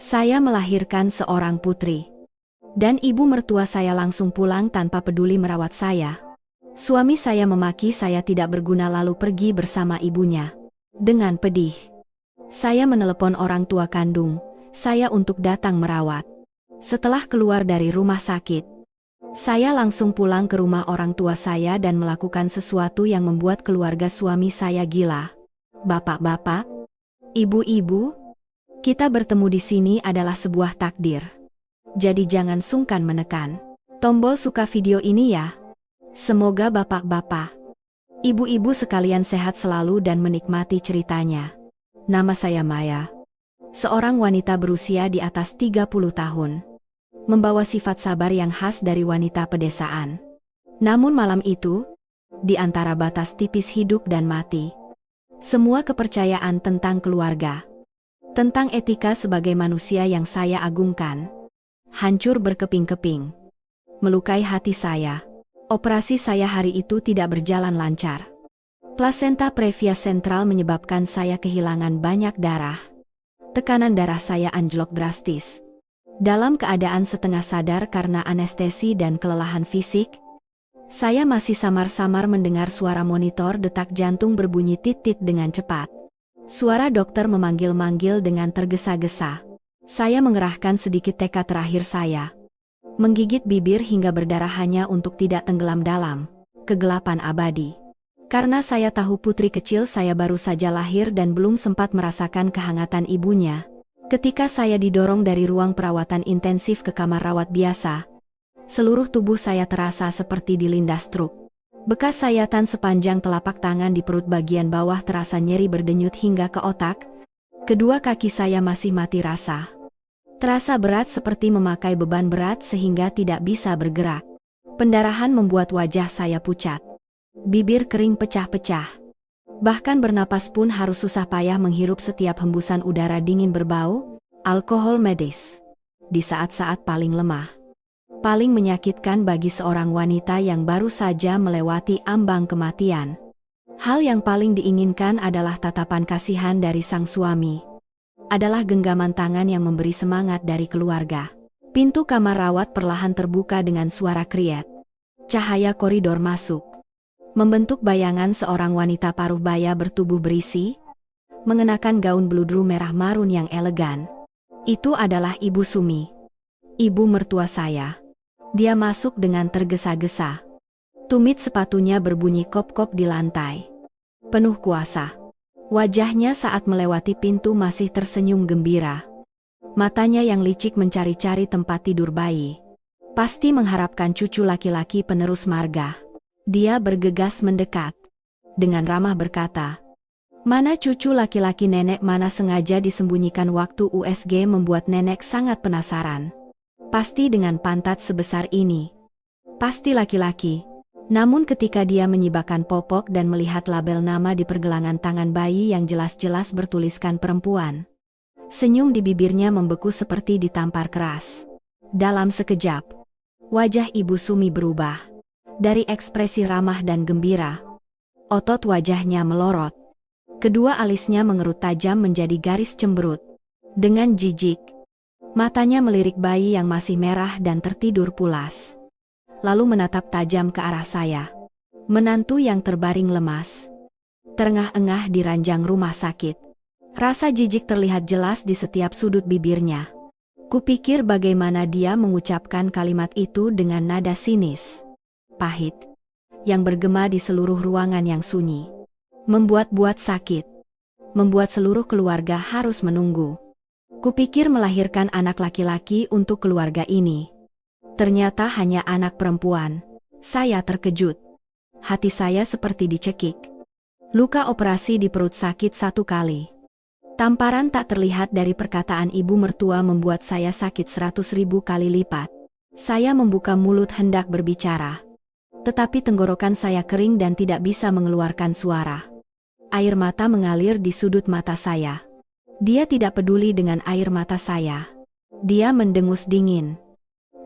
Saya melahirkan seorang putri. Dan ibu mertua saya langsung pulang tanpa peduli merawat saya. Suami saya memaki saya tidak berguna lalu pergi bersama ibunya. Dengan pedih, saya menelepon orang tua kandung saya untuk datang merawat. Setelah keluar dari rumah sakit, saya langsung pulang ke rumah orang tua saya dan melakukan sesuatu yang membuat keluarga suami saya gila. Bapak-bapak, ibu-ibu, kita bertemu di sini adalah sebuah takdir. Jadi jangan sungkan menekan tombol suka video ini ya. Semoga bapak-bapak, ibu-ibu sekalian sehat selalu dan menikmati ceritanya. Nama saya Maya. Seorang wanita berusia di atas 30 tahun. Membawa sifat sabar yang khas dari wanita pedesaan. Namun malam itu, di antara batas tipis hidup dan mati, semua kepercayaan tentang keluarga, tentang etika sebagai manusia yang saya agungkan, hancur berkeping-keping. Melukai hati saya. Operasi saya hari itu tidak berjalan lancar. Plasenta previa sentral menyebabkan saya kehilangan banyak darah. Tekanan darah saya anjlok drastis. Dalam keadaan setengah sadar karena anestesi dan kelelahan fisik, saya masih samar-samar mendengar suara monitor detak jantung berbunyi tit-tit dengan cepat. Suara dokter memanggil-manggil dengan tergesa-gesa. Saya mengerahkan sedikit tekad terakhir saya. Menggigit bibir hingga berdarah hanya untuk tidak tenggelam dalam kegelapan abadi. Karena saya tahu putri kecil saya baru saja lahir dan belum sempat merasakan kehangatan ibunya. Ketika saya didorong dari ruang perawatan intensif ke kamar rawat biasa, seluruh tubuh saya terasa seperti dilindas truk. Bekas sayatan sepanjang telapak tangan di perut bagian bawah terasa nyeri berdenyut hingga ke otak. Kedua kaki saya masih mati rasa. Terasa berat seperti memakai beban berat sehingga tidak bisa bergerak. Pendarahan membuat wajah saya pucat. Bibir kering pecah-pecah. Bahkan bernapas pun harus susah payah menghirup setiap hembusan udara dingin berbau alkohol medis. Di saat-saat paling lemah, paling menyakitkan bagi seorang wanita yang baru saja melewati ambang kematian. Hal yang paling diinginkan adalah tatapan kasihan dari sang suami. Adalah genggaman tangan yang memberi semangat dari keluarga. Pintu kamar rawat perlahan terbuka dengan suara kriet. Cahaya koridor masuk. Membentuk bayangan seorang wanita paruh baya bertubuh berisi, mengenakan gaun bludru merah marun yang elegan. Itu adalah Ibu Sumi. Ibu mertua saya. Dia masuk dengan tergesa-gesa. Tumit sepatunya berbunyi kop-kop di lantai. Penuh kuasa. Wajahnya saat melewati pintu masih tersenyum gembira. Matanya yang licik mencari-cari tempat tidur bayi. Pasti mengharapkan cucu laki-laki penerus marga. Dia bergegas mendekat. Dengan ramah berkata, "Mana cucu laki-laki nenek?" Mana sengaja disembunyikan waktu USG membuat nenek sangat penasaran. Pasti dengan pantat sebesar ini. Pasti laki-laki. Namun ketika dia menyibakkan popok dan melihat label nama di pergelangan tangan bayi yang jelas-jelas bertuliskan perempuan, senyum di bibirnya membeku seperti ditampar keras. Dalam sekejap, wajah Ibu Sumi berubah. Dari ekspresi ramah dan gembira, otot wajahnya melorot. Kedua alisnya mengerut tajam menjadi garis cemberut. Dengan jijik, matanya melirik bayi yang masih merah dan tertidur pulas. Lalu menatap tajam ke arah saya. Menantu yang terbaring lemas, terengah-engah di ranjang rumah sakit. Rasa jijik terlihat jelas di setiap sudut bibirnya. Kupikir bagaimana dia mengucapkan kalimat itu dengan nada sinis, pahit, yang bergema di seluruh ruangan yang sunyi. Membuat-buat sakit. Membuat seluruh keluarga harus menunggu. Kupikir melahirkan anak laki-laki untuk keluarga ini. Ternyata hanya anak perempuan. Saya terkejut. Hati saya seperti dicekik. Luka operasi di perut sakit 1 kali. Tamparan tak terlihat dari perkataan ibu mertua membuat saya sakit 100.000 kali lipat. Saya membuka mulut hendak berbicara. Tetapi tenggorokan saya kering dan tidak bisa mengeluarkan suara. Air mata mengalir di sudut mata saya. Dia tidak peduli dengan air mata saya. Dia mendengus dingin.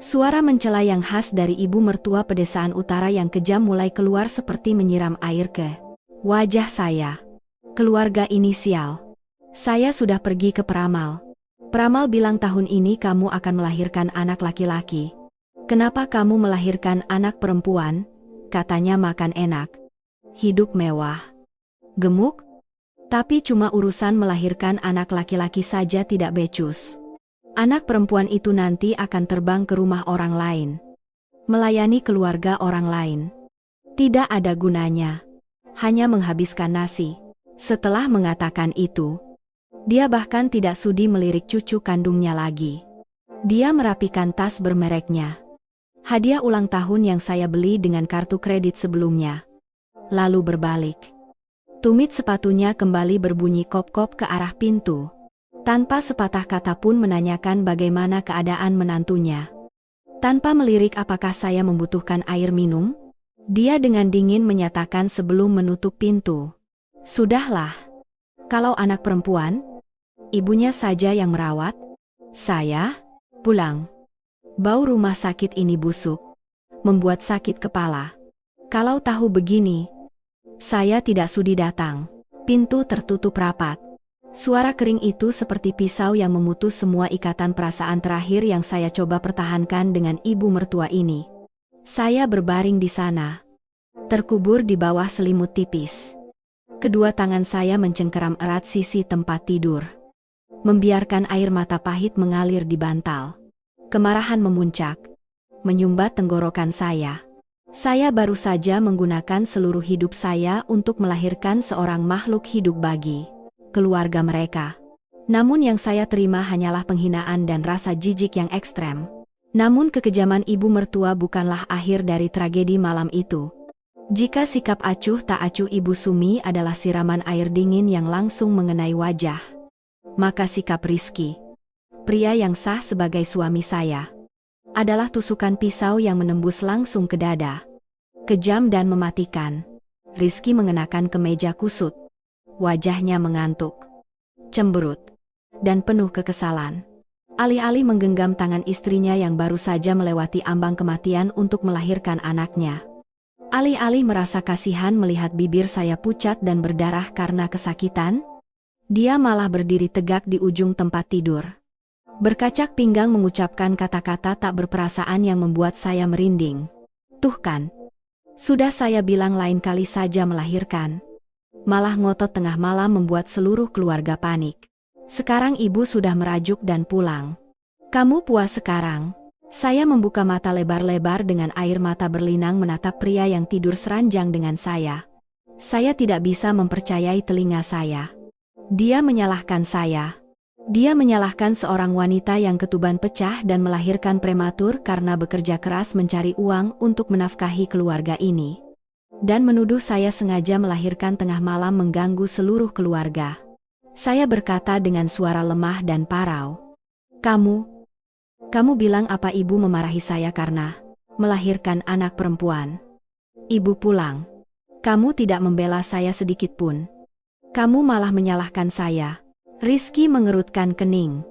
Suara mencela yang khas dari ibu mertua pedesaan utara yang kejam mulai keluar seperti menyiram air ke wajah saya. Keluarga inisial. Saya sudah pergi ke peramal. Peramal bilang tahun ini kamu akan melahirkan anak laki-laki. Kenapa kamu melahirkan anak perempuan? Katanya makan enak, hidup mewah, gemuk. Tapi cuma urusan melahirkan anak laki-laki saja tidak becus. Anak perempuan itu nanti akan terbang ke rumah orang lain, melayani keluarga orang lain. Tidak ada gunanya, hanya menghabiskan nasi. Setelah mengatakan itu, dia bahkan tidak sudi melirik cucu kandungnya lagi. Dia merapikan tas bermereknya, hadiah ulang tahun yang saya beli dengan kartu kredit sebelumnya. Lalu berbalik. Tumit sepatunya kembali berbunyi kop-kop ke arah pintu. Tanpa sepatah kata pun menanyakan bagaimana keadaan menantunya. Tanpa melirik apakah saya membutuhkan air minum, dia dengan dingin menyatakan sebelum menutup pintu. Sudahlah. Kalau anak perempuan, ibunya saja yang merawat. Saya pulang. Bau rumah sakit ini busuk, membuat sakit kepala. Kalau tahu begini, saya tidak sudi datang. Pintu tertutup rapat. Suara kering itu seperti pisau yang memutus semua ikatan perasaan terakhir yang saya coba pertahankan dengan ibu mertua ini. Saya berbaring di sana, terkubur di bawah selimut tipis. Kedua tangan saya mencengkeram erat sisi tempat tidur, membiarkan air mata pahit mengalir di bantal. Kemarahan memuncak, menyumbat tenggorokan saya. Saya baru saja menggunakan seluruh hidup saya untuk melahirkan seorang makhluk hidup bagi keluarga mereka. Namun yang saya terima hanyalah penghinaan dan rasa jijik yang ekstrem. Namun kekejaman ibu mertua bukanlah akhir dari tragedi malam itu. Jika sikap acuh tak acuh Ibu Sumi adalah siraman air dingin yang langsung mengenai wajah, maka sikap Rizky, pria yang sah sebagai suami saya, adalah tusukan pisau yang menembus langsung ke dada. Kejam dan mematikan. Rizky mengenakan kemeja kusut. Wajahnya mengantuk, cemberut, dan penuh kekesalan. Alih-alih menggenggam tangan istrinya yang baru saja melewati ambang kematian untuk melahirkan anaknya. Alih-alih merasa kasihan melihat bibir saya pucat dan berdarah karena kesakitan, dia malah berdiri tegak di ujung tempat tidur. Berkacak pinggang mengucapkan kata-kata tak berperasaan yang membuat saya merinding. Tuh kan, sudah saya bilang lain kali saja melahirkan. Malah ngotot tengah malam membuat seluruh keluarga panik. Sekarang ibu sudah merajuk dan pulang. Kamu puas sekarang? Saya membuka mata lebar-lebar dengan air mata berlinang menatap pria yang tidur seranjang dengan saya. Saya tidak bisa mempercayai telinga saya. Dia menyalahkan saya. Dia menyalahkan seorang wanita yang ketuban pecah dan melahirkan prematur karena bekerja keras mencari uang untuk menafkahi keluarga ini. Dan menuduh saya sengaja melahirkan tengah malam mengganggu seluruh keluarga. Saya berkata dengan suara lemah dan parau. Kamu bilang apa ibu memarahi saya karena melahirkan anak perempuan? Ibu pulang. Kamu tidak membela saya sedikit pun. Kamu malah menyalahkan saya. Rizky mengerutkan kening,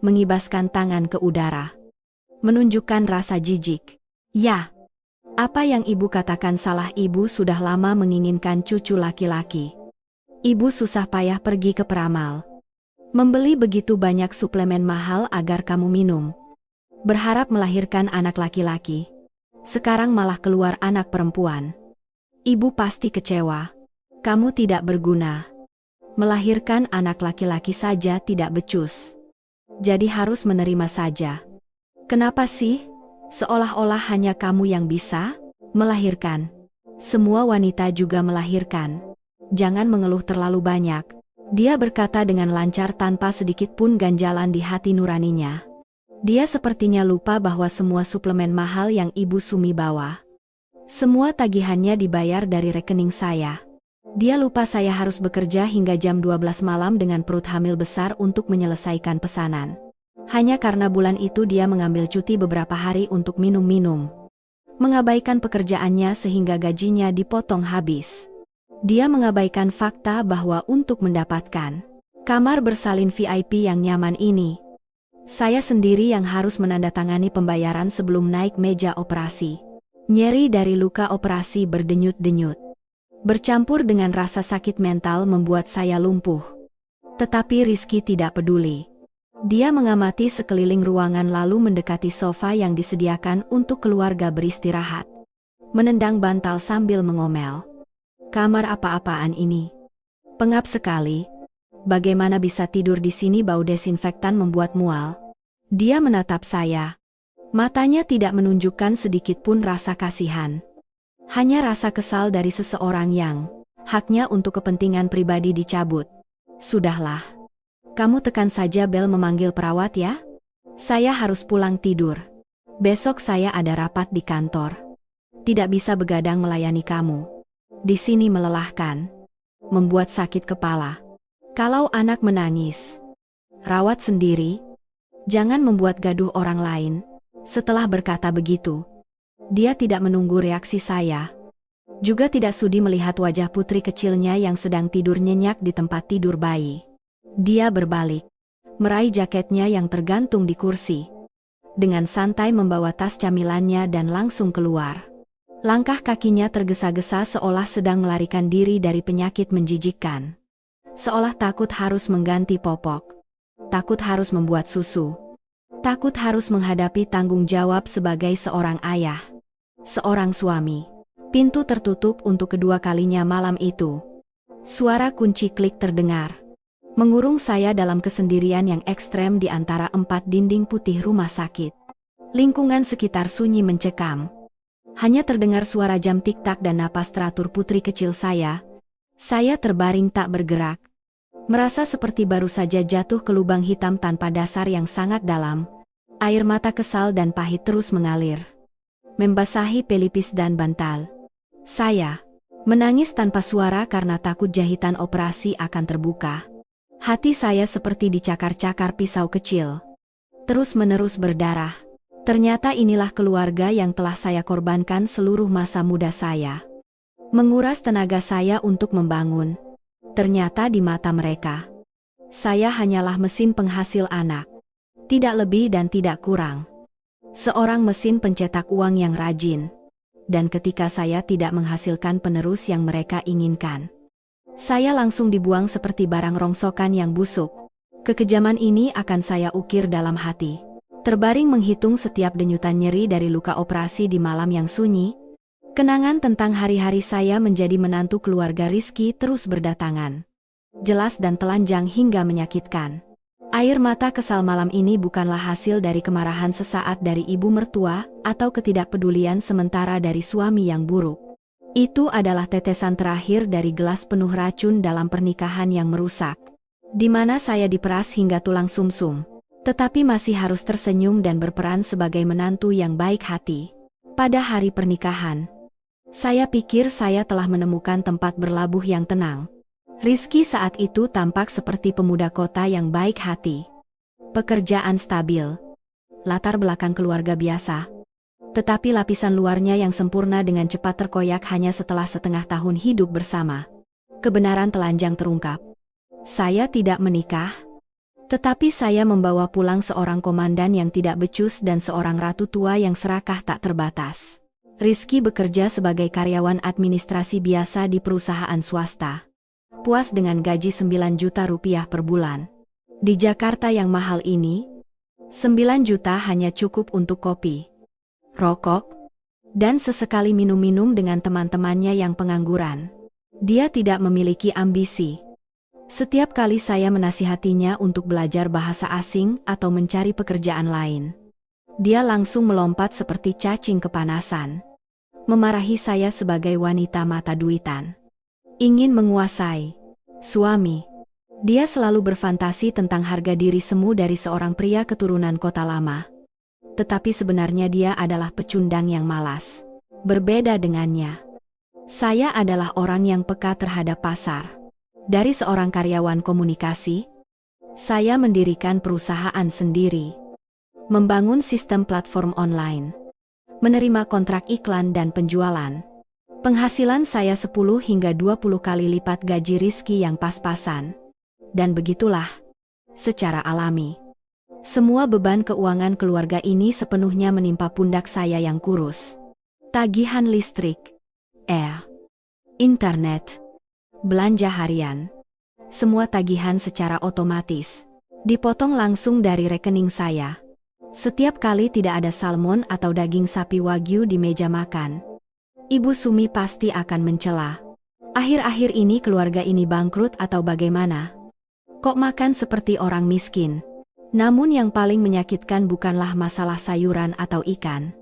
mengibaskan tangan ke udara, menunjukkan rasa jijik. Ya, apa yang ibu katakan salah. Ibu sudah lama menginginkan cucu laki-laki. Ibu susah payah pergi ke peramal, membeli begitu banyak suplemen mahal agar kamu minum, berharap melahirkan anak laki-laki. Sekarang malah keluar anak perempuan. Ibu pasti kecewa. Kamu tidak berguna. Melahirkan anak laki-laki saja tidak becus. Jadi harus menerima saja. Kenapa sih? Seolah-olah hanya kamu yang bisa melahirkan. Semua wanita juga melahirkan. Jangan mengeluh terlalu banyak. Dia berkata dengan lancar tanpa sedikit pun ganjalan di hati nuraninya. Dia sepertinya lupa bahwa semua suplemen mahal yang Ibu Sumi bawa, semua tagihannya dibayar dari rekening saya. Dia lupa saya harus bekerja hingga jam 12 malam dengan perut hamil besar untuk menyelesaikan pesanan. Hanya karena bulan itu dia mengambil cuti beberapa hari untuk minum-minum. Mengabaikan pekerjaannya sehingga gajinya dipotong habis. Dia mengabaikan fakta bahwa untuk mendapatkan kamar bersalin VIP yang nyaman ini, saya sendiri yang harus menandatangani pembayaran sebelum naik meja operasi. Nyeri dari luka operasi berdenyut-denyut, bercampur dengan rasa sakit mental membuat saya lumpuh. Tetapi Rizky tidak peduli. Dia mengamati sekeliling ruangan lalu mendekati sofa yang disediakan untuk keluarga beristirahat. Menendang bantal sambil mengomel. Kamar apa-apaan ini? Pengap sekali. Bagaimana bisa tidur di sini? Bau desinfektan membuat mual. Dia menatap saya. Matanya tidak menunjukkan sedikit pun rasa kasihan. Hanya rasa kesal dari seseorang yang haknya untuk kepentingan pribadi dicabut. Sudahlah. Kamu tekan saja bel memanggil perawat ya. Saya harus pulang tidur. Besok saya ada rapat di kantor. Tidak bisa begadang melayani kamu. Di sini melelahkan. Membuat sakit kepala. Kalau anak menangis, rawat sendiri. Jangan membuat gaduh orang lain. Setelah berkata begitu, dia tidak menunggu reaksi saya. Juga tidak sudi melihat wajah putri kecilnya yang sedang tidur nyenyak di tempat tidur bayi. Dia berbalik, meraih jaketnya yang tergantung di kursi. Dengan santai membawa tas camilannya dan langsung keluar. Langkah kakinya tergesa-gesa seolah sedang melarikan diri dari penyakit menjijikkan. Seolah takut harus mengganti popok. Takut harus membuat susu. Takut harus menghadapi tanggung jawab sebagai seorang ayah. Seorang suami. Pintu tertutup untuk kedua kalinya malam itu. Suara kunci klik terdengar. Mengurung saya dalam kesendirian yang ekstrem di antara 4 dinding putih rumah sakit. Lingkungan sekitar sunyi mencekam. Hanya terdengar suara jam tik-tak dan napas teratur putri kecil saya. Saya terbaring tak bergerak. Merasa seperti baru saja jatuh ke lubang hitam tanpa dasar yang sangat dalam. Air mata kesal dan pahit terus mengalir. Membasahi pelipis dan bantal. Saya menangis tanpa suara karena takut jahitan operasi akan terbuka. Hati saya seperti dicakar-cakar pisau kecil. Terus-menerus berdarah. Ternyata inilah keluarga yang telah saya korbankan seluruh masa muda saya. Menguras tenaga saya untuk membangun. Ternyata di mata mereka, saya hanyalah mesin penghasil anak. Tidak lebih dan tidak kurang. Seorang mesin pencetak uang yang rajin. Dan ketika saya tidak menghasilkan penerus yang mereka inginkan, saya langsung dibuang seperti barang rongsokan yang busuk. Kekejaman ini akan saya ukir dalam hati. Terbaring menghitung setiap denyutan nyeri dari luka operasi di malam yang sunyi. Kenangan tentang hari-hari saya menjadi menantu keluarga Rizky terus berdatangan. Jelas dan telanjang hingga menyakitkan. Air mata kesal malam ini bukanlah hasil dari kemarahan sesaat dari ibu mertua atau ketidakpedulian sementara dari suami yang buruk. Itu adalah tetesan terakhir dari gelas penuh racun dalam pernikahan yang merusak. Di mana saya diperas hingga tulang sumsum. Tetapi masih harus tersenyum dan berperan sebagai menantu yang baik hati. Pada hari pernikahan, saya pikir saya telah menemukan tempat berlabuh yang tenang. Rizky saat itu tampak seperti pemuda kota yang baik hati. Pekerjaan stabil. Latar belakang keluarga biasa. Tetapi lapisan luarnya yang sempurna dengan cepat terkoyak hanya setelah setengah tahun hidup bersama. Kebenaran telanjang terungkap. Saya tidak menikah. Tetapi saya membawa pulang seorang komandan yang tidak becus dan seorang ratu tua yang serakah tak terbatas. Rizky bekerja sebagai karyawan administrasi biasa di perusahaan swasta. Puas dengan gaji 9 juta rupiah per bulan. Di Jakarta yang mahal ini, 9 juta hanya cukup untuk kopi, rokok, dan sesekali minum-minum dengan teman-temannya yang pengangguran. Dia tidak memiliki ambisi. Setiap kali saya menasihatinya untuk belajar bahasa asing atau mencari pekerjaan lain, dia langsung melompat seperti cacing kepanasan. Memarahi saya sebagai wanita mata duitan. Ingin menguasai suami. Dia selalu berfantasi tentang harga diri semu dari seorang pria keturunan kota lama. Tetapi sebenarnya dia adalah pecundang yang malas. Berbeda dengannya, saya adalah orang yang peka terhadap pasar. Dari seorang karyawan komunikasi, saya mendirikan perusahaan sendiri. Membangun sistem platform online. Menerima kontrak iklan dan penjualan. Penghasilan saya 10 hingga 20 kali lipat gaji Rizky yang pas-pasan. Dan begitulah, secara alami, semua beban keuangan keluarga ini sepenuhnya menimpa pundak saya yang kurus. Tagihan listrik, air, internet, belanja harian, semua tagihan secara otomatis. Dipotong langsung dari rekening saya. Setiap kali tidak ada salmon atau daging sapi wagyu di meja makan, Ibu Sumi pasti akan mencela. Akhir-akhir ini keluarga ini bangkrut atau bagaimana? Kok makan seperti orang miskin? Namun yang paling menyakitkan bukanlah masalah sayuran atau ikan,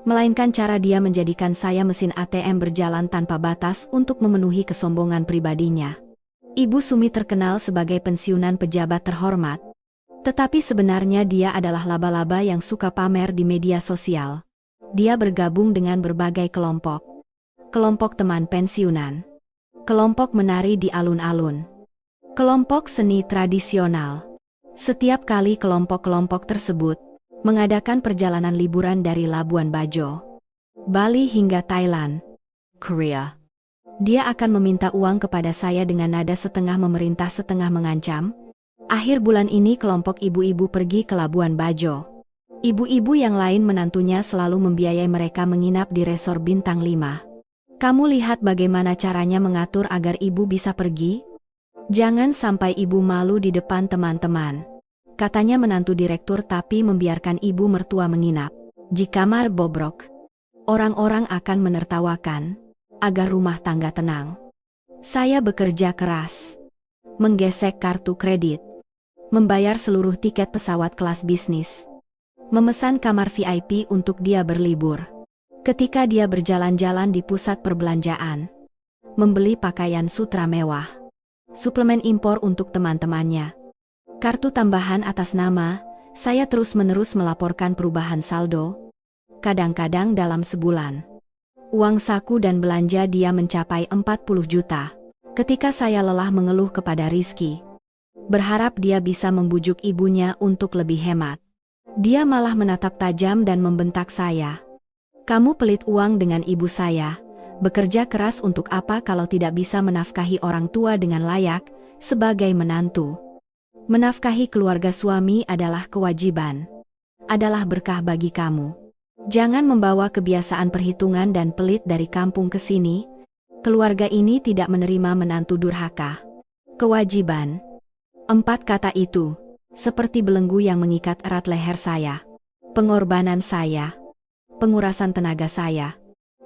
melainkan cara dia menjadikan saya mesin ATM berjalan tanpa batas untuk memenuhi kesombongan pribadinya. Ibu Sumi terkenal sebagai pensiunan pejabat terhormat, tetapi sebenarnya dia adalah laba-laba yang suka pamer di media sosial. Dia bergabung dengan berbagai kelompok. Kelompok teman pensiunan, kelompok menari di alun-alun, kelompok seni tradisional. Setiap kali kelompok-kelompok tersebut mengadakan perjalanan liburan dari Labuan Bajo, Bali hingga Thailand, Korea, dia akan meminta uang kepada saya dengan nada setengah memerintah setengah mengancam. Akhir bulan ini kelompok ibu-ibu pergi ke Labuan Bajo. Ibu-ibu yang lain menantunya selalu membiayai mereka menginap di resor bintang 5. Kamu lihat bagaimana caranya mengatur agar ibu bisa pergi? Jangan sampai ibu malu di depan teman-teman. Katanya menantu direktur tapi membiarkan ibu mertua menginap di kamar bobrok. Orang-orang akan menertawakan agar rumah tangga tenang. Saya bekerja keras, menggesek kartu kredit, membayar seluruh tiket pesawat kelas bisnis, memesan kamar VIP untuk dia berlibur. Ketika dia berjalan-jalan di pusat perbelanjaan, membeli pakaian sutra mewah, suplemen impor untuk teman-temannya, kartu tambahan atas nama, saya terus-menerus melaporkan perubahan saldo, kadang-kadang dalam sebulan. Uang saku dan belanja dia mencapai 40 juta. Ketika saya lelah mengeluh kepada Rizky, berharap dia bisa membujuk ibunya untuk lebih hemat, dia malah menatap tajam dan membentak saya. Kamu pelit uang dengan ibu saya, bekerja keras untuk apa kalau tidak bisa menafkahi orang tua dengan layak, sebagai menantu. Menafkahi keluarga suami adalah kewajiban, adalah berkah bagi kamu. Jangan membawa kebiasaan perhitungan dan pelit dari kampung ke sini. Keluarga ini tidak menerima menantu durhaka. Kewajiban. 4 kata itu, seperti belenggu yang mengikat erat leher saya. Pengorbanan saya. Pengurasan tenaga saya.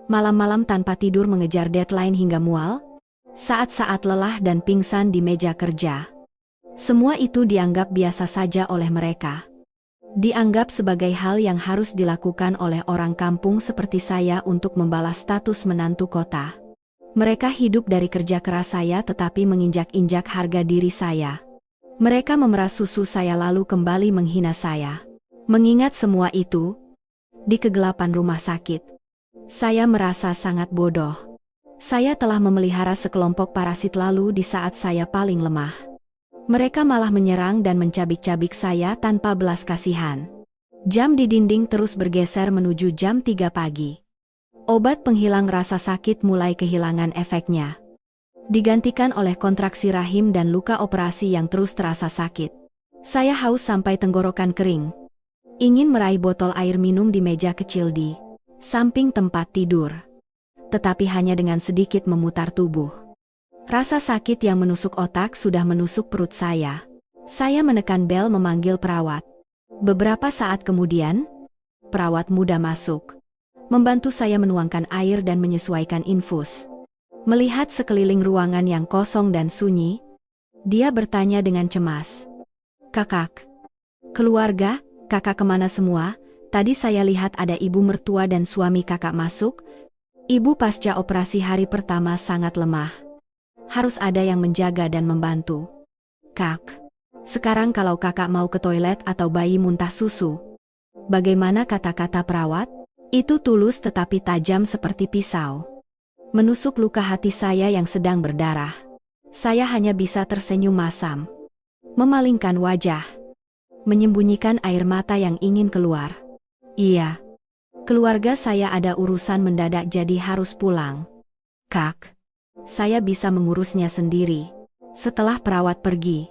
Malam-malam tanpa tidur mengejar deadline hingga mual. Saat-saat lelah dan pingsan di meja kerja. Semua itu dianggap biasa saja oleh mereka. Dianggap sebagai hal yang harus dilakukan oleh orang kampung seperti saya untuk membalas status menantu kota. Mereka hidup dari kerja keras saya tetapi menginjak-injak harga diri saya. Mereka memeras susu saya lalu kembali menghina saya. Mengingat semua itu, di kegelapan rumah sakit, saya merasa sangat bodoh. Saya telah memelihara sekelompok parasit lalu di saat saya paling lemah. Mereka malah menyerang dan mencabik-cabik saya tanpa belas kasihan. Jam di dinding terus bergeser menuju jam 3 pagi. Obat penghilang rasa sakit mulai kehilangan efeknya, digantikan oleh kontraksi rahim dan luka operasi yang terus terasa sakit. Saya haus sampai tenggorokan kering. Ingin meraih botol air minum di meja kecil di samping tempat tidur, tetapi hanya dengan sedikit memutar tubuh. Rasa sakit yang menusuk otak sudah menusuk perut saya. Saya menekan bel memanggil perawat. Beberapa saat kemudian, perawat muda masuk, membantu saya menuangkan air dan menyesuaikan infus. Melihat sekeliling ruangan yang kosong dan sunyi, dia bertanya dengan cemas. Kakak, keluarga, kakak kemana semua? Tadi saya lihat ada ibu mertua dan suami kakak masuk. Ibu pasca operasi hari pertama sangat lemah. Harus ada yang menjaga dan membantu. Kak, sekarang kalau kakak mau ke toilet atau bayi muntah susu. Bagaimana kata-kata perawat? Itu tulus tetapi tajam seperti pisau. Menusuk luka hati saya yang sedang berdarah. Saya hanya bisa tersenyum masam, memalingkan wajah, menyembunyikan air mata yang ingin keluar. Iya, keluarga saya ada urusan mendadak jadi harus pulang. Kak, saya bisa mengurusnya sendiri. Setelah perawat pergi,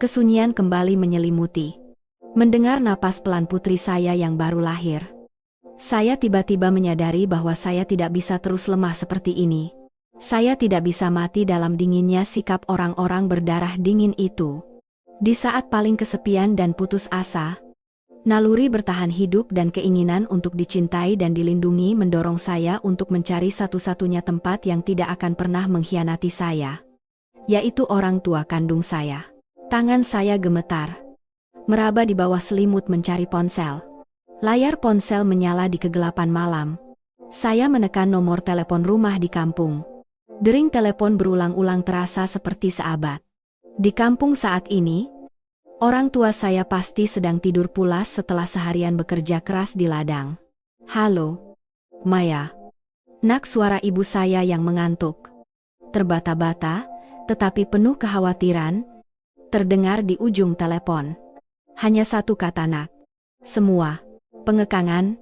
kesunyian kembali menyelimuti. Mendengar napas pelan putri saya yang baru lahir, saya tiba-tiba menyadari bahwa saya tidak bisa terus lemah seperti ini. Saya tidak bisa mati dalam dinginnya sikap orang-orang berdarah dingin itu. Di saat paling kesepian dan putus asa, naluri bertahan hidup dan keinginan untuk dicintai dan dilindungi mendorong saya untuk mencari satu-satunya tempat yang tidak akan pernah mengkhianati saya, yaitu orang tua kandung saya. Tangan saya gemetar, meraba di bawah selimut mencari ponsel. Layar ponsel menyala di kegelapan malam. Saya menekan nomor telepon rumah di kampung. Dering telepon berulang-ulang terasa seperti seabad. Di kampung saat ini, orang tua saya pasti sedang tidur pulas setelah seharian bekerja keras di ladang. "Halo, Maya." Nak, suara ibu saya yang mengantuk, terbata-bata, tetapi penuh kekhawatiran, terdengar di ujung telepon. Hanya satu kata, "Nak." Semua pengekangan,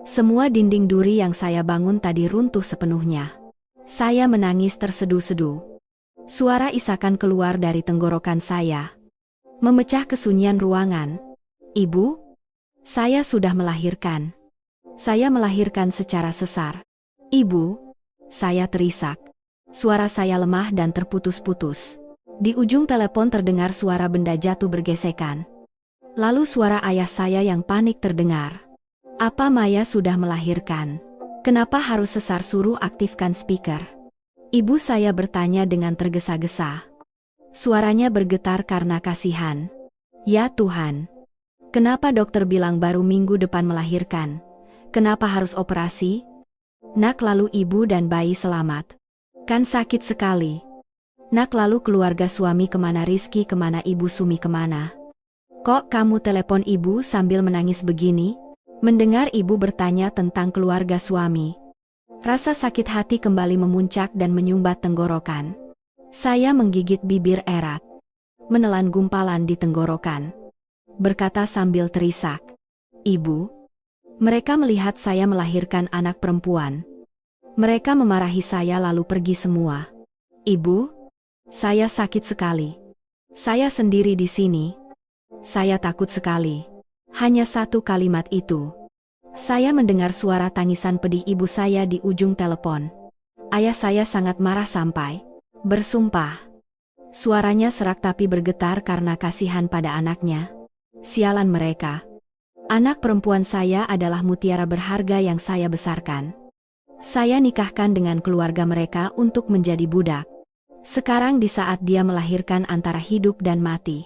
semua dinding duri yang saya bangun tadi runtuh sepenuhnya. Saya menangis terseduh-seduh. Suara isakan keluar dari tenggorokan saya, memecah kesunyian ruangan. "Ibu, saya sudah melahirkan. Saya melahirkan secara sesar." "Ibu," saya terisak. Suara saya lemah dan terputus-putus. Di ujung telepon terdengar suara benda jatuh bergesekan. Lalu suara ayah saya yang panik terdengar. "Apa Maya sudah melahirkan? Kenapa harus sesar? Suruh aktifkan speaker." Ibu saya bertanya dengan tergesa-gesa. Suaranya bergetar karena kasihan. "Ya Tuhan, kenapa dokter bilang baru minggu depan melahirkan? Kenapa harus operasi?" "Nak, lalu ibu dan bayi selamat? Kan sakit sekali." "Nak, lalu keluarga suami kemana? Rizky kemana? Ibu Sumi kemana?" "Kok kamu telepon ibu sambil menangis begini?" Mendengar ibu bertanya tentang keluarga suami, rasa sakit hati kembali memuncak dan menyumbat tenggorokan. Saya menggigit bibir erat, menelan gumpalan di tenggorokan, berkata sambil terisak, "Ibu." Mereka melihat saya melahirkan anak perempuan. Mereka memarahi saya lalu pergi semua. "Ibu, saya sakit sekali. Saya sendiri di sini. Saya takut sekali." Hanya satu kalimat itu. Saya mendengar suara tangisan pedih ibu saya di ujung telepon. Ayah saya sangat marah sampai bersumpah. Suaranya serak tapi bergetar karena kasihan pada anaknya. Sialan mereka. Anak perempuan saya adalah mutiara berharga yang saya besarkan. Saya nikahkan dengan keluarga mereka untuk menjadi budak. Sekarang di saat dia melahirkan antara hidup dan mati,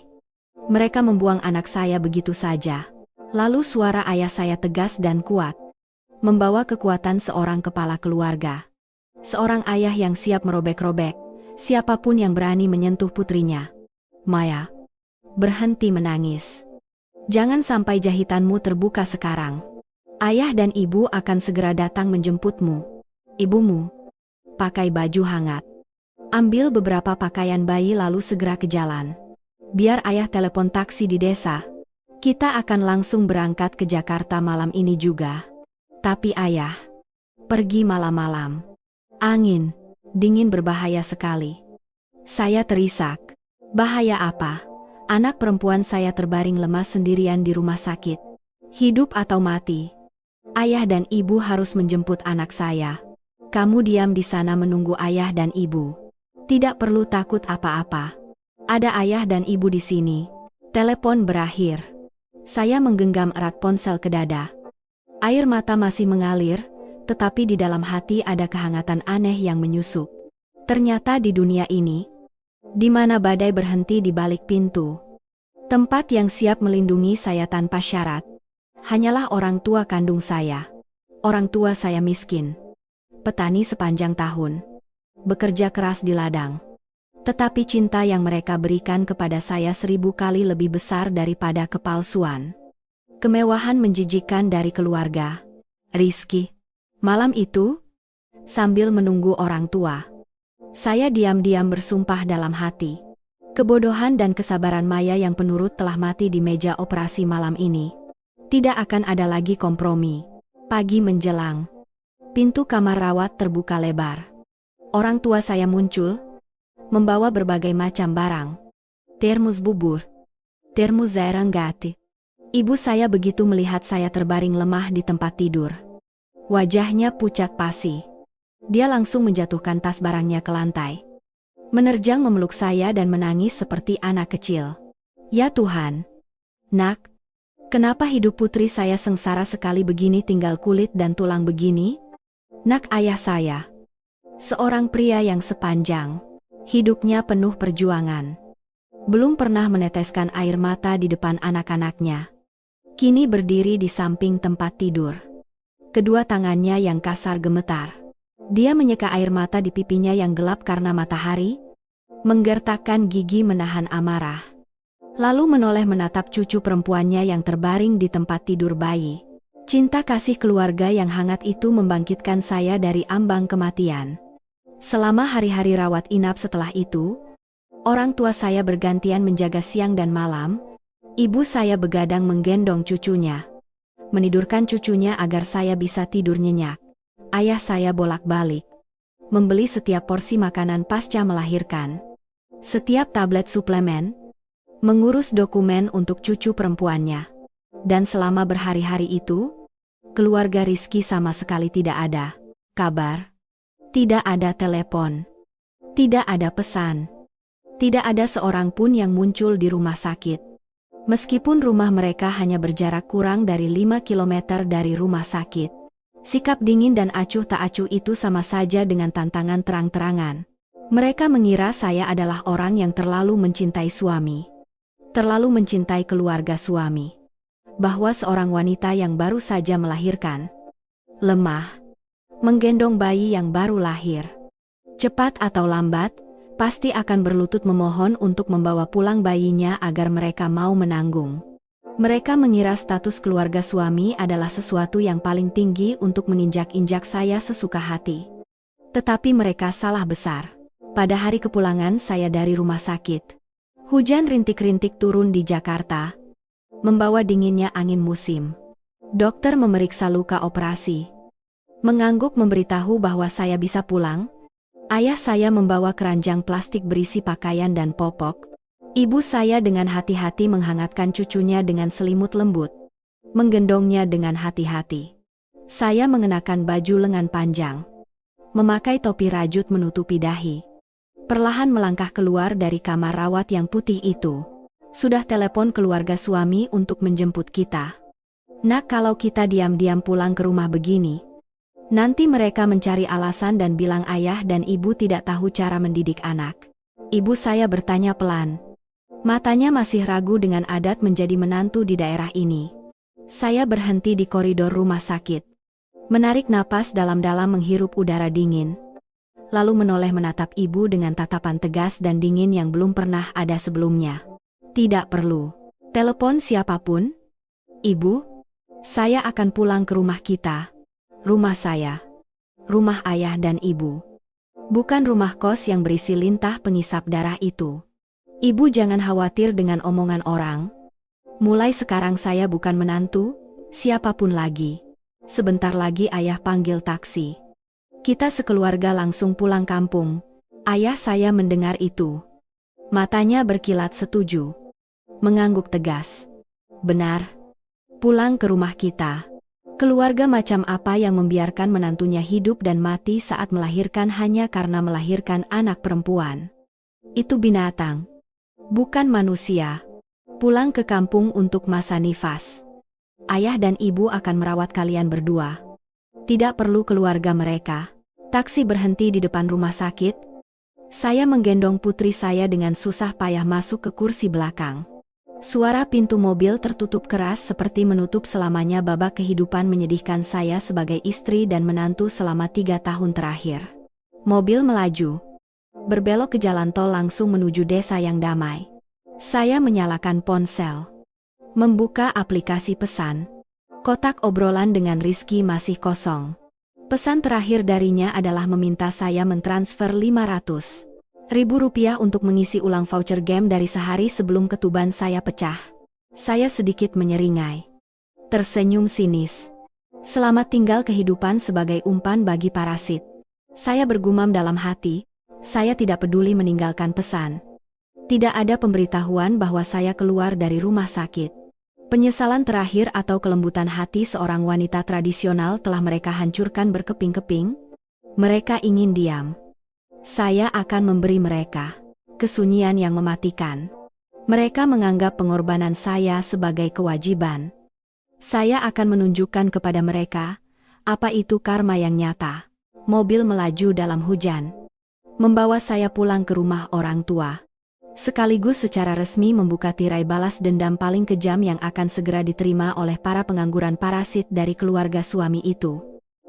mereka membuang anak saya begitu saja. Lalu suara ayah saya tegas dan kuat, membawa kekuatan seorang kepala keluarga. Seorang ayah yang siap merobek-robek siapapun yang berani menyentuh putrinya. "Maya, berhenti menangis. Jangan sampai jahitanmu terbuka sekarang. Ayah dan ibu akan segera datang menjemputmu. Ibumu, pakai baju hangat. Ambil beberapa pakaian bayi lalu segera ke jalan. Biar ayah telepon taksi di desa. Kita akan langsung berangkat ke Jakarta malam ini juga." "Tapi ayah, pergi malam-malam. Angin dingin berbahaya sekali." Saya terisak. "Bahaya apa? Anak perempuan saya terbaring lemas sendirian di rumah sakit. Hidup atau mati. Ayah dan ibu harus menjemput anak saya. Kamu diam di sana menunggu ayah dan ibu. Tidak perlu takut apa-apa. Ada ayah dan ibu di sini." Telepon berakhir. Saya menggenggam erat ponsel ke dada. Air mata masih mengalir, tetapi di dalam hati ada kehangatan aneh yang menyusup. Ternyata di dunia ini, di mana badai berhenti di balik pintu, tempat yang siap melindungi saya tanpa syarat, hanyalah orang tua kandung saya. Orang tua saya miskin, petani sepanjang tahun, bekerja keras di ladang. Tetapi cinta yang mereka berikan kepada saya 1000 kali lebih besar daripada kepalsuan, kemewahan menjijikkan dari keluarga. "Rizky." Malam itu, sambil menunggu orang tua, saya diam-diam bersumpah dalam hati. Kebodohan dan kesabaran Maya yang penurut telah mati di meja operasi malam ini. Tidak akan ada lagi kompromi. Pagi menjelang, pintu kamar rawat terbuka lebar. Orang tua saya muncul, membawa berbagai macam barang. Termos bubur, termos air hangat. Ibu saya begitu melihat saya terbaring lemah di tempat tidur. Wajahnya pucat pasi. Dia langsung menjatuhkan tas barangnya ke lantai, menerjang memeluk saya dan menangis seperti anak kecil. Ya Tuhan. Nak, kenapa hidup putri saya sengsara sekali begini, tinggal kulit dan tulang begini? Nak, ayah saya seorang pria yang sepanjang hidupnya penuh perjuangan. Belum pernah meneteskan air mata di depan anak-anaknya. Kini berdiri di samping tempat tidur. Kedua tangannya yang kasar gemetar. Dia menyeka air mata di pipinya yang gelap karena matahari, menggertakkan gigi menahan amarah. Lalu menoleh menatap cucu perempuannya yang terbaring di tempat tidur bayi. Cinta kasih keluarga yang hangat itu membangkitkan saya dari ambang kematian. Selama hari-hari rawat inap setelah itu, orang tua saya bergantian menjaga siang dan malam. Ibu saya begadang menggendong cucunya, menidurkan cucunya agar saya bisa tidur nyenyak. Ayah saya bolak-balik membeli setiap porsi makanan pasca melahirkan, setiap tablet suplemen, mengurus dokumen untuk cucu perempuannya. Dan selama berhari-hari itu, keluarga Rizky sama sekali tidak ada kabar, tidak ada telepon, tidak ada pesan, tidak ada seorang pun yang muncul di rumah sakit. Meskipun rumah mereka hanya berjarak kurang dari 5 km dari rumah sakit, sikap dingin dan acuh tak acuh itu sama saja dengan tantangan terang-terangan. Mereka mengira saya adalah orang yang terlalu mencintai suami, terlalu mencintai keluarga suami, bahwa seorang wanita yang baru saja melahirkan, lemah, menggendong bayi yang baru lahir, cepat atau lambat, pasti akan berlutut memohon untuk membawa pulang bayinya agar mereka mau menanggung. Mereka mengira status keluarga suami adalah sesuatu yang paling tinggi untuk menginjak-injak saya sesuka hati. Tetapi mereka salah besar. Pada hari kepulangan saya dari rumah sakit, hujan rintik-rintik turun di Jakarta, membawa dinginnya angin musim. Dokter memeriksa luka operasi, mengangguk memberitahu bahwa saya bisa pulang. Ayah saya membawa keranjang plastik berisi pakaian dan popok. Ibu saya dengan hati-hati menghangatkan cucunya dengan selimut lembut, menggendongnya dengan hati-hati. Saya mengenakan baju lengan panjang, memakai topi rajut menutupi dahi. Perlahan melangkah keluar dari kamar rawat yang putih itu. Sudah telepon keluarga suami untuk menjemput kita. Nak, kalau kita diam-diam pulang ke rumah begini, nanti mereka mencari alasan dan bilang ayah dan ibu tidak tahu cara mendidik anak. Ibu saya bertanya pelan. Matanya masih ragu dengan adat menjadi menantu di daerah ini. Saya berhenti di koridor rumah sakit, menarik napas dalam-dalam menghirup udara dingin, lalu menoleh menatap ibu dengan tatapan tegas dan dingin yang belum pernah ada sebelumnya. Tidak perlu telepon siapapun, Ibu. Saya akan pulang ke rumah kita. Rumah saya. Rumah ayah dan ibu. Bukan rumah kos yang berisi lintah pengisap darah itu. Ibu jangan khawatir dengan omongan orang. Mulai sekarang saya bukan menantu siapapun lagi. Sebentar lagi ayah panggil taksi. Kita sekeluarga langsung pulang kampung. Ayah saya mendengar itu. Matanya berkilat setuju. Mengangguk tegas. Benar. Pulang ke rumah kita. Keluarga macam apa yang membiarkan menantunya hidup dan mati saat melahirkan hanya karena melahirkan anak perempuan? Itu binatang. Bukan manusia. Pulang ke kampung untuk masa nifas. Ayah dan ibu akan merawat kalian berdua. Tidak perlu keluarga mereka. Taksi berhenti di depan rumah sakit. Saya menggendong putri saya dengan susah payah masuk ke kursi belakang. Suara pintu mobil tertutup keras seperti menutup selamanya babak kehidupan menyedihkan saya sebagai istri dan menantu selama 3 tahun terakhir. Mobil melaju. Berbelok ke jalan tol langsung menuju desa yang damai. Saya menyalakan ponsel. Membuka aplikasi pesan. Kotak obrolan dengan Rizky masih kosong. Pesan terakhir darinya adalah meminta saya mentransfer 500.000 rupiah untuk mengisi ulang voucher game dari sehari sebelum ketuban saya pecah. Saya sedikit menyeringai. Tersenyum sinis. Selamat tinggal kehidupan sebagai umpan bagi parasit. Saya bergumam dalam hati, saya tidak peduli meninggalkan pesan. Tidak ada pemberitahuan bahwa saya keluar dari rumah sakit. Penyesalan terakhir atau kelembutan hati seorang wanita tradisional telah mereka hancurkan berkeping-keping. Mereka ingin diam. Saya akan memberi mereka kesunyian yang mematikan. Mereka menganggap pengorbanan saya sebagai kewajiban. Saya akan menunjukkan kepada mereka apa itu karma yang nyata. Mobil melaju dalam hujan, membawa saya pulang ke rumah orang tua. Sekaligus secara resmi membuka tirai balas dendam paling kejam yang akan segera diterima oleh para pengangguran parasit dari keluarga suami itu.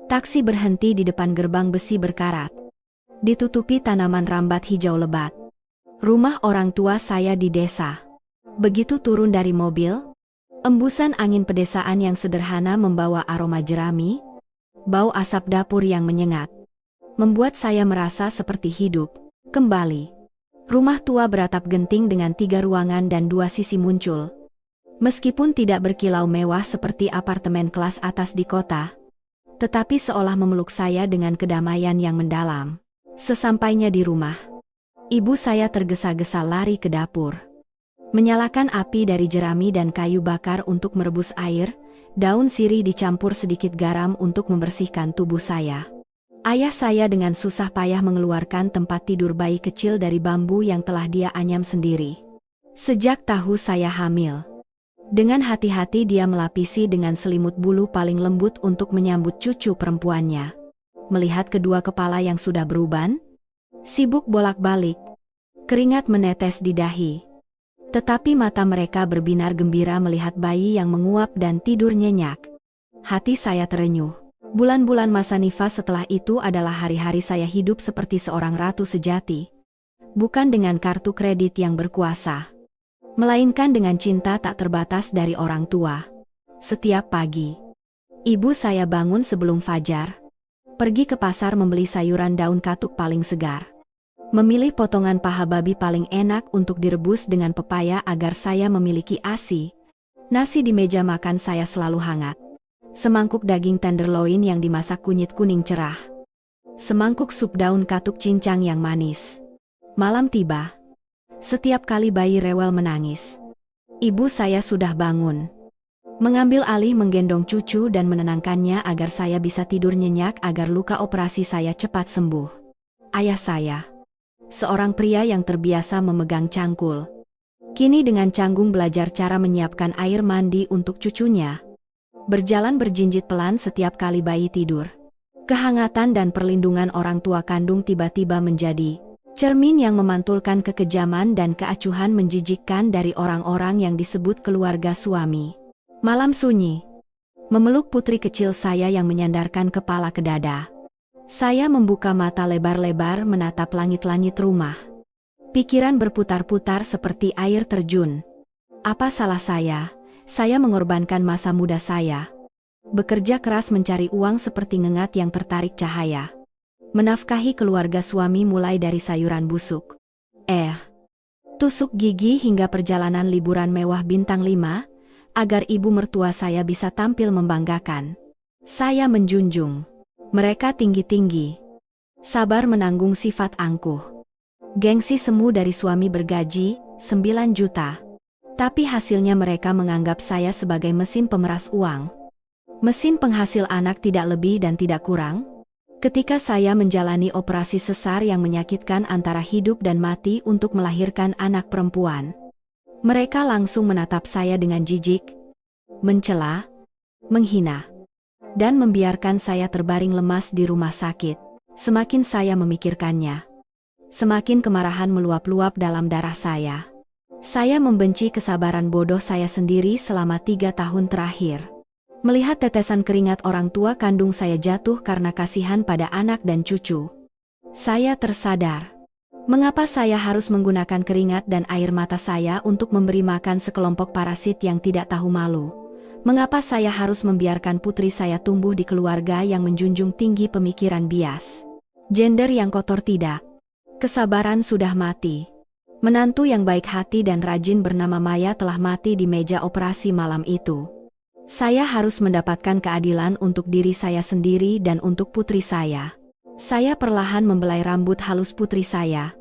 Taksi berhenti di depan gerbang besi berkarat. Ditutupi tanaman rambat hijau lebat. Rumah orang tua saya di desa. Begitu turun dari mobil, embusan angin pedesaan yang sederhana membawa aroma jerami, bau asap dapur yang menyengat, membuat saya merasa seperti hidup kembali. Rumah tua beratap genting dengan 3 ruangan dan 2 sisi muncul. Meskipun tidak berkilau mewah seperti apartemen kelas atas di kota, tetapi seolah memeluk saya dengan kedamaian yang mendalam. Sesampainya di rumah, ibu saya tergesa-gesa lari ke dapur, menyalakan api dari jerami dan kayu bakar untuk merebus air. Daun sirih dicampur sedikit garam untuk membersihkan tubuh saya. Ayah saya dengan susah payah mengeluarkan tempat tidur bayi kecil dari bambu yang telah dia anyam sendiri. Sejak tahu saya hamil, dengan hati-hati dia melapisi dengan selimut bulu paling lembut untuk menyambut cucu perempuannya. Melihat kedua kepala yang sudah beruban, sibuk bolak-balik, keringat menetes di dahi. Tetapi mata mereka berbinar gembira melihat bayi yang menguap dan tidur nyenyak. Hati saya terenyuh. Bulan-bulan masa nifas setelah itu adalah hari-hari saya hidup seperti seorang ratu sejati. Bukan dengan kartu kredit yang berkuasa, melainkan dengan cinta tak terbatas dari orang tua. Setiap pagi, ibu saya bangun sebelum fajar, pergi ke pasar membeli sayuran daun katuk paling segar. Memilih potongan paha babi paling enak untuk direbus dengan pepaya agar saya memiliki ASI. Nasi di meja makan saya selalu hangat. Semangkuk daging tenderloin yang dimasak kunyit kuning cerah. Semangkuk sup daun katuk cincang yang manis. Malam tiba. Setiap kali bayi rewel menangis, ibu saya sudah bangun, mengambil alih menggendong cucu dan menenangkannya agar saya bisa tidur nyenyak agar luka operasi saya cepat sembuh. Ayah saya, seorang pria yang terbiasa memegang cangkul, kini dengan canggung belajar cara menyiapkan air mandi untuk cucunya. Berjalan berjinjit pelan setiap kali bayi tidur. Kehangatan dan perlindungan orang tua kandung tiba-tiba menjadi cermin yang memantulkan kekejaman dan keacuhan menjijikkan dari orang-orang yang disebut keluarga suami. Malam sunyi, memeluk putri kecil saya yang menyandarkan kepala ke dada. Saya membuka mata lebar-lebar menatap langit-langit rumah. Pikiran berputar-putar seperti air terjun. Apa salah saya? Saya mengorbankan masa muda saya. Bekerja keras mencari uang seperti ngengat yang tertarik cahaya. Menafkahi keluarga suami mulai dari sayuran busuk, tusuk gigi hingga perjalanan liburan mewah bintang 5, agar ibu mertua saya bisa tampil membanggakan. Saya menjunjung mereka tinggi-tinggi. Sabar menanggung sifat angkuh. Gengsi semu dari suami bergaji 9 juta. Tapi hasilnya mereka menganggap saya sebagai mesin pemeras uang. Mesin penghasil anak tidak lebih dan tidak kurang. Ketika saya menjalani operasi sesar yang menyakitkan antara hidup dan mati untuk melahirkan anak perempuan, mereka langsung menatap saya dengan jijik, mencela, menghina, dan membiarkan saya terbaring lemas di rumah sakit. Semakin saya memikirkannya, semakin kemarahan meluap-luap dalam darah saya. Saya membenci kesabaran bodoh saya sendiri selama 3 tahun terakhir. Melihat tetesan keringat orang tua kandung saya jatuh karena kasihan pada anak dan cucu, saya tersadar. Mengapa saya harus menggunakan keringat dan air mata saya untuk memberi makan sekelompok parasit yang tidak tahu malu? Mengapa saya harus membiarkan putri saya tumbuh di keluarga yang menjunjung tinggi pemikiran bias? Gender yang kotor tidak. Kesabaran sudah mati. Menantu yang baik hati dan rajin bernama Maya telah mati di meja operasi malam itu. Saya harus mendapatkan keadilan untuk diri saya sendiri dan untuk putri saya. Saya perlahan membelai rambut halus putri saya,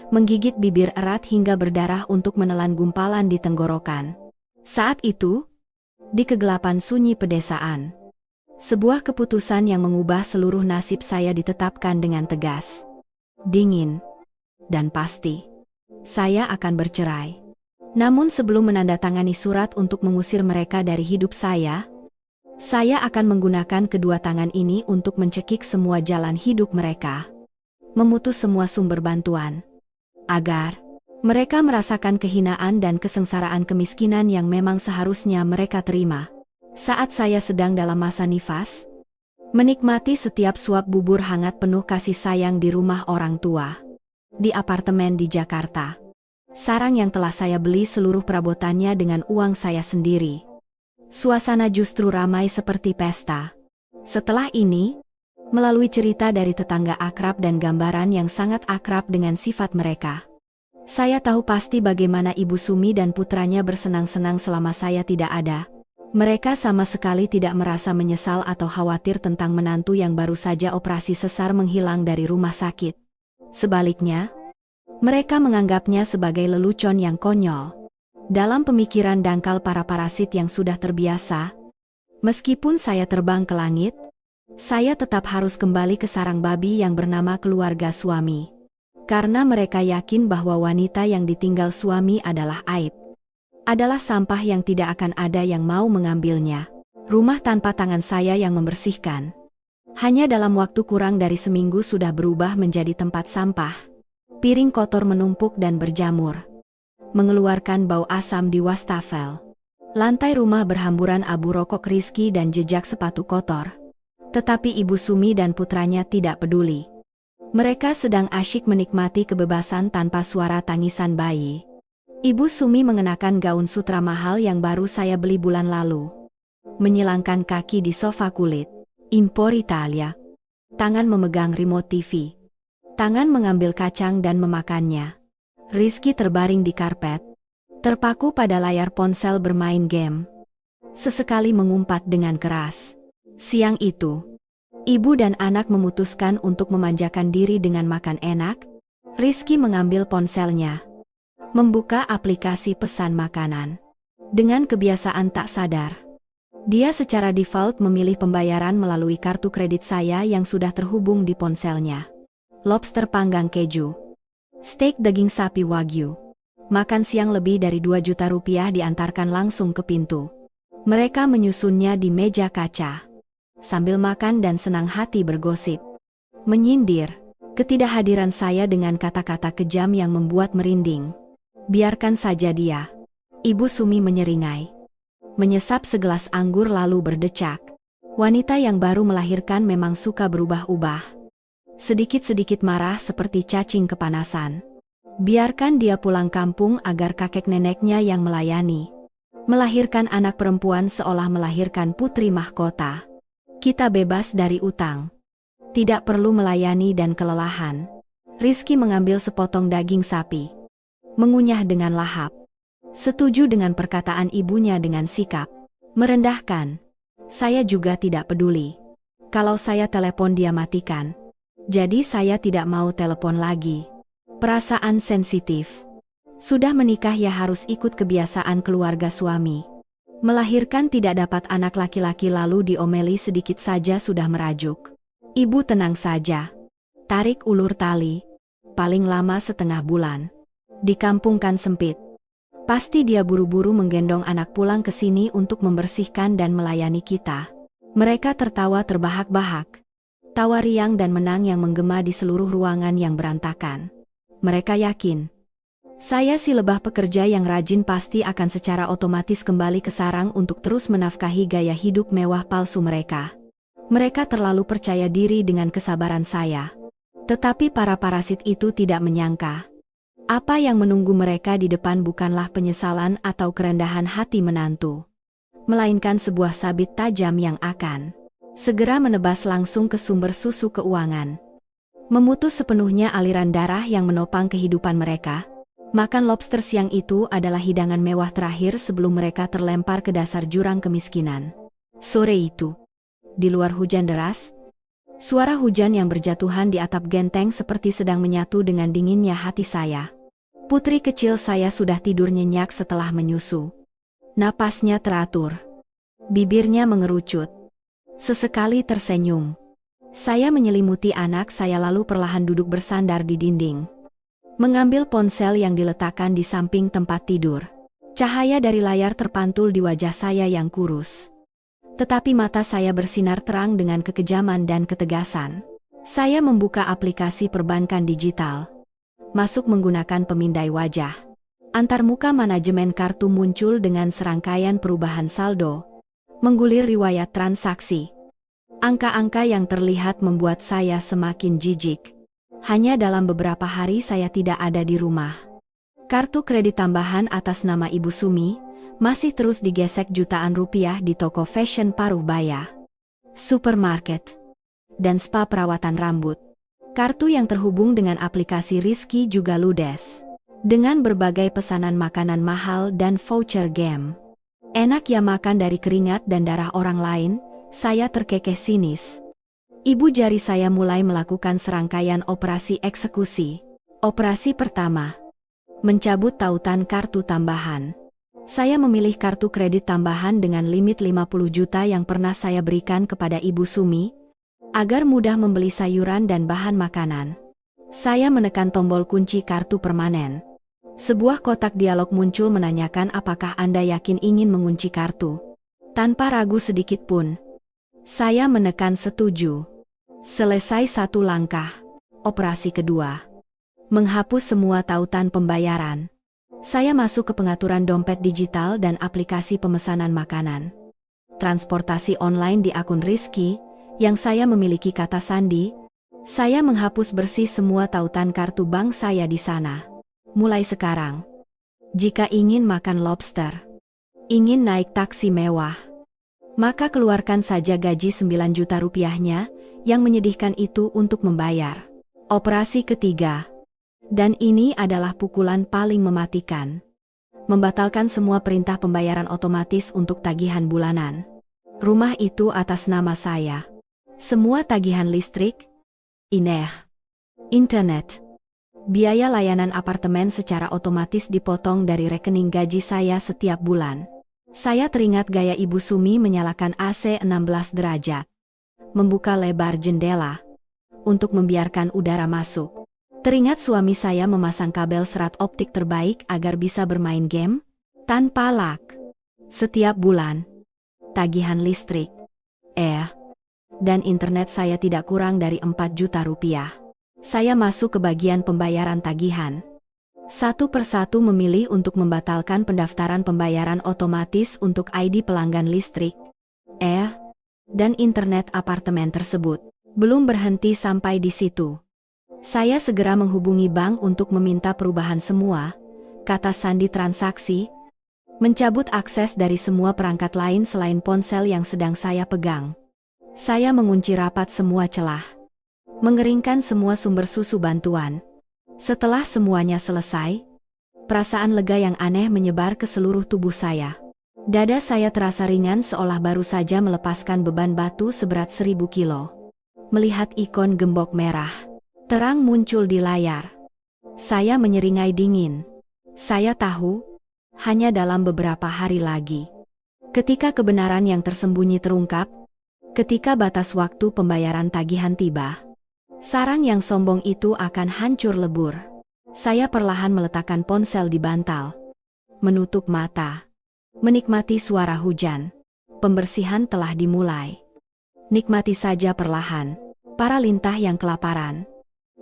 menggigit bibir erat hingga berdarah untuk menelan gumpalan di tenggorokan. Saat itu, di kegelapan sunyi pedesaan, sebuah keputusan yang mengubah seluruh nasib saya ditetapkan dengan tegas, dingin, dan pasti. Saya akan bercerai. Namun sebelum menandatangani surat untuk mengusir mereka dari hidup saya akan menggunakan kedua tangan ini untuk mencekik semua jalan hidup mereka, memutus semua sumber bantuan, agar mereka merasakan kehinaan dan kesengsaraan kemiskinan yang memang seharusnya mereka terima. Saat saya sedang dalam masa nifas, menikmati setiap suap bubur hangat penuh kasih sayang di rumah orang tua, di apartemen di Jakarta. Sarang yang telah saya beli seluruh perabotannya dengan uang saya sendiri. Suasana justru ramai seperti pesta. Setelah ini, melalui cerita dari tetangga akrab dan gambaran yang sangat akrab dengan sifat mereka, saya tahu pasti bagaimana Ibu Sumi dan putranya bersenang-senang selama saya tidak ada. Mereka sama sekali tidak merasa menyesal atau khawatir tentang menantu yang baru saja operasi sesar menghilang dari rumah sakit. Sebaliknya, mereka menganggapnya sebagai lelucon yang konyol. Dalam pemikiran dangkal para parasit yang sudah terbiasa, meskipun saya terbang ke langit, saya tetap harus kembali ke sarang babi yang bernama keluarga suami. Karena mereka yakin bahwa wanita yang ditinggal suami adalah aib, adalah sampah yang tidak akan ada yang mau mengambilnya. Rumah tanpa tangan saya yang membersihkan, hanya dalam waktu kurang dari seminggu sudah berubah menjadi tempat sampah. Piring kotor menumpuk dan berjamur, mengeluarkan bau asam di wastafel. Lantai rumah berhamburan abu rokok Rizky dan jejak sepatu kotor. Tetapi Ibu Sumi dan putranya tidak peduli. Mereka sedang asyik menikmati kebebasan tanpa suara tangisan bayi. Ibu Sumi mengenakan gaun sutra mahal yang baru saya beli bulan lalu, menyilangkan kaki di sofa kulit impor Italia. Tangan memegang remote TV. Tangan mengambil kacang dan memakannya. Rizky terbaring di karpet, terpaku pada layar ponsel bermain game. Sesekali mengumpat dengan keras. Siang itu, ibu dan anak memutuskan untuk memanjakan diri dengan makan enak. Rizky mengambil ponselnya, membuka aplikasi pesan makanan. Dengan kebiasaan tak sadar, dia secara default memilih pembayaran melalui kartu kredit saya yang sudah terhubung di ponselnya. Lobster panggang keju, steak daging sapi wagyu, makan siang lebih dari 2 juta rupiah diantarkan langsung ke pintu. Mereka menyusunnya di meja kaca, sambil makan dan senang hati bergosip, menyindir ketidakhadiran saya dengan kata-kata kejam yang membuat merinding. Biarkan saja dia. Ibu Sumi menyeringai, menyesap segelas anggur lalu berdecak. Wanita yang baru melahirkan memang suka berubah-ubah. Sedikit-sedikit marah seperti cacing kepanasan. Biarkan dia pulang kampung agar kakek neneknya yang melayani. Melahirkan anak perempuan seolah melahirkan putri mahkota. Kita bebas dari utang. Tidak perlu melayani dan kelelahan. Rizky mengambil sepotong daging sapi, mengunyah dengan lahap. Setuju dengan perkataan ibunya dengan sikap merendahkan. Saya juga tidak peduli. Kalau saya telepon dia matikan. Jadi saya tidak mau telepon lagi. Perasaan sensitif. Sudah menikah ya harus ikut kebiasaan keluarga suami. Melahirkan tidak dapat anak laki-laki lalu diomeli sedikit saja sudah merajuk. Ibu tenang saja. Tarik ulur tali. Paling lama setengah bulan. Di kampung kan sempit. Pasti dia buru-buru menggendong anak pulang ke sini untuk membersihkan dan melayani kita. Mereka tertawa terbahak-bahak. Tawa riang dan menang yang menggema di seluruh ruangan yang berantakan. Mereka yakin, saya si lebah pekerja yang rajin pasti akan secara otomatis kembali ke sarang untuk terus menafkahi gaya hidup mewah palsu mereka. Mereka terlalu percaya diri dengan kesabaran saya. Tetapi para parasit itu tidak menyangka, apa yang menunggu mereka di depan bukanlah penyesalan atau kerendahan hati menantu, melainkan sebuah sabit tajam yang akan segera menebas langsung ke sumber susu keuangan. Memutus sepenuhnya aliran darah yang menopang kehidupan mereka. Makan lobster siang itu adalah hidangan mewah terakhir sebelum mereka terlempar ke dasar jurang kemiskinan. Sore itu, di luar hujan deras, suara hujan yang berjatuhan di atap genteng seperti sedang menyatu dengan dinginnya hati saya. Putri kecil saya sudah tidur nyenyak setelah menyusu. Napasnya teratur. Bibirnya mengerucut. Sesekali tersenyum. Saya menyelimuti anak saya lalu perlahan duduk bersandar di dinding. Mengambil ponsel yang diletakkan di samping tempat tidur. Cahaya dari layar terpantul di wajah saya yang kurus. Tetapi mata saya bersinar terang dengan kekejaman dan ketegasan. Saya membuka aplikasi perbankan digital. Masuk menggunakan pemindai wajah. Antarmuka manajemen kartu muncul dengan serangkaian perubahan saldo. Menggulir riwayat transaksi. Angka-angka yang terlihat membuat saya semakin jijik. Hanya dalam beberapa hari saya tidak ada di rumah. Kartu kredit tambahan atas nama Ibu Sumi masih terus digesek jutaan rupiah di toko fashion paruh baya, supermarket, dan spa perawatan rambut. Kartu yang terhubung dengan aplikasi Rizky juga ludes, dengan berbagai pesanan makanan mahal dan voucher game. Enak ya makan dari keringat dan darah orang lain, saya terkekeh sinis. Ibu jari saya mulai melakukan serangkaian operasi eksekusi. Operasi pertama, mencabut tautan kartu tambahan. Saya memilih kartu kredit tambahan dengan limit 50 juta yang pernah saya berikan kepada Ibu Sumi, agar mudah membeli sayuran dan bahan makanan. Saya menekan tombol kunci kartu permanen. Sebuah kotak dialog muncul menanyakan apakah Anda yakin ingin mengunci kartu. Tanpa ragu sedikit pun, saya menekan setuju. Selesai satu langkah. Operasi kedua, menghapus semua tautan pembayaran. Saya masuk ke pengaturan dompet digital dan aplikasi pemesanan makanan. Transportasi online di akun Rizky, yang saya memiliki kata sandi. Saya menghapus bersih semua tautan kartu bank saya di sana. Mulai sekarang, jika ingin makan lobster, ingin naik taksi mewah, maka keluarkan saja gaji 9 juta rupiahnya, yang menyedihkan itu untuk membayar. Operasi ketiga. Dan ini adalah pukulan paling mematikan. Membatalkan semua perintah pembayaran otomatis untuk tagihan bulanan. Rumah itu atas nama saya. Semua tagihan listrik, internet, biaya layanan apartemen secara otomatis dipotong dari rekening gaji saya setiap bulan. Saya teringat gaya Ibu Sumi menyalakan AC 16 derajat. Membuka lebar jendela untuk membiarkan udara masuk. Teringat suami saya memasang kabel serat optik terbaik agar bisa bermain game tanpa lag. Setiap bulan, tagihan listrik, dan internet saya tidak kurang dari 4 juta rupiah. Saya masuk ke bagian pembayaran tagihan. Satu persatu memilih untuk membatalkan pendaftaran pembayaran otomatis untuk ID pelanggan listrik, dan internet apartemen tersebut. Belum berhenti sampai di situ. Saya segera menghubungi bank untuk meminta perubahan semua kata sandi transaksi, mencabut akses dari semua perangkat lain selain ponsel yang sedang saya pegang. Saya mengunci rapat semua celah, mengeringkan semua sumber susu bantuan. Setelah semuanya selesai, perasaan lega yang aneh menyebar ke seluruh tubuh saya. Dada saya terasa ringan seolah baru saja melepaskan beban batu seberat 1000 kilo. Melihat ikon gembok merah terang muncul di layar, saya menyeringai dingin. Saya tahu, hanya dalam beberapa hari lagi, ketika kebenaran yang tersembunyi terungkap, ketika batas waktu pembayaran tagihan tiba, sarang yang sombong itu akan hancur lebur. Saya perlahan meletakkan ponsel di bantal, menutup mata, menikmati suara hujan. Pembersihan telah dimulai. Nikmati saja perlahan, para lintah yang kelaparan.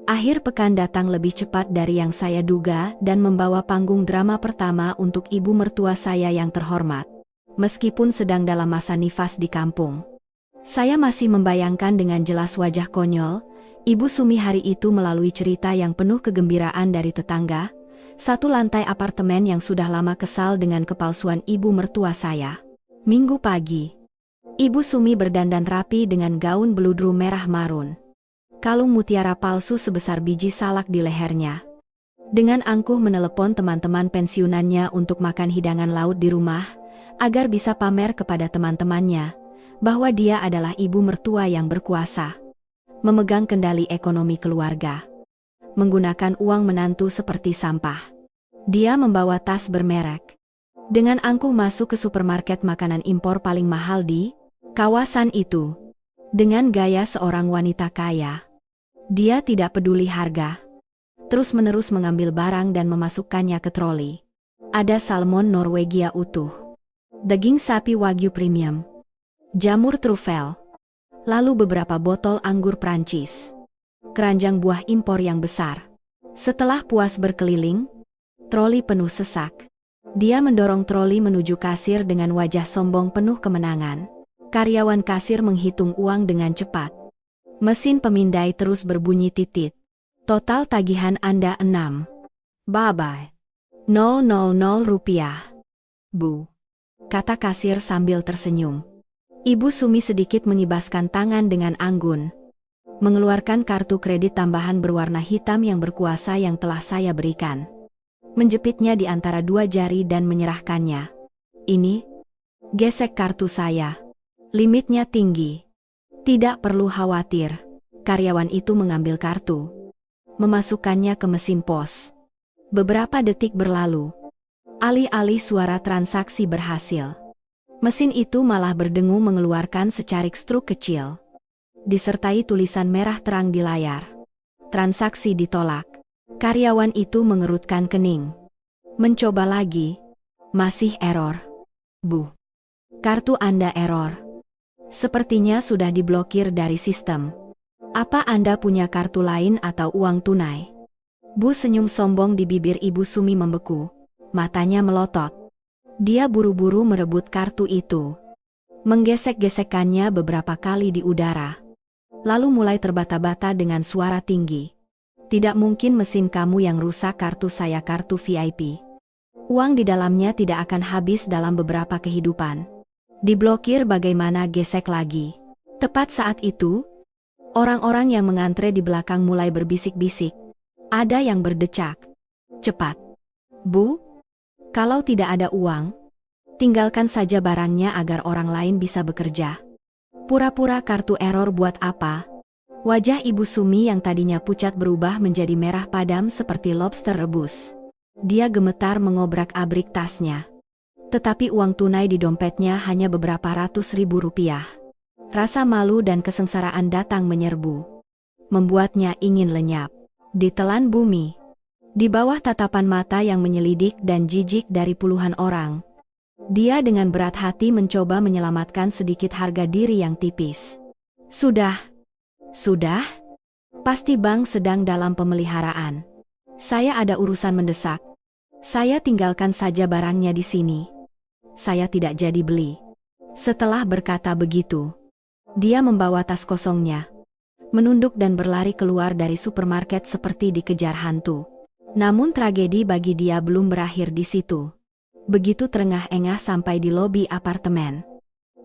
Akhir pekan datang lebih cepat dari yang saya duga dan membawa panggung drama pertama untuk ibu mertua saya yang terhormat. Meskipun sedang dalam masa nifas di kampung, saya masih membayangkan dengan jelas wajah konyol Ibu Sumi hari itu melalui cerita yang penuh kegembiraan dari tetangga, satu lantai apartemen yang sudah lama kesal dengan kepalsuan ibu mertua saya. Minggu pagi, Ibu Sumi berdandan rapi dengan gaun beludru merah marun, kalung mutiara palsu sebesar biji salak di lehernya. Dengan angkuh menelepon teman-teman pensiunannya untuk makan hidangan laut di rumah, agar bisa pamer kepada teman-temannya bahwa dia adalah ibu mertua yang berkuasa, memegang kendali ekonomi keluarga, menggunakan uang menantu seperti sampah. Dia membawa tas bermerek. Dengan angkuh masuk ke supermarket makanan impor paling mahal di kawasan itu. Dengan gaya seorang wanita kaya, dia tidak peduli harga, terus-menerus mengambil barang dan memasukkannya ke troli. Ada salmon Norwegia utuh, daging sapi Wagyu premium, jamur trufel, lalu beberapa botol anggur Prancis, keranjang buah impor yang besar. Setelah puas berkeliling, troli penuh sesak. Dia mendorong troli menuju kasir dengan wajah sombong penuh kemenangan. Karyawan kasir menghitung uang dengan cepat. Mesin pemindai terus berbunyi titit. Total tagihan Anda 6. Bye-bye. 000 rupiah. Bu, kata kasir sambil tersenyum. Ibu Sumi sedikit mengibaskan tangan dengan anggun. Mengeluarkan kartu kredit tambahan berwarna hitam yang berkuasa yang telah saya berikan. Menjepitnya di antara dua jari dan menyerahkannya. Ini, gesek kartu saya. Limitnya tinggi. Tidak perlu khawatir. Karyawan itu mengambil kartu. Memasukkannya ke mesin pos. Beberapa detik berlalu. Alih-alih suara transaksi berhasil, mesin itu malah berdengung mengeluarkan secarik struk kecil. Disertai tulisan merah terang di layar. Transaksi ditolak. Karyawan itu mengerutkan kening. Mencoba lagi. Masih error. Bu, kartu Anda error. Sepertinya sudah diblokir dari sistem. Apa Anda punya kartu lain atau uang tunai? Bu, senyum sombong di bibir Ibu Sumi membeku. Matanya melotot. Dia buru-buru merebut kartu itu. Menggesek-gesekkannya beberapa kali di udara. Lalu mulai terbata-bata dengan suara tinggi. Tidak mungkin mesin kamu yang rusak, kartu saya kartu VIP. Uang di dalamnya tidak akan habis dalam beberapa kehidupan. Diblokir bagaimana, gesek lagi. Tepat saat itu, orang-orang yang mengantre di belakang mulai berbisik-bisik. Ada yang berdecak. Cepat. Bu, kalau tidak ada uang, tinggalkan saja barangnya agar orang lain bisa bekerja. Pura-pura kartu error buat apa? Wajah Ibu Sumi yang tadinya pucat berubah menjadi merah padam seperti lobster rebus. Dia gemetar mengobrak-abrik tasnya. Tetapi uang tunai di dompetnya hanya beberapa ratus ribu rupiah. Rasa malu dan kesengsaraan datang menyerbu. Membuatnya ingin lenyap. Ditelan bumi. Di bawah tatapan mata yang menyelidik dan jijik dari puluhan orang, dia dengan berat hati mencoba menyelamatkan sedikit harga diri yang tipis. Sudah. Pasti bank sedang dalam pemeliharaan. Saya ada urusan mendesak. Saya tinggalkan saja barangnya di sini. Saya tidak jadi beli. Setelah berkata begitu, dia membawa tas kosongnya, menunduk dan berlari keluar dari supermarket seperti dikejar hantu. Namun tragedi bagi dia belum berakhir di situ. Begitu terengah-engah sampai di lobi apartemen,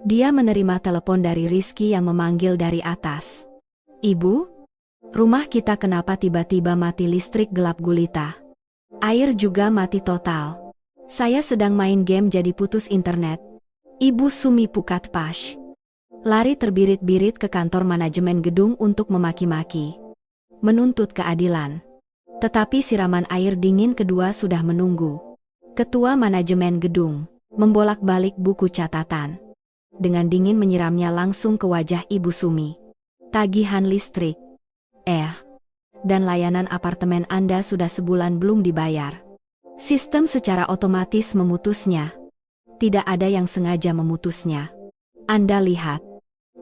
dia menerima telepon dari Rizky yang memanggil dari atas. Ibu, rumah kita kenapa tiba-tiba mati listrik gelap gulita? Air juga mati total. Saya sedang main game jadi putus internet. Ibu Sumi pukat pas. Lari terbirit-birit ke kantor manajemen gedung untuk memaki-maki. Menuntut keadilan. Tetapi siraman air dingin kedua sudah menunggu. Ketua manajemen gedung membolak-balik buku catatan. Dengan dingin menyiramnya langsung ke wajah Ibu Sumi. Tagihan listrik. Dan layanan apartemen Anda sudah sebulan belum dibayar. Sistem secara otomatis memutusnya. Tidak ada yang sengaja memutusnya. Anda lihat.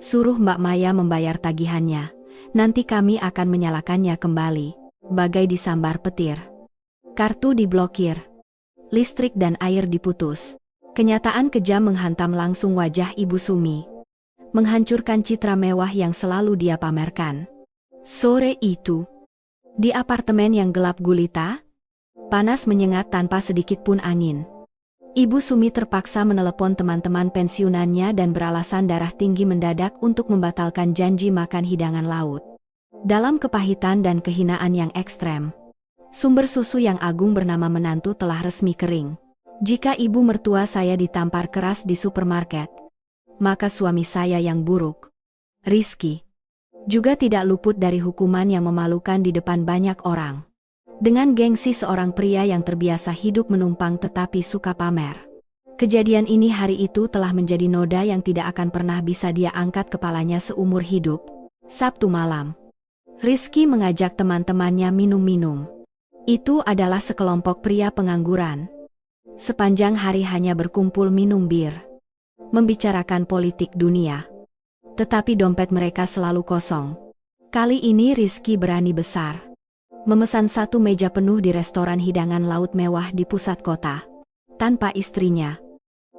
Suruh Mbak Maya membayar tagihannya. Nanti kami akan menyalakannya kembali. Bagai disambar petir. Kartu diblokir. Listrik dan air diputus. Kenyataan kejam menghantam langsung wajah Ibu Sumi. Menghancurkan citra mewah yang selalu dia pamerkan. Sore itu, di apartemen yang gelap gulita, panas menyengat tanpa sedikit pun angin. Ibu Sumi terpaksa menelepon teman-teman pensiunannya dan beralasan darah tinggi mendadak untuk membatalkan janji makan hidangan laut. Dalam kepahitan dan kehinaan yang ekstrem, sumber susu yang agung bernama menantu telah resmi kering. Jika ibu mertua saya ditampar keras di supermarket, maka suami saya yang buruk, Rizky, juga tidak luput dari hukuman yang memalukan di depan banyak orang. Dengan gengsi seorang pria yang terbiasa hidup menumpang tetapi suka pamer. Kejadian ini hari itu telah menjadi noda yang tidak akan pernah bisa dia angkat kepalanya seumur hidup. Sabtu malam, Rizky mengajak teman-temannya minum-minum. Itu adalah sekelompok pria pengangguran. Sepanjang hari hanya berkumpul minum bir, membicarakan politik dunia. Tetapi dompet mereka selalu kosong. Kali ini Rizky berani besar. Memesan 1 meja penuh di restoran hidangan laut mewah di pusat kota. Tanpa istrinya.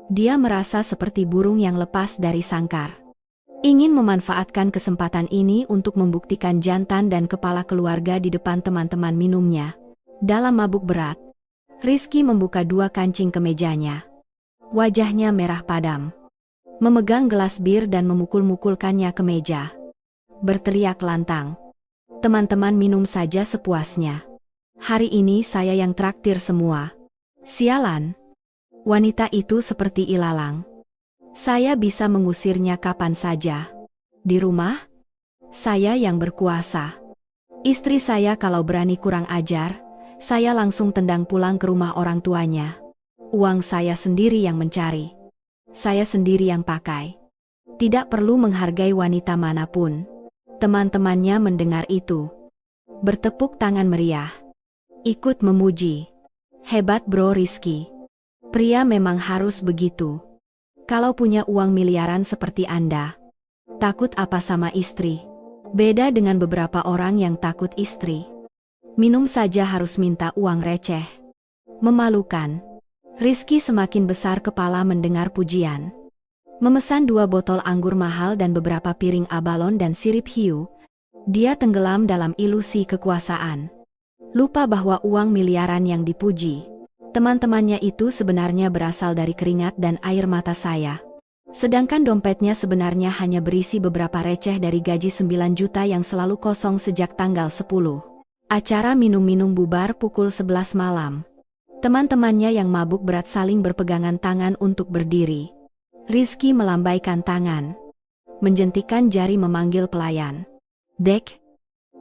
Dia merasa seperti burung yang lepas dari sangkar. Ingin memanfaatkan kesempatan ini untuk membuktikan jantan dan kepala keluarga di depan teman-teman minumnya. Dalam mabuk berat, Rizky membuka 2 kancing kemejanya. Wajahnya merah padam. Memegang gelas bir dan memukul-mukulkannya ke meja. Berteriak lantang. Teman-teman minum saja sepuasnya. Hari ini saya yang traktir semua. Sialan. Wanita itu seperti ilalang. Saya bisa mengusirnya kapan saja. Di rumah, saya yang berkuasa. Istri saya kalau berani kurang ajar, saya langsung tendang pulang ke rumah orang tuanya. Uang saya sendiri yang mencari. Saya sendiri yang pakai. Tidak perlu menghargai wanita manapun. Teman-temannya mendengar itu. Bertepuk tangan meriah. Ikut memuji. Hebat bro Rizky. Pria memang harus begitu. Kalau punya uang miliaran seperti Anda. Takut apa sama istri? Beda dengan beberapa orang yang takut istri. Minum saja harus minta uang receh. Memalukan. Rizky semakin besar kepala mendengar pujian. Memesan 2 botol anggur mahal dan beberapa piring abalon dan sirip hiu. Dia tenggelam dalam ilusi kekuasaan. Lupa bahwa uang miliaran yang dipuji. Teman-temannya itu sebenarnya berasal dari keringat dan air mata saya. Sedangkan dompetnya sebenarnya hanya berisi beberapa receh dari gaji 9 juta yang selalu kosong sejak tanggal 10. Acara minum-minum bubar pukul 11 malam. Teman-temannya yang mabuk berat saling berpegangan tangan untuk berdiri. Rizky melambaikan tangan. Menjentikan jari memanggil pelayan. Dek,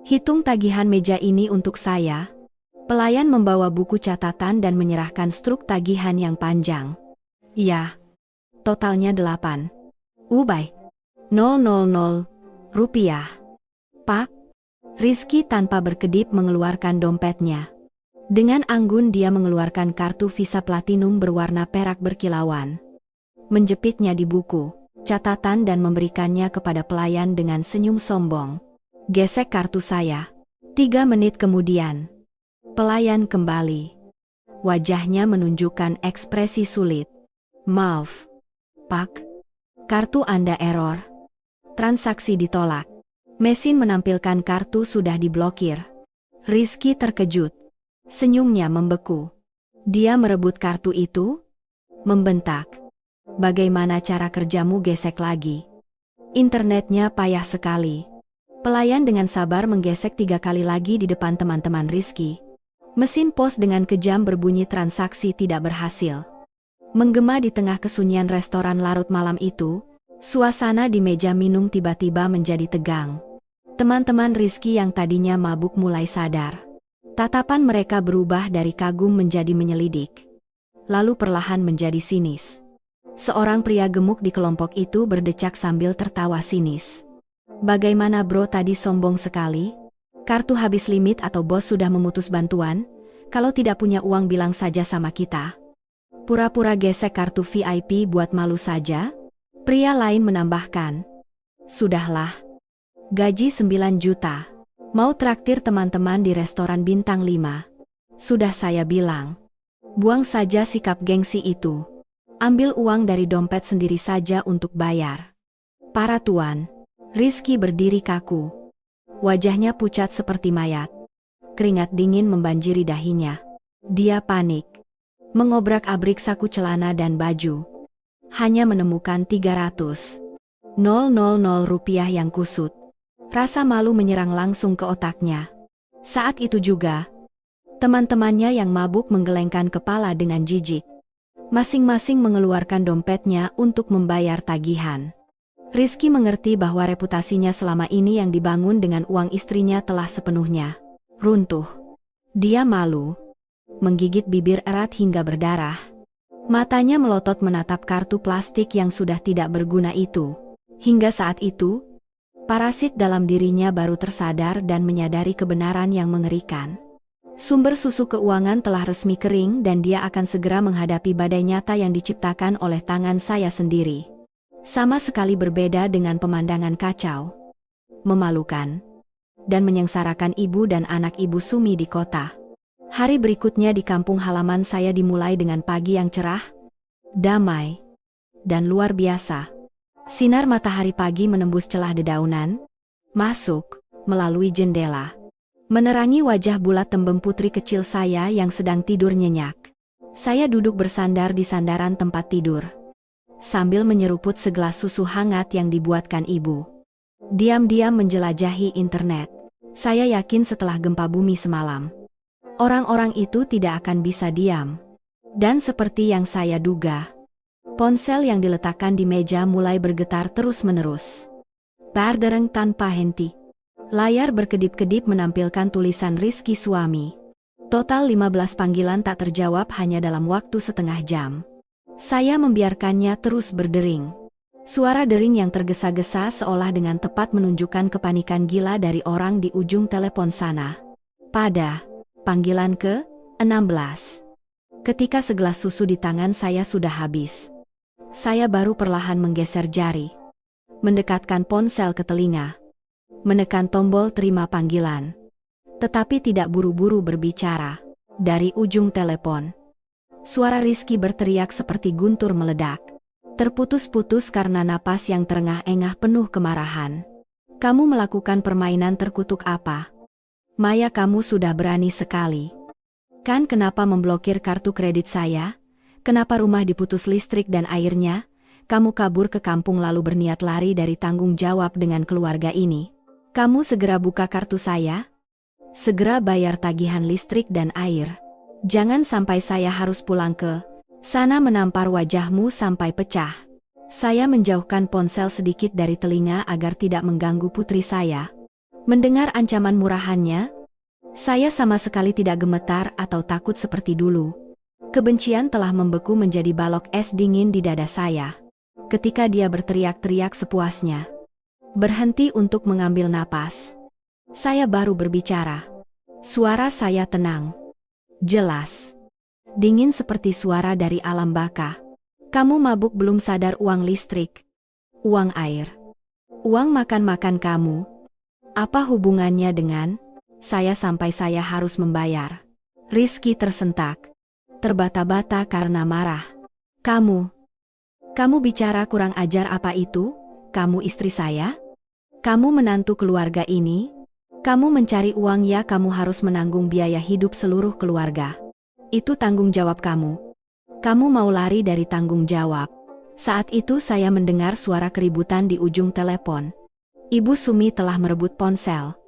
hitung tagihan meja ini untuk saya. Pelayan membawa buku catatan dan menyerahkan struk tagihan yang panjang. Ya, totalnya 8. Ubay. 000 rupiah. Pak. Rizky tanpa berkedip mengeluarkan dompetnya. Dengan anggun dia mengeluarkan kartu Visa Platinum berwarna perak berkilauan. Menjepitnya di buku catatan dan memberikannya kepada pelayan dengan senyum sombong. Gesek kartu saya. 3 menit kemudian. Pelayan kembali. Wajahnya menunjukkan ekspresi sulit. Maaf, Pak. Kartu Anda error. Transaksi ditolak. Mesin menampilkan kartu sudah diblokir. Rizky terkejut. Senyumnya membeku. Dia merebut kartu itu? Membentak. Bagaimana cara kerjamu gesek lagi? Internetnya payah sekali. Pelayan dengan sabar menggesek 3 kali lagi di depan teman-teman Rizky. Mesin pos dengan kejam berbunyi transaksi tidak berhasil. Menggema di tengah kesunyian restoran larut malam itu, suasana di meja minum tiba-tiba menjadi tegang. Teman-teman Rizky yang tadinya mabuk mulai sadar. Tatapan mereka berubah dari kagum menjadi menyelidik. Lalu perlahan menjadi sinis. Seorang pria gemuk di kelompok itu berdecak sambil tertawa sinis. Bagaimana bro tadi sombong sekali? Kartu habis limit atau bos sudah memutus bantuan? Kalau tidak punya uang bilang saja sama kita. Pura-pura gesek kartu VIP buat malu saja? Pria lain menambahkan. Sudahlah. Gaji 9 juta. Mau traktir teman-teman di restoran bintang 5. Sudah saya bilang. Buang saja sikap gengsi itu. Ambil uang dari dompet sendiri saja untuk bayar. Para tuan. Rizky berdiri kaku. Wajahnya pucat seperti mayat. Keringat dingin membanjiri dahinya. Dia panik. Mengobrak-abrik saku celana dan baju. Hanya menemukan 300.000 rupiah yang kusut. Rasa malu menyerang langsung ke otaknya. Saat itu juga, teman-temannya yang mabuk menggelengkan kepala dengan jijik. Masing-masing mengeluarkan dompetnya untuk membayar tagihan. Rizky mengerti bahwa reputasinya selama ini yang dibangun dengan uang istrinya telah sepenuhnya runtuh. Dia malu. Menggigit bibir erat hingga berdarah. Matanya melotot menatap kartu plastik yang sudah tidak berguna itu. Hingga saat itu, parasit dalam dirinya baru tersadar dan menyadari kebenaran yang mengerikan. Sumber susu keuangan telah resmi kering dan dia akan segera menghadapi badai nyata yang diciptakan oleh tangan saya sendiri. Sama sekali berbeda dengan pemandangan kacau, memalukan, dan menyengsarakan ibu dan anak ibu Sumi di kota. Hari berikutnya di kampung halaman saya dimulai dengan pagi yang cerah, damai, dan luar biasa. Sinar matahari pagi menembus celah dedaunan, masuk melalui jendela, menerangi wajah bulat tembem putri kecil saya yang sedang tidur nyenyak. Saya duduk bersandar di sandaran tempat tidur, sambil menyeruput segelas susu hangat yang dibuatkan ibu. Diam-diam menjelajahi internet. Saya yakin setelah gempa bumi semalam, orang-orang itu tidak akan bisa diam. Dan seperti yang saya duga, ponsel yang diletakkan di meja mulai bergetar terus-menerus. Berdereng tanpa henti. Layar berkedip-kedip menampilkan tulisan Rizky suami. Total 15 panggilan tak terjawab hanya dalam waktu setengah jam. Saya membiarkannya terus berdering. Suara dering yang tergesa-gesa seolah dengan tepat menunjukkan kepanikan gila dari orang di ujung telepon sana. Pada panggilan ke-16. Ketika segelas susu di tangan saya sudah habis, saya baru perlahan menggeser jari, mendekatkan ponsel ke telinga, menekan tombol terima panggilan. Tetapi tidak buru-buru berbicara. Dari ujung telepon, suara Rizky berteriak seperti guntur meledak. Terputus-putus karena napas yang terengah-engah penuh kemarahan. Kamu melakukan permainan terkutuk apa? Maya, kamu sudah berani sekali. Kan kenapa memblokir kartu kredit saya? Kenapa rumah diputus listrik dan airnya? Kamu kabur ke kampung lalu berniat lari dari tanggung jawab dengan keluarga ini. Kamu segera buka kartu saya. Segera bayar tagihan listrik dan air. Jangan sampai saya harus pulang ke sana menampar wajahmu sampai pecah. Saya menjauhkan ponsel sedikit dari telinga agar tidak mengganggu putri saya. Mendengar ancaman murahannya, saya sama sekali tidak gemetar atau takut seperti dulu. Kebencian telah membeku menjadi balok es dingin di dada saya. Ketika dia berteriak-teriak sepuasnya, berhenti untuk mengambil napas, saya baru berbicara. Suara saya tenang, jelas, dingin seperti suara dari alam baka. Kamu mabuk belum sadar uang listrik, uang air, uang makan-makan kamu. Apa hubungannya dengan saya sampai saya harus membayar? Rizky tersentak, terbata-bata karena marah. Kamu bicara kurang ajar apa itu? Kamu istri saya? Kamu menantu keluarga ini? Kamu mencari uang ya, kamu harus menanggung biaya hidup seluruh keluarga. Itu tanggung jawab kamu. Kamu mau lari dari tanggung jawab. Saat itu saya mendengar suara keributan di ujung telepon. Ibu Sumi telah merebut ponsel,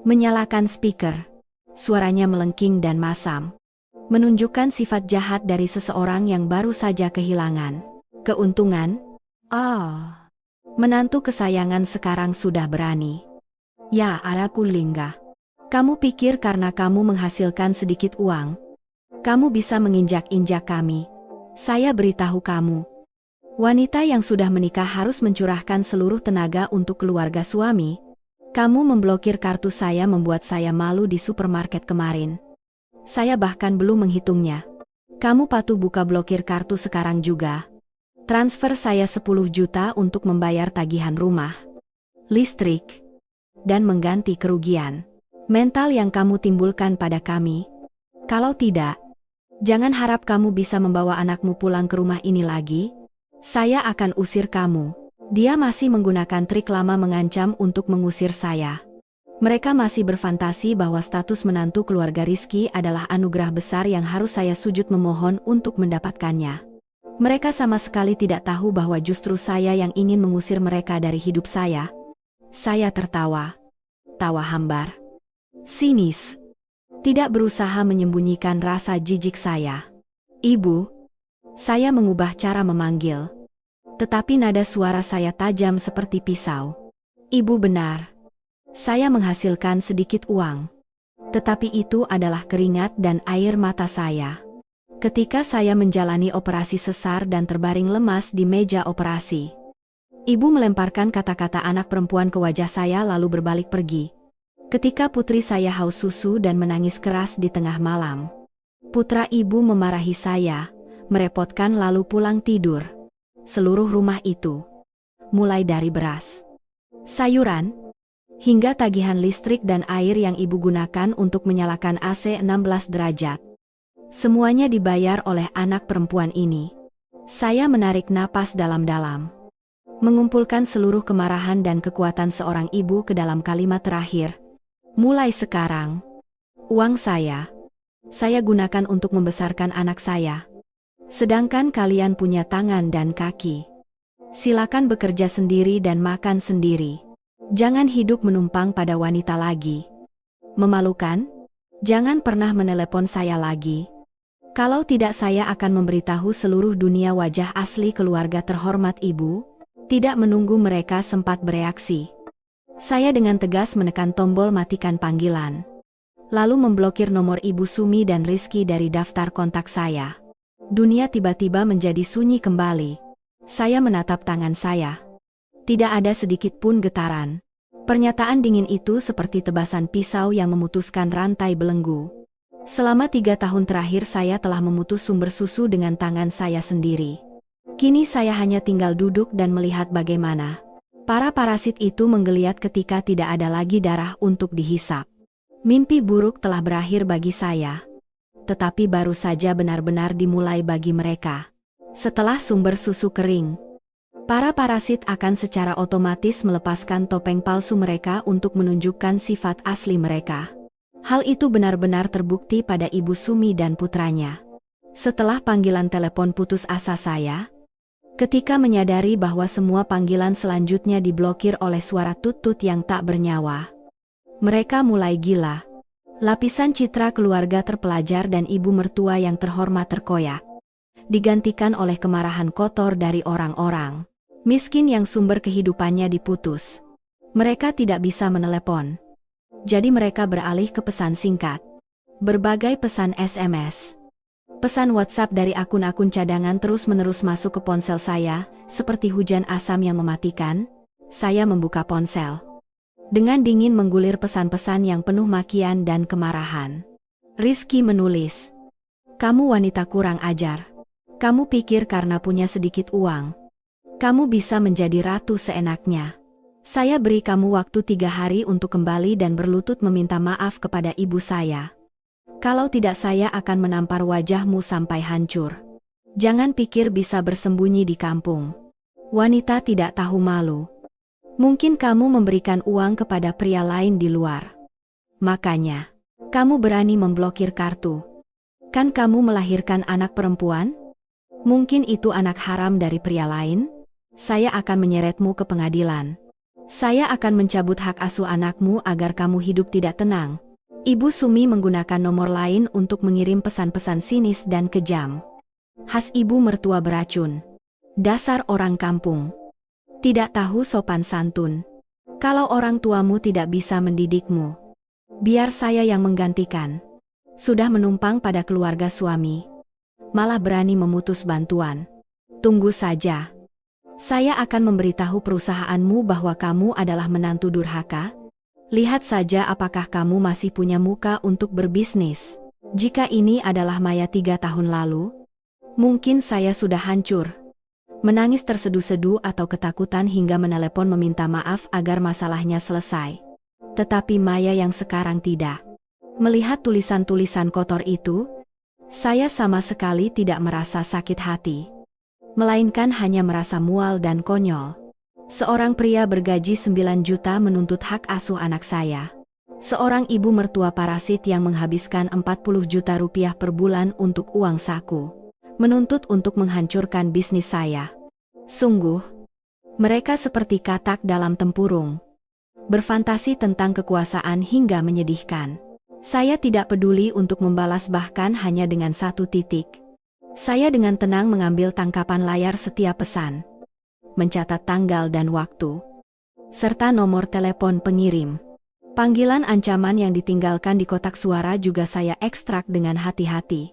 menyalakan speaker. Suaranya melengking dan masam, menunjukkan sifat jahat dari seseorang yang baru saja kehilangan keuntungan. Menantu kesayangan sekarang sudah berani. Ya, Araku Lingga. Kamu pikir karena kamu menghasilkan sedikit uang, kamu bisa menginjak-injak kami? Saya beritahu kamu, wanita yang sudah menikah harus mencurahkan seluruh tenaga untuk keluarga suami. Kamu memblokir kartu saya membuat saya malu di supermarket kemarin. Saya bahkan belum menghitungnya. Kamu patuh buka blokir kartu sekarang juga. Transfer saya 10 juta untuk membayar tagihan rumah, listrik, dan mengganti kerugian mental yang kamu timbulkan pada kami. Kalau tidak, jangan harap kamu bisa membawa anakmu pulang ke rumah ini lagi. Saya akan usir kamu. Dia masih menggunakan trik lama mengancam untuk mengusir saya. Mereka masih berfantasi bahwa status menantu keluarga Rizky adalah anugerah besar yang harus saya sujud memohon untuk mendapatkannya. Mereka sama sekali tidak tahu bahwa justru saya yang ingin mengusir mereka dari hidup saya. Saya tertawa. Tawa hambar, sinis. Tidak berusaha menyembunyikan rasa jijik saya. Ibu, saya mengubah cara memanggil. Tetapi nada suara saya tajam seperti pisau. Ibu benar. Saya menghasilkan sedikit uang. Tetapi itu adalah keringat dan air mata saya. Ketika saya menjalani operasi sesar dan terbaring lemas di meja operasi, ibu melemparkan kata-kata anak perempuan ke wajah saya lalu berbalik pergi. Ketika putri saya haus susu dan menangis keras di tengah malam, putra ibu memarahi saya, merepotkan lalu pulang tidur. Seluruh rumah itu, mulai dari beras, sayuran, hingga tagihan listrik dan air yang ibu gunakan untuk menyalakan AC 16 derajat. Semuanya dibayar oleh anak perempuan ini. Saya menarik napas dalam-dalam, mengumpulkan seluruh kemarahan dan kekuatan seorang ibu ke dalam kalimat terakhir. Mulai sekarang, uang saya gunakan untuk membesarkan anak saya. Sedangkan kalian punya tangan dan kaki. Silakan bekerja sendiri dan makan sendiri. Jangan hidup menumpang pada wanita lagi. Memalukan? Jangan pernah menelepon saya lagi. Kalau tidak saya akan memberitahu seluruh dunia wajah asli keluarga terhormat ibu. Tidak menunggu mereka sempat bereaksi, saya dengan tegas menekan tombol matikan panggilan. Lalu memblokir nomor Ibu Sumi dan Rizky dari daftar kontak saya. Dunia tiba-tiba menjadi sunyi kembali. Saya menatap tangan saya. Tidak ada sedikit pun getaran. Pernyataan dingin itu seperti tebasan pisau yang memutuskan rantai belenggu. Selama 3 tahun terakhir saya telah memutus sumber susu dengan tangan saya sendiri. Kini saya hanya tinggal duduk dan melihat bagaimana para parasit itu menggeliat ketika tidak ada lagi darah untuk dihisap. Mimpi buruk telah berakhir bagi saya. Tetapi baru saja benar-benar dimulai bagi mereka. Setelah sumber susu kering, para parasit akan secara otomatis melepaskan topeng palsu mereka untuk menunjukkan sifat asli mereka. Hal itu benar-benar terbukti pada Ibu Sumi dan putranya. Setelah panggilan telepon putus asa saya, ketika menyadari bahwa semua panggilan selanjutnya diblokir oleh suara tutut yang tak bernyawa, mereka mulai gila. Lapisan citra keluarga terpelajar dan ibu mertua yang terhormat terkoyak, digantikan oleh kemarahan kotor dari orang-orang miskin yang sumber kehidupannya diputus. Mereka tidak bisa menelepon. Jadi mereka beralih ke pesan singkat, berbagai pesan SMS. Pesan WhatsApp dari akun-akun cadangan terus-menerus masuk ke ponsel saya, seperti hujan asam yang mematikan. Saya membuka ponsel. Dengan dingin menggulir pesan-pesan yang penuh makian dan kemarahan. Rizky menulis, "Kamu wanita kurang ajar. Kamu pikir karena punya sedikit uang, kamu bisa menjadi ratu seenaknya. Saya beri kamu waktu 3 hari untuk kembali dan berlutut meminta maaf kepada ibu saya. Kalau tidak saya akan menampar wajahmu sampai hancur. Jangan pikir bisa bersembunyi di kampung. Wanita tidak tahu malu. Mungkin kamu memberikan uang kepada pria lain di luar. Makanya, kamu berani memblokir kartu. Kan kamu melahirkan anak perempuan? Mungkin itu anak haram dari pria lain? Saya akan menyeretmu ke pengadilan. Saya akan mencabut hak asuh anakmu agar kamu hidup tidak tenang." Ibu Sumi menggunakan nomor lain untuk mengirim pesan-pesan sinis dan kejam. "Khas ibu mertua beracun. Dasar orang kampung. Tidak tahu sopan santun. Kalau orang tuamu tidak bisa mendidikmu, biar saya yang menggantikan. Sudah menumpang pada keluarga suami, malah berani memutus bantuan. Tunggu saja. Saya akan memberitahu perusahaanmu bahwa kamu adalah menantu durhaka. Lihat saja apakah kamu masih punya muka untuk berbisnis. Jika ini adalah Maya 3 tahun lalu, mungkin saya sudah hancur." Menangis terseduh-seduh atau ketakutan hingga menelepon meminta maaf agar masalahnya selesai. Tetapi Maya yang sekarang tidak. Melihat tulisan-tulisan kotor itu, saya sama sekali tidak merasa sakit hati, melainkan hanya merasa mual dan konyol. Seorang pria bergaji 9 juta menuntut hak asuh anak saya. Seorang ibu mertua parasit yang menghabiskan 40 juta rupiah per bulan untuk uang saku, menuntut untuk menghancurkan bisnis saya. Sungguh, mereka seperti katak dalam tempurung, berfantasi tentang kekuasaan hingga menyedihkan. Saya tidak peduli untuk membalas bahkan hanya dengan 1 titik. Saya dengan tenang mengambil tangkapan layar setiap pesan, mencatat tanggal dan waktu, serta nomor telepon pengirim. Panggilan ancaman yang ditinggalkan di kotak suara juga saya ekstrak dengan hati-hati,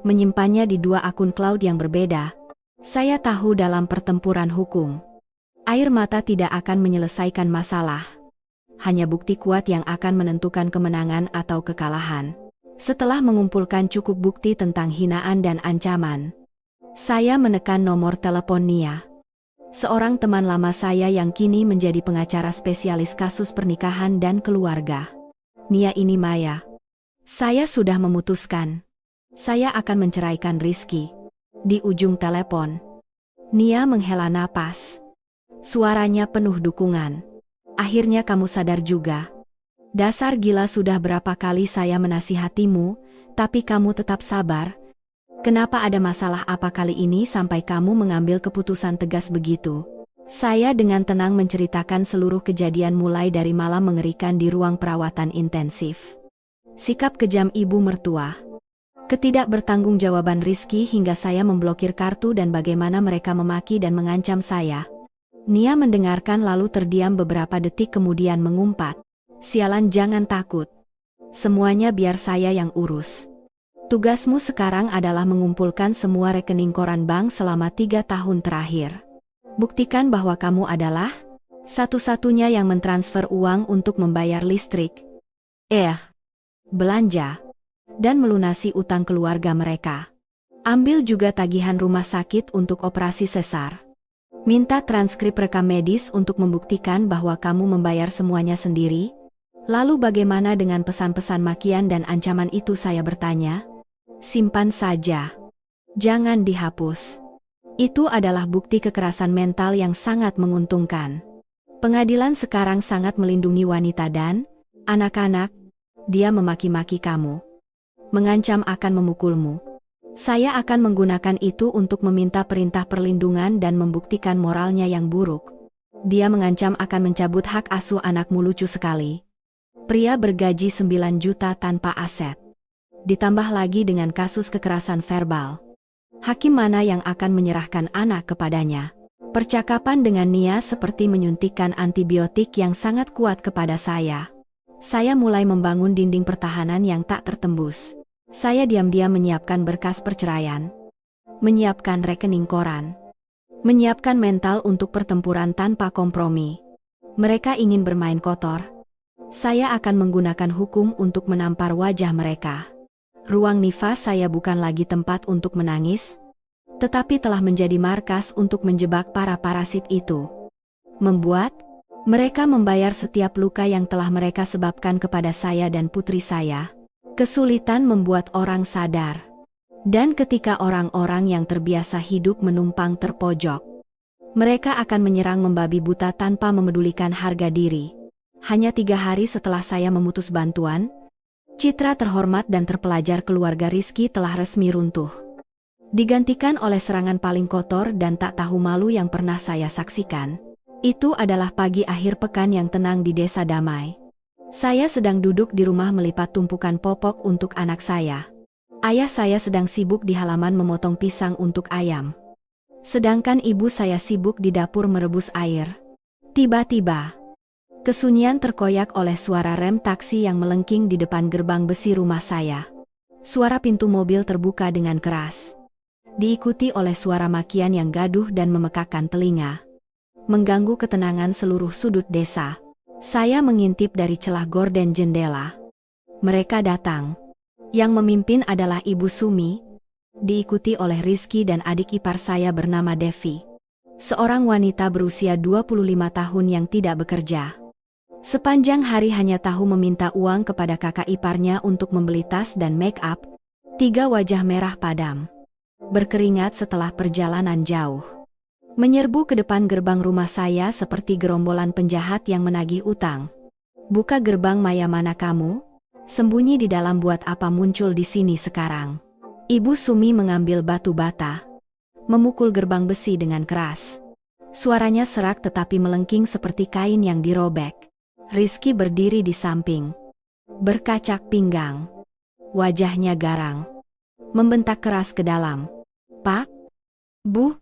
menyimpannya di 2 akun cloud yang berbeda. Saya tahu dalam pertempuran hukum, air mata tidak akan menyelesaikan masalah. hanya bukti kuat yang akan menentukan kemenangan atau kekalahan. Setelah mengumpulkan cukup bukti tentang hinaan dan ancaman, saya menekan nomor telepon Nia, seorang teman lama saya yang kini menjadi pengacara spesialis kasus pernikahan dan keluarga. Nia, ini Maya. Saya sudah memutuskan. Saya akan menceraikan Rizky. Di ujung telepon, Nia menghela napas. Suaranya penuh dukungan. Akhirnya kamu sadar juga. Dasar gila, sudah berapa kali saya menasihatimu, tapi kamu tetap sabar. Kenapa, ada masalah apa kali ini sampai kamu mengambil keputusan tegas begitu? Saya dengan tenang menceritakan seluruh kejadian mulai dari malam mengerikan di ruang perawatan intensif, sikap kejam ibu mertua, ketidakbertanggungjawaban Rizky hingga saya memblokir kartu dan bagaimana mereka memaki dan mengancam saya. Nia mendengarkan lalu terdiam beberapa detik kemudian mengumpat, "Sialan, jangan takut. Semuanya biar saya yang urus. Tugasmu sekarang adalah mengumpulkan semua rekening koran bank selama 3 tahun terakhir. Buktikan bahwa kamu adalah satu-satunya yang mentransfer uang untuk membayar listrik, belanja, dan melunasi utang keluarga mereka. Ambil juga tagihan rumah sakit untuk operasi sesar. Minta transkrip rekam medis untuk membuktikan bahwa kamu membayar semuanya sendiri. Lalu bagaimana dengan pesan-pesan makian dan ancaman itu?" saya bertanya. "Simpan saja. Jangan dihapus. Itu adalah bukti kekerasan mental yang sangat menguntungkan. Pengadilan sekarang sangat melindungi wanita dan anak-anak. Dia memaki-maki kamu, mengancam akan memukulmu. Saya akan menggunakan itu untuk meminta perintah perlindungan dan membuktikan moralnya yang buruk. Dia mengancam akan mencabut hak asuh anakmu." Lucu sekali. Pria bergaji 9 juta tanpa aset. Ditambah lagi dengan kasus kekerasan verbal. Hakim mana yang akan menyerahkan anak kepadanya? Percakapan dengan Nia seperti menyuntikkan antibiotik yang sangat kuat kepada saya. Saya mulai membangun dinding pertahanan yang tak tertembus. Saya diam-diam menyiapkan berkas perceraian, menyiapkan rekening koran, menyiapkan mental untuk pertempuran tanpa kompromi. Mereka ingin bermain kotor. Saya akan menggunakan hukum untuk menampar wajah mereka. Ruang nifas saya bukan lagi tempat untuk menangis, tetapi telah menjadi markas untuk menjebak para parasit itu. Membuat mereka membayar setiap luka yang telah mereka sebabkan kepada saya dan putri saya. Kesulitan membuat orang sadar. Dan ketika orang-orang yang terbiasa hidup menumpang terpojok, mereka akan menyerang membabi buta tanpa memedulikan harga diri. Hanya 3 hari setelah saya memutus bantuan, citra terhormat dan terpelajar keluarga Rizky telah resmi runtuh. Digantikan oleh serangan paling kotor dan tak tahu malu yang pernah saya saksikan. Itu adalah pagi akhir pekan yang tenang di Desa Damai. Saya sedang duduk di rumah melipat tumpukan popok untuk anak saya. Ayah saya sedang sibuk di halaman memotong pisang untuk ayam. Sedangkan ibu saya sibuk di dapur merebus air. Tiba-tiba, kesunyian terkoyak oleh suara rem taksi yang melengking di depan gerbang besi rumah saya. Suara pintu mobil terbuka dengan keras, diikuti oleh suara makian yang gaduh dan memekakkan telinga, mengganggu ketenangan seluruh sudut desa. Saya mengintip dari celah gorden jendela. Mereka datang. Yang memimpin adalah Ibu Sumi, diikuti oleh Rizky dan adik ipar saya bernama Devi, seorang wanita berusia 25 tahun yang tidak bekerja. Sepanjang hari hanya tahu meminta uang kepada kakak iparnya untuk membeli tas dan make up. 3 wajah merah padam, berkeringat setelah perjalanan jauh, menyerbu ke depan gerbang rumah saya seperti gerombolan penjahat yang menagih utang. "Buka gerbang, Maya, mana kamu? Sembunyi di dalam buat apa muncul di sini sekarang?" Ibu Sumi mengambil batu bata, memukul gerbang besi dengan keras. Suaranya serak tetapi melengking seperti kain yang dirobek. Rizky berdiri di samping, berkacak pinggang, wajahnya garang, membentak keras ke dalam. "Pak, Bu,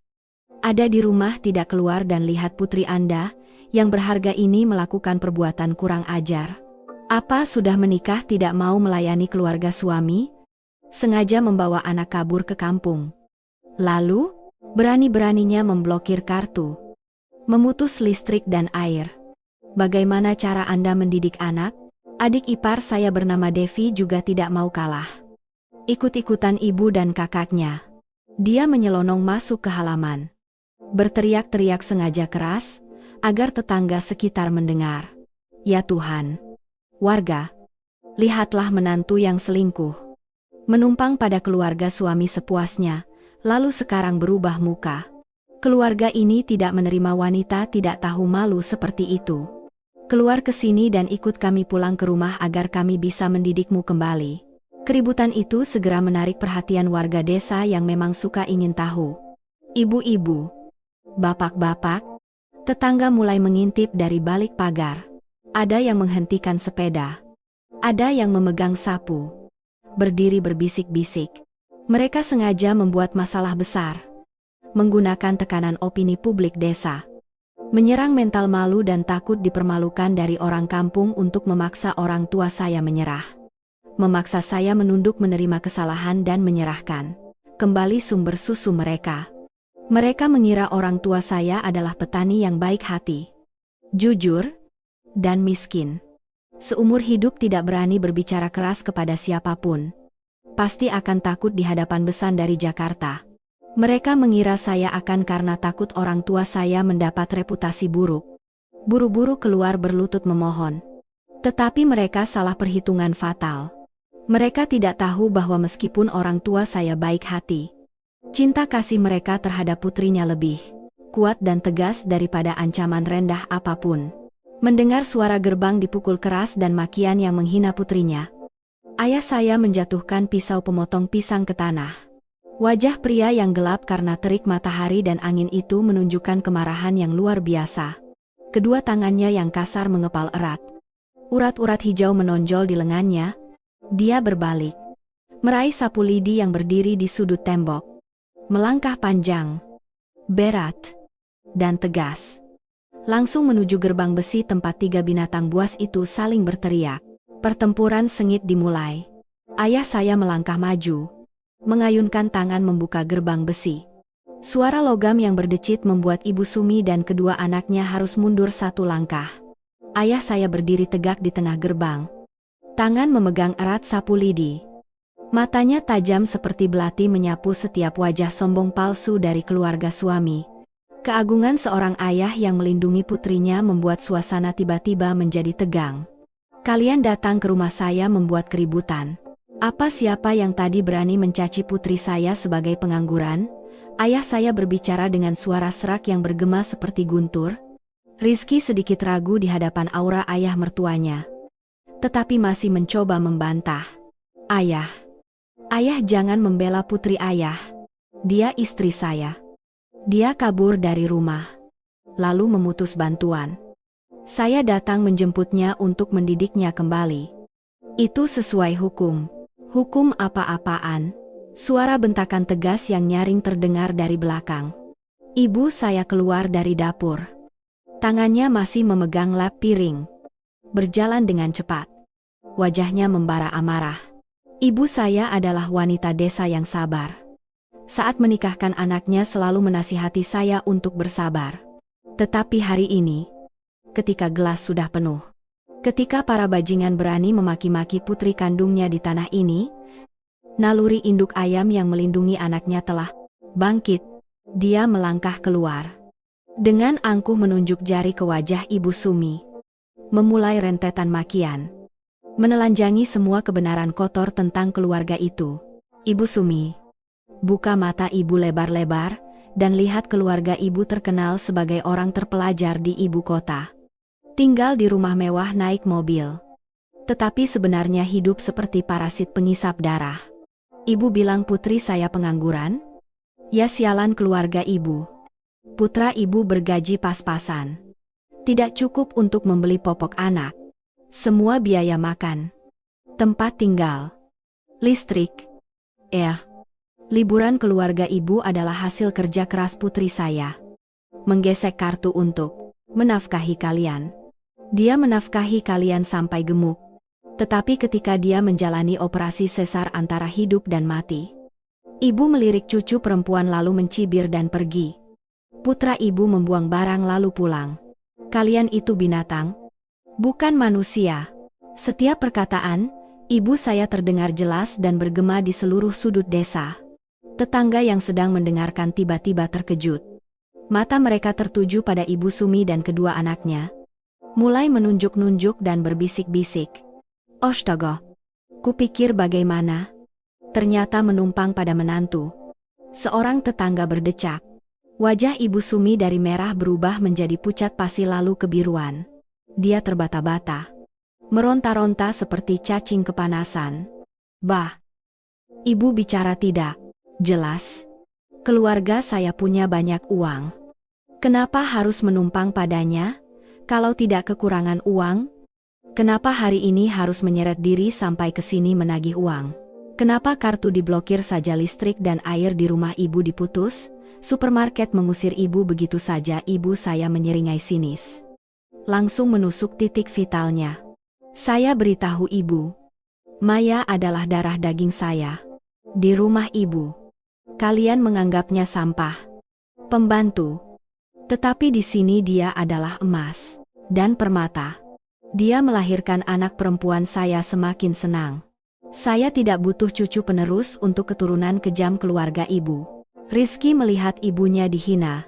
ada di rumah, tidak keluar dan lihat putri Anda yang berharga ini melakukan perbuatan kurang ajar. Apa sudah menikah tidak mau melayani keluarga suami? Sengaja membawa anak kabur ke kampung. Lalu, berani-beraninya memblokir kartu, memutus listrik dan air. Bagaimana cara Anda mendidik anak? Adik ipar saya bernama Devi juga tidak mau kalah. Ikut-ikutan ibu dan kakaknya. Dia menyelonong masuk ke halaman. Berteriak-teriak sengaja keras, agar tetangga sekitar mendengar. Ya Tuhan! Warga, lihatlah menantu yang selingkuh. Menumpang pada keluarga suami sepuasnya, lalu sekarang berubah muka. Keluarga ini tidak menerima wanita tidak tahu malu seperti itu. Keluar ke sini dan ikut kami pulang ke rumah agar kami bisa mendidikmu kembali. Keributan itu segera menarik perhatian warga desa yang memang suka ingin tahu. Ibu-ibu, bapak-bapak, tetangga mulai mengintip dari balik pagar. Ada yang menghentikan sepeda. Ada yang memegang sapu. Berdiri berbisik-bisik. Mereka sengaja membuat masalah besar. Menggunakan tekanan opini publik desa. Menyerang mental malu dan takut dipermalukan dari orang kampung untuk memaksa orang tua saya menyerah. Memaksa saya menunduk menerima kesalahan dan menyerahkan kembali sumber susu mereka. Mereka mengira orang tua saya adalah petani yang baik hati, jujur, dan miskin. Seumur hidup tidak berani berbicara keras kepada siapapun. Pasti akan takut di hadapan besan dari Jakarta. Mereka mengira saya akan karena takut orang tua saya mendapat reputasi buruk. Buru-buru keluar berlutut memohon. Tetapi mereka salah perhitungan fatal. Mereka tidak tahu bahwa meskipun orang tua saya baik hati, cinta kasih mereka terhadap putrinya lebih kuat dan tegas daripada ancaman rendah apapun. Mendengar suara gerbang dipukul keras dan makian yang menghina putrinya, ayah saya menjatuhkan pisau pemotong pisang ke tanah. Wajah pria yang gelap karena terik matahari dan angin itu menunjukkan kemarahan yang luar biasa. Kedua tangannya yang kasar mengepal erat. Urat-urat hijau menonjol di lengannya. Dia berbalik, meraih sapu lidi yang berdiri di sudut tembok. Melangkah panjang, berat, dan tegas. Langsung menuju gerbang besi tempat 3 binatang buas itu saling berteriak. Pertempuran sengit dimulai. Ayah saya melangkah maju, mengayunkan tangan membuka gerbang besi. Suara logam yang berdecit membuat Ibu Sumi dan kedua anaknya harus mundur 1 langkah. Ayah saya berdiri tegak di tengah gerbang. Tangan memegang erat sapu lidi. Matanya tajam seperti belati menyapu setiap wajah sombong palsu dari keluarga suami. Keagungan seorang ayah yang melindungi putrinya membuat suasana tiba-tiba menjadi tegang. Kalian datang ke rumah saya membuat keributan. Apa siapa yang tadi berani mencaci putri saya sebagai pengangguran? Ayah saya berbicara dengan suara serak yang bergema seperti guntur. Rizky sedikit ragu di hadapan aura ayah mertuanya. Tetapi masih mencoba membantah. Ayah, jangan membela putri ayah. Dia istri saya. Dia kabur dari rumah, lalu memutus bantuan. Saya datang menjemputnya untuk mendidiknya kembali. Itu sesuai hukum. Hukum apa-apaan? Suara bentakan tegas yang nyaring terdengar dari belakang. Ibu saya keluar dari dapur. Tangannya masih memegang lap piring. Berjalan dengan cepat. Wajahnya membara amarah. Ibu saya adalah wanita desa yang sabar. Saat menikahkan anaknya selalu menasihati saya untuk bersabar. Tetapi hari ini, ketika gelas sudah penuh, ketika para bajingan berani memaki-maki putri kandungnya di tanah ini, naluri induk ayam yang melindungi anaknya telah bangkit. Dia melangkah keluar. Dengan angkuh menunjuk jari ke wajah Ibu Sumi. Memulai rentetan makian. Menelanjangi semua kebenaran kotor tentang keluarga itu. Ibu Sumi, buka mata ibu lebar-lebar, dan lihat keluarga ibu terkenal sebagai orang terpelajar di ibu kota. Tinggal di rumah mewah naik mobil. Tetapi sebenarnya hidup seperti parasit pengisap darah. Ibu bilang putri saya pengangguran? Ya sialan keluarga ibu. Putra ibu bergaji pas-pasan. Tidak cukup untuk membeli popok anak. Semua biaya makan, tempat tinggal, listrik. Liburan keluarga ibu adalah hasil kerja keras putri saya. Menggesek kartu untuk menafkahi kalian. Dia menafkahi kalian sampai gemuk. Tetapi ketika dia menjalani operasi sesar antara hidup dan mati, ibu melirik cucu perempuan lalu mencibir dan pergi. Putra ibu membuang barang lalu pulang. Kalian itu binatang, bukan manusia. Setiap perkataan ibu saya terdengar jelas dan bergema di seluruh sudut desa. Tetangga yang sedang mendengarkan tiba-tiba terkejut. Mata mereka tertuju pada Ibu Sumi dan kedua anaknya. Mulai menunjuk-nunjuk dan berbisik-bisik. Astaga, kupikir bagaimana? Ternyata menumpang pada menantu. Seorang tetangga berdecak. Wajah Ibu Sumi dari merah berubah menjadi pucat pasi lalu kebiruan. Dia terbata-bata. Meronta-ronta seperti cacing kepanasan. Bah! Ibu bicara tidak jelas. Keluarga saya punya banyak uang. Kenapa harus menumpang padanya? Kalau tidak kekurangan uang? Kenapa hari ini harus menyeret diri sampai ke sini menagih uang? Kenapa kartu diblokir saja listrik dan air di rumah ibu diputus? Supermarket mengusir ibu begitu saja, ibu saya menyeringai sinis. Langsung menusuk titik vitalnya. Saya beritahu ibu. Maya adalah darah daging saya. Di rumah ibu. Kalian menganggapnya sampah. Pembantu. Tetapi di sini dia adalah emas dan permata. Dia melahirkan anak perempuan, saya semakin senang. Saya tidak butuh cucu penerus untuk keturunan kejam keluarga ibu. Rizky melihat ibunya dihina.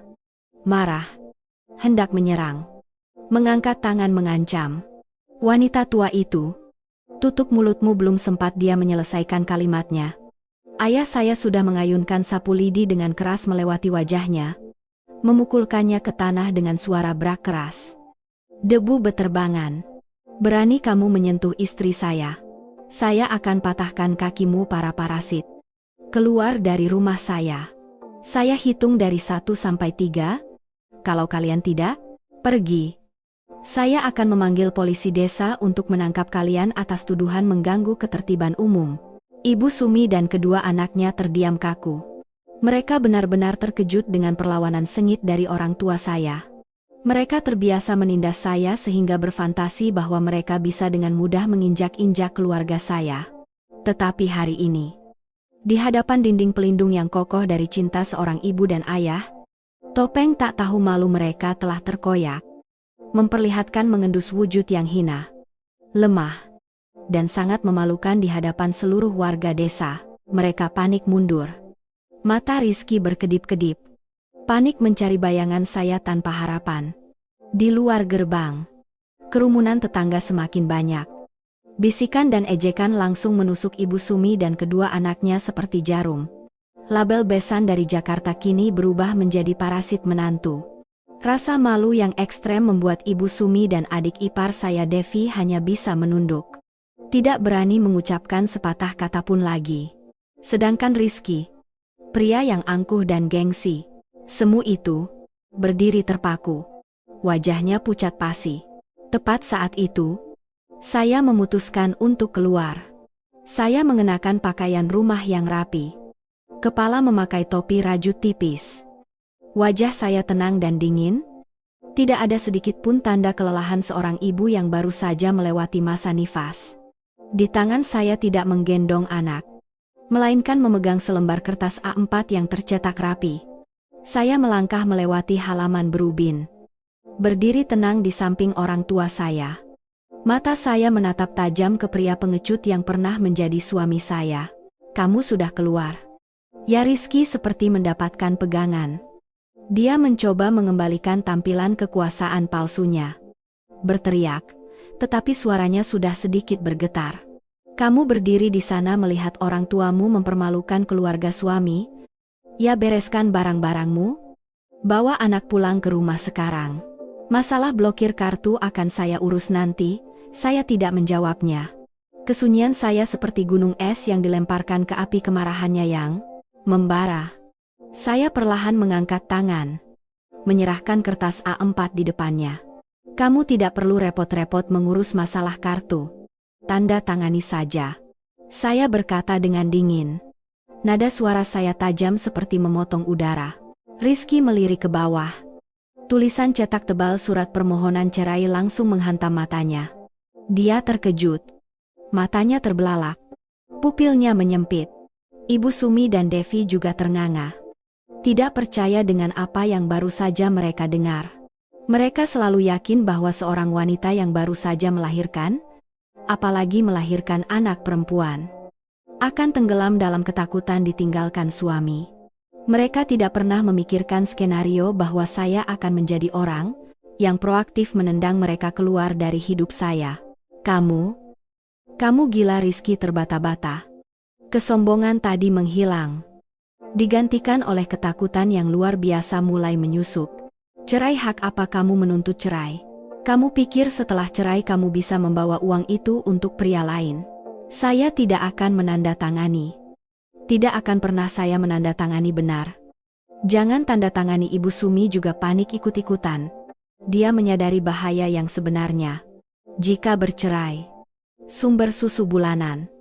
Marah. Hendak menyerang. Mengangkat tangan mengancam. Wanita tua itu. Tutup mulutmu, belum sempat dia menyelesaikan kalimatnya. Ayah saya sudah mengayunkan sapu lidi dengan keras melewati wajahnya. Memukulkannya ke tanah dengan suara brak keras. Debu beterbangan. Berani kamu menyentuh istri saya? Saya akan patahkan kakimu para parasit. Keluar dari rumah saya. Saya hitung dari 1 sampai 3. Kalau kalian tidak, pergi. Saya akan memanggil polisi desa untuk menangkap kalian atas tuduhan mengganggu ketertiban umum. Ibu Sumi dan kedua anaknya terdiam kaku. Mereka benar-benar terkejut dengan perlawanan sengit dari orang tua saya. Mereka terbiasa menindas saya sehingga berfantasi bahwa mereka bisa dengan mudah menginjak-injak keluarga saya. Tetapi hari ini, di hadapan dinding pelindung yang kokoh dari cinta seorang ibu dan ayah, topeng tak tahu malu mereka telah terkoyak, memperlihatkan mengendus wujud yang hina, lemah, dan sangat memalukan di hadapan seluruh warga desa. Mereka panik mundur. Mata Rizky berkedip-kedip. Panik mencari bayangan saya tanpa harapan. Di luar gerbang, kerumunan tetangga semakin banyak. Bisikan dan ejekan langsung menusuk Ibu Sumi dan kedua anaknya seperti jarum. Label besan dari Jakarta kini berubah menjadi parasit menantu. Rasa malu yang ekstrem membuat Ibu Sumi dan adik ipar saya Devi hanya bisa menunduk. Tidak berani mengucapkan sepatah kata pun lagi. Sedangkan Rizky, pria yang angkuh dan gengsi, semu itu, berdiri terpaku. Wajahnya pucat pasi. Tepat saat itu, saya memutuskan untuk keluar. Saya mengenakan pakaian rumah yang rapi. Kepala memakai topi rajut tipis. Wajah saya tenang dan dingin. Tidak ada sedikit pun tanda kelelahan seorang ibu yang baru saja melewati masa nifas. Di tangan saya tidak menggendong anak, melainkan memegang selembar kertas A4 yang tercetak rapi. Saya melangkah melewati halaman berubin. Berdiri tenang di samping orang tua saya. Mata saya menatap tajam ke pria pengecut yang pernah menjadi suami saya. Kamu sudah keluar. Ya, Rizky seperti mendapatkan pegangan. Dia mencoba mengembalikan tampilan kekuasaan palsunya. Berteriak, tetapi suaranya sudah sedikit bergetar. Kamu berdiri di sana melihat orang tuamu mempermalukan keluarga suami? Ya, bereskan barang-barangmu. Bawa anak pulang ke rumah sekarang. Masalah blokir kartu akan saya urus nanti. Saya tidak menjawabnya. Kesunyian saya seperti gunung es yang dilemparkan ke api kemarahannya yang membara. Saya perlahan mengangkat tangan, menyerahkan kertas A4 di depannya. Kamu tidak perlu repot-repot mengurus masalah kartu. Tanda tangani saja. Saya berkata dengan dingin. Nada suara saya tajam seperti memotong udara. Rizky melirik ke bawah. Tulisan cetak tebal surat permohonan cerai langsung menghantam matanya. Dia terkejut. Matanya terbelalak. Pupilnya menyempit. Ibu Sumi dan Devi juga ternganga. Tidak percaya dengan apa yang baru saja mereka dengar. Mereka selalu yakin bahwa seorang wanita yang baru saja melahirkan, apalagi melahirkan anak perempuan, akan tenggelam dalam ketakutan ditinggalkan suami. Mereka tidak pernah memikirkan skenario bahwa saya akan menjadi orang yang proaktif menendang mereka keluar dari hidup saya. Kamu gila, Rizky terbata-bata. Kesombongan tadi menghilang, digantikan oleh ketakutan yang luar biasa mulai menyusup. Cerai? Hak apa kamu menuntut cerai? Kamu pikir setelah cerai kamu bisa membawa uang itu untuk pria lain? Saya tidak akan menandatangani. Tidak akan pernah saya menandatangani. Benar. Jangan tanda tangani. Ibu Sumi juga panik ikut-ikutan. Dia menyadari bahaya yang sebenarnya. Jika bercerai, sumber susu bulanan,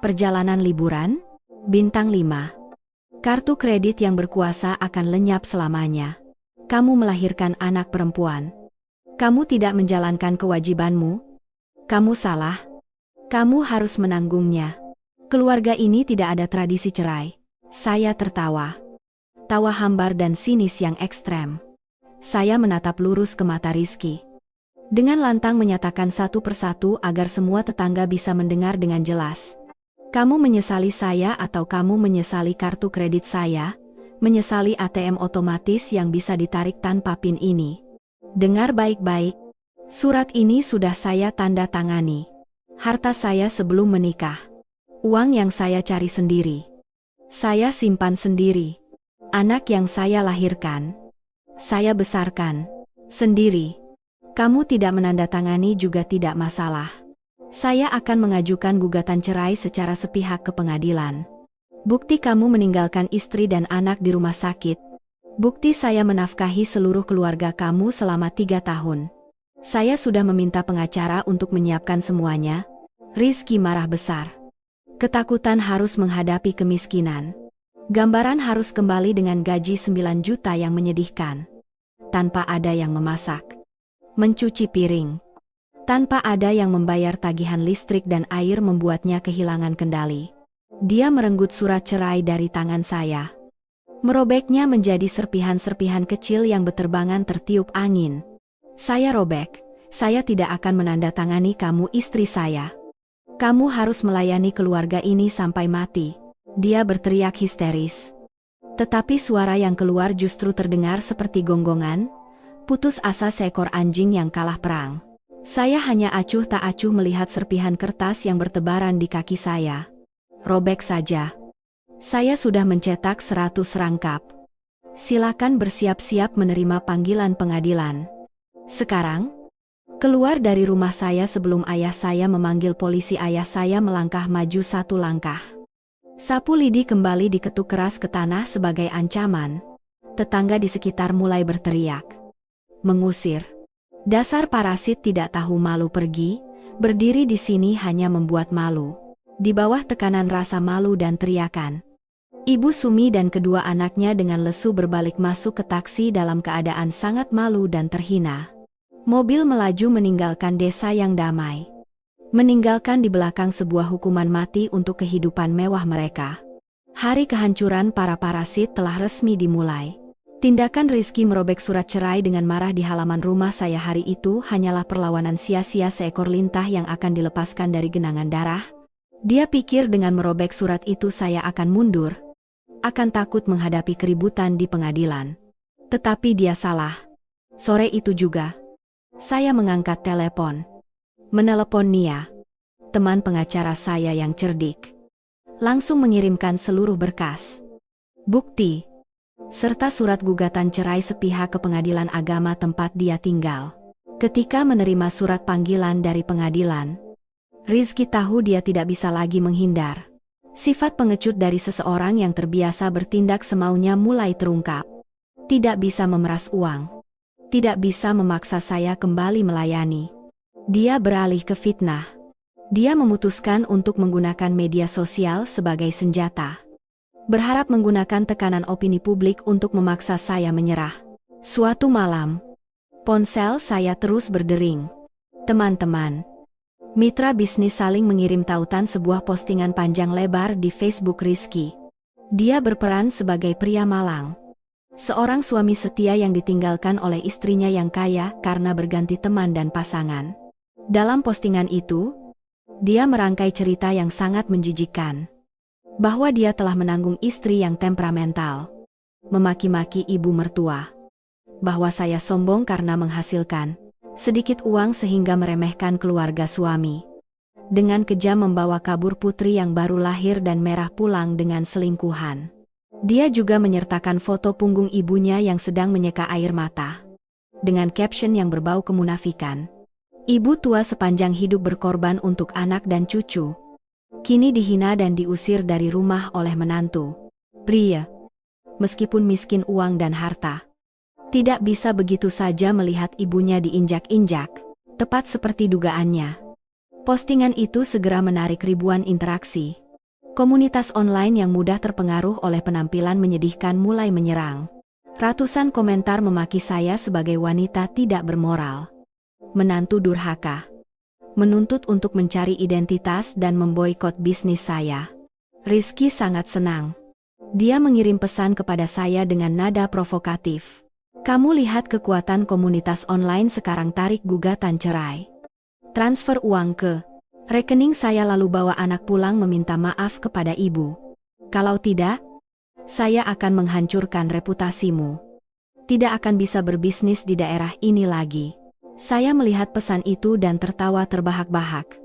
perjalanan liburan, bintang 5, kartu kredit yang berkuasa akan lenyap selamanya. Kamu melahirkan anak perempuan. Kamu tidak menjalankan kewajibanmu. Kamu salah. Kamu harus menanggungnya. Keluarga ini tidak ada tradisi cerai. Saya tertawa. Tawa hambar dan sinis yang ekstrem. Saya menatap lurus ke mata Rizky. Dengan lantang menyatakan satu persatu agar semua tetangga bisa mendengar dengan jelas. Kamu menyesali saya atau kamu menyesali kartu kredit saya? Menyesali ATM otomatis yang bisa ditarik tanpa PIN ini? Dengar baik-baik. Surat ini sudah saya tanda tangani. Harta saya sebelum menikah. Uang yang saya cari sendiri. Saya simpan sendiri. Anak yang saya lahirkan, saya besarkan sendiri. Kamu tidak menandatangani juga tidak masalah. Saya akan mengajukan gugatan cerai secara sepihak ke pengadilan. Bukti kamu meninggalkan istri dan anak di rumah sakit. Bukti saya menafkahi seluruh keluarga kamu selama 3 tahun. Saya sudah meminta pengacara untuk menyiapkan semuanya. Rizky marah besar. Ketakutan harus menghadapi kemiskinan. Gambaran harus kembali dengan gaji 9 juta yang menyedihkan. Tanpa ada yang memasak, mencuci piring. Tanpa ada yang membayar tagihan listrik dan air membuatnya kehilangan kendali. Dia merenggut surat cerai dari tangan saya. Merobeknya menjadi serpihan-serpihan kecil yang beterbangan tertiup angin. Saya robek. Saya tidak akan menandatangani kamu istri saya. Kamu harus melayani keluarga ini sampai mati. Dia berteriak histeris. Tetapi suara yang keluar justru terdengar seperti gonggongan, putus asa seekor anjing yang kalah perang. Saya hanya acuh tak acuh melihat serpihan kertas yang bertebaran di kaki saya. Robek saja. Saya sudah mencetak 100 rangkap. Silakan bersiap-siap menerima panggilan pengadilan. Sekarang, keluar dari rumah saya sebelum ayah saya memanggil polisi. Ayah saya melangkah maju 1 langkah. Sapu lidi kembali diketuk keras ke tanah sebagai ancaman. Tetangga di sekitar mulai berteriak. Mengusir. Dasar parasit tidak tahu malu, pergi. Berdiri di sini hanya membuat malu. Di bawah tekanan rasa malu dan teriakan, Ibu Sumi dan kedua anaknya dengan lesu berbalik masuk ke taksi dalam keadaan sangat malu dan terhina. Mobil melaju meninggalkan desa yang damai. Meninggalkan di belakang sebuah hukuman mati untuk kehidupan mewah mereka. Hari kehancuran para parasit telah resmi dimulai. Tindakan Rizky merobek surat cerai dengan marah di halaman rumah saya hari itu hanyalah perlawanan sia-sia seekor lintah yang akan dilepaskan dari genangan darah. Dia pikir dengan merobek surat itu saya akan mundur, akan takut menghadapi keributan di pengadilan. Tetapi dia salah. Sore itu juga, saya mengangkat telepon. Menelepon Nia, teman pengacara saya yang cerdik. Langsung mengirimkan seluruh berkas, bukti, serta surat gugatan cerai sepihak ke pengadilan agama tempat dia tinggal. Ketika menerima surat panggilan dari pengadilan, Rizky tahu dia tidak bisa lagi menghindar. Sifat pengecut dari seseorang yang terbiasa bertindak semaunya mulai terungkap. Tidak bisa memeras uang. Tidak bisa memaksa saya kembali melayani. Dia beralih ke fitnah. Dia memutuskan untuk menggunakan media sosial sebagai senjata. Berharap menggunakan tekanan opini publik untuk memaksa saya menyerah. Suatu malam, ponsel saya terus berdering. Teman-teman, mitra bisnis saling mengirim tautan sebuah postingan panjang lebar di Facebook Rizky. Dia berperan sebagai pria malang. Seorang suami setia yang ditinggalkan oleh istrinya yang kaya karena berganti teman dan pasangan. Dalam postingan itu, dia merangkai cerita yang sangat menjijikkan. Bahwa dia telah menanggung istri yang temperamental. Memaki-maki ibu mertua. Bahwa saya sombong karena menghasilkan sedikit uang sehingga meremehkan keluarga suami. Dengan kejam membawa kabur putri yang baru lahir dan merah pulang dengan selingkuhan. Dia juga menyertakan foto punggung ibunya yang sedang menyeka air mata. Dengan caption yang berbau kemunafikan. Ibu tua sepanjang hidup berkorban untuk anak dan cucu. Kini dihina dan diusir dari rumah oleh menantu. Pria, meskipun miskin uang dan harta, tidak bisa begitu saja melihat ibunya diinjak-injak, tepat seperti dugaannya. Postingan itu segera menarik ribuan interaksi. Komunitas online yang mudah terpengaruh oleh penampilan menyedihkan mulai menyerang. Ratusan komentar memaki saya sebagai wanita tidak bermoral. Menantu durhaka. Menuntut untuk mencari identitas dan memboikot bisnis saya. Rizky sangat senang. Dia mengirim pesan kepada saya dengan nada provokatif. Kamu lihat kekuatan komunitas online sekarang, tarik gugatan cerai. Transfer uang ke rekening saya lalu bawa anak pulang meminta maaf kepada ibu. Kalau tidak, saya akan menghancurkan reputasimu. Tidak akan bisa berbisnis di daerah ini lagi. Saya melihat pesan itu dan tertawa terbahak-bahak.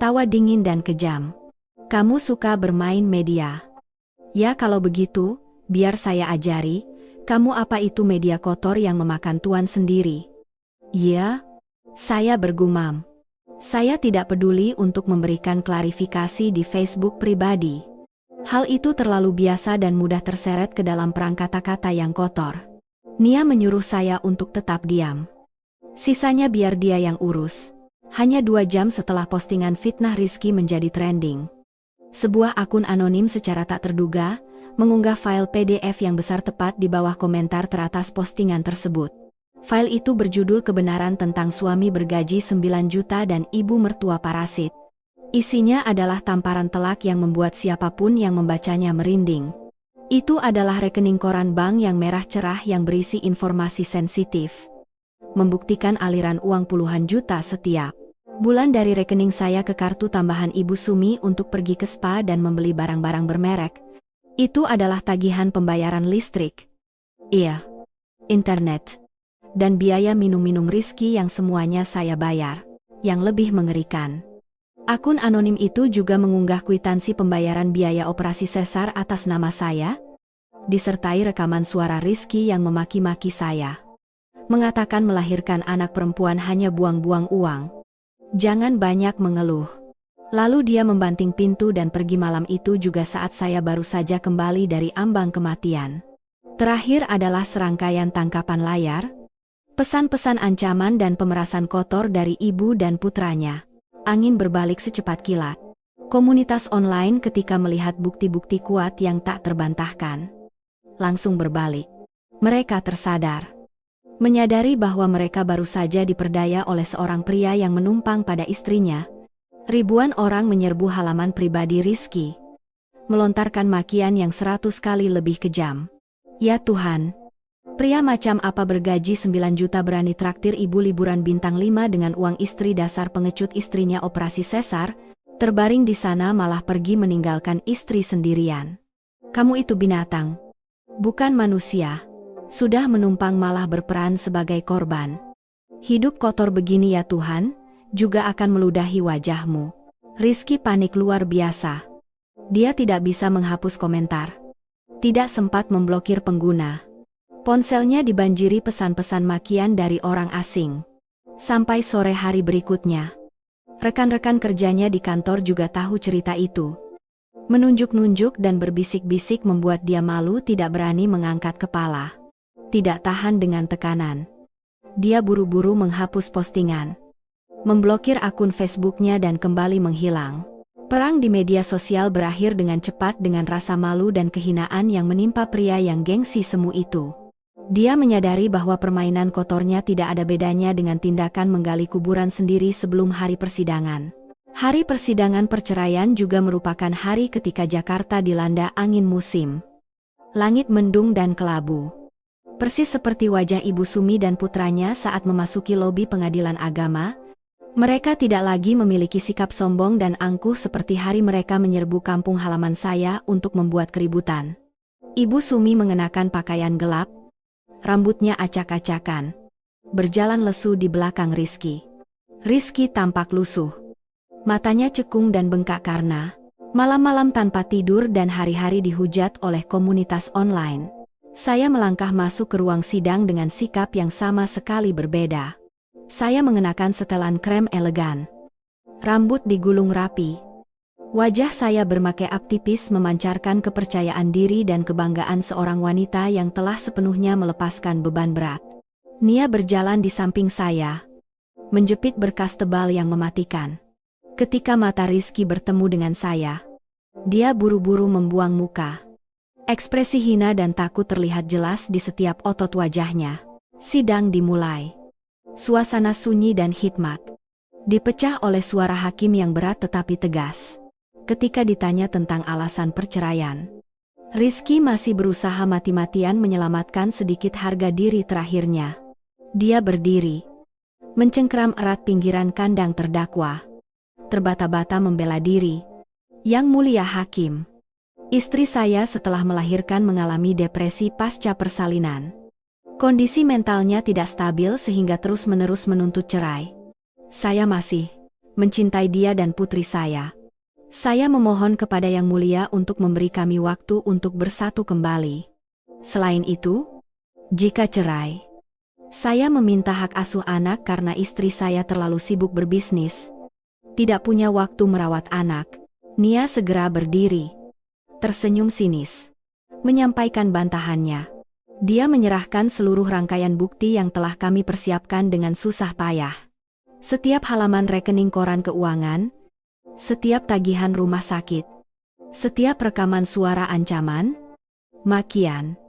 Tawa dingin dan kejam. Kamu suka bermain media. Ya kalau begitu, biar saya ajari. Kamu apa itu media kotor yang memakan tuan sendiri? Ya, saya bergumam. Saya tidak peduli untuk memberikan klarifikasi di Facebook pribadi. Hal itu terlalu biasa dan mudah terseret ke dalam perang kata-kata yang kotor. Nia menyuruh saya untuk tetap diam. Sisanya biar dia yang urus. Hanya 2 jam setelah postingan fitnah Rizky menjadi trending. Sebuah akun anonim secara tak terduga mengunggah file PDF yang besar tepat di bawah komentar teratas postingan tersebut. File itu berjudul kebenaran tentang suami bergaji 9 juta dan ibu mertua parasit. Isinya adalah tamparan telak yang membuat siapapun yang membacanya merinding. Itu adalah rekening koran bank yang merah cerah yang berisi informasi sensitif. Membuktikan aliran uang puluhan juta setiap bulan dari rekening saya ke kartu tambahan Ibu Sumi untuk pergi ke spa dan membeli barang-barang bermerek. Itu adalah tagihan pembayaran listrik. Iya. Internet. Dan biaya minum-minum Rizky yang semuanya saya bayar. Yang lebih mengerikan. Akun anonim itu juga mengunggah kwitansi pembayaran biaya operasi sesar atas nama saya. Disertai rekaman suara Rizky yang memaki-maki saya. Mengatakan melahirkan anak perempuan hanya buang-buang uang. Jangan banyak mengeluh. Lalu dia membanting pintu dan pergi malam itu juga saat saya baru saja kembali dari ambang kematian. Terakhir adalah serangkaian tangkapan layar, pesan-pesan ancaman dan pemerasan kotor dari ibu dan putranya. Angin berbalik secepat kilat. Komunitas online ketika melihat bukti-bukti kuat yang tak terbantahkan, langsung berbalik. Mereka tersadar. Menyadari bahwa mereka baru saja diperdaya oleh seorang pria yang menumpang pada istrinya. Ribuan orang menyerbu halaman pribadi Rizky. Melontarkan makian yang 100 kali lebih kejam. Ya Tuhan. Pria macam apa bergaji 9 juta berani traktir ibu liburan bintang 5 dengan uang istri, dasar pengecut. Istrinya operasi sesar, terbaring di sana malah pergi meninggalkan istri sendirian. Kamu itu binatang. Bukan manusia. Sudah menumpang malah berperan sebagai korban. Hidup kotor begini ya Tuhan, juga akan meludahi wajahmu. Rizky panik luar biasa. Dia tidak bisa menghapus komentar. Tidak sempat memblokir pengguna. Ponselnya dibanjiri pesan-pesan makian dari orang asing. Sampai sore hari berikutnya. Rekan-rekan kerjanya di kantor juga tahu cerita itu. Menunjuk-nunjuk dan berbisik-bisik membuat dia malu, tidak berani mengangkat kepala. Tidak tahan dengan tekanan. Dia buru-buru menghapus postingan. Memblokir akun Facebooknya dan kembali menghilang. Perang di media sosial berakhir dengan cepat dengan rasa malu dan kehinaan yang menimpa pria yang gengsi semu itu. Dia menyadari bahwa permainan kotornya tidak ada bedanya dengan tindakan menggali kuburan sendiri sebelum hari persidangan. Hari persidangan perceraian juga merupakan hari ketika Jakarta dilanda angin musim. Langit mendung dan kelabu. Persis seperti wajah Ibu Sumi dan putranya saat memasuki lobi pengadilan agama, mereka tidak lagi memiliki sikap sombong dan angkuh seperti hari mereka menyerbu kampung halaman saya untuk membuat keributan. Ibu Sumi mengenakan pakaian gelap, rambutnya acak-acakan, berjalan lesu di belakang Rizky. Rizky tampak lusuh. Matanya cekung dan bengkak karena malam-malam tanpa tidur dan hari-hari dihujat oleh komunitas online. Saya melangkah masuk ke ruang sidang dengan sikap yang sama sekali berbeda. Saya mengenakan setelan krem elegan. Rambut digulung rapi. Wajah saya bermakeup tipis memancarkan kepercayaan diri dan kebanggaan seorang wanita yang telah sepenuhnya melepaskan beban berat. Nia berjalan di samping saya, menjepit berkas tebal yang mematikan. Ketika mata Rizky bertemu dengan saya, dia buru-buru membuang muka. Ekspresi hina dan takut terlihat jelas di setiap otot wajahnya. Sidang dimulai. Suasana sunyi dan hikmat. Dipecah oleh suara hakim yang berat tetapi tegas. Ketika ditanya tentang alasan perceraian, Rizky masih berusaha mati-matian menyelamatkan sedikit harga diri terakhirnya. Dia berdiri, mencengkeram erat pinggiran kandang terdakwa. Terbata-bata membela diri. Yang mulia hakim, istri saya setelah melahirkan mengalami depresi pasca persalinan. Kondisi mentalnya tidak stabil sehingga terus-menerus menuntut cerai. Saya masih mencintai dia dan putri saya. Saya memohon kepada Yang Mulia untuk memberi kami waktu untuk bersatu kembali. Selain itu, jika cerai, saya meminta hak asuh anak karena istri saya terlalu sibuk berbisnis, tidak punya waktu merawat anak. Nia segera berdiri, tersenyum sinis, menyampaikan bantahannya. Dia menyerahkan seluruh rangkaian bukti yang telah kami persiapkan dengan susah payah. Setiap halaman rekening koran keuangan, setiap tagihan rumah sakit, setiap rekaman suara ancaman, makian,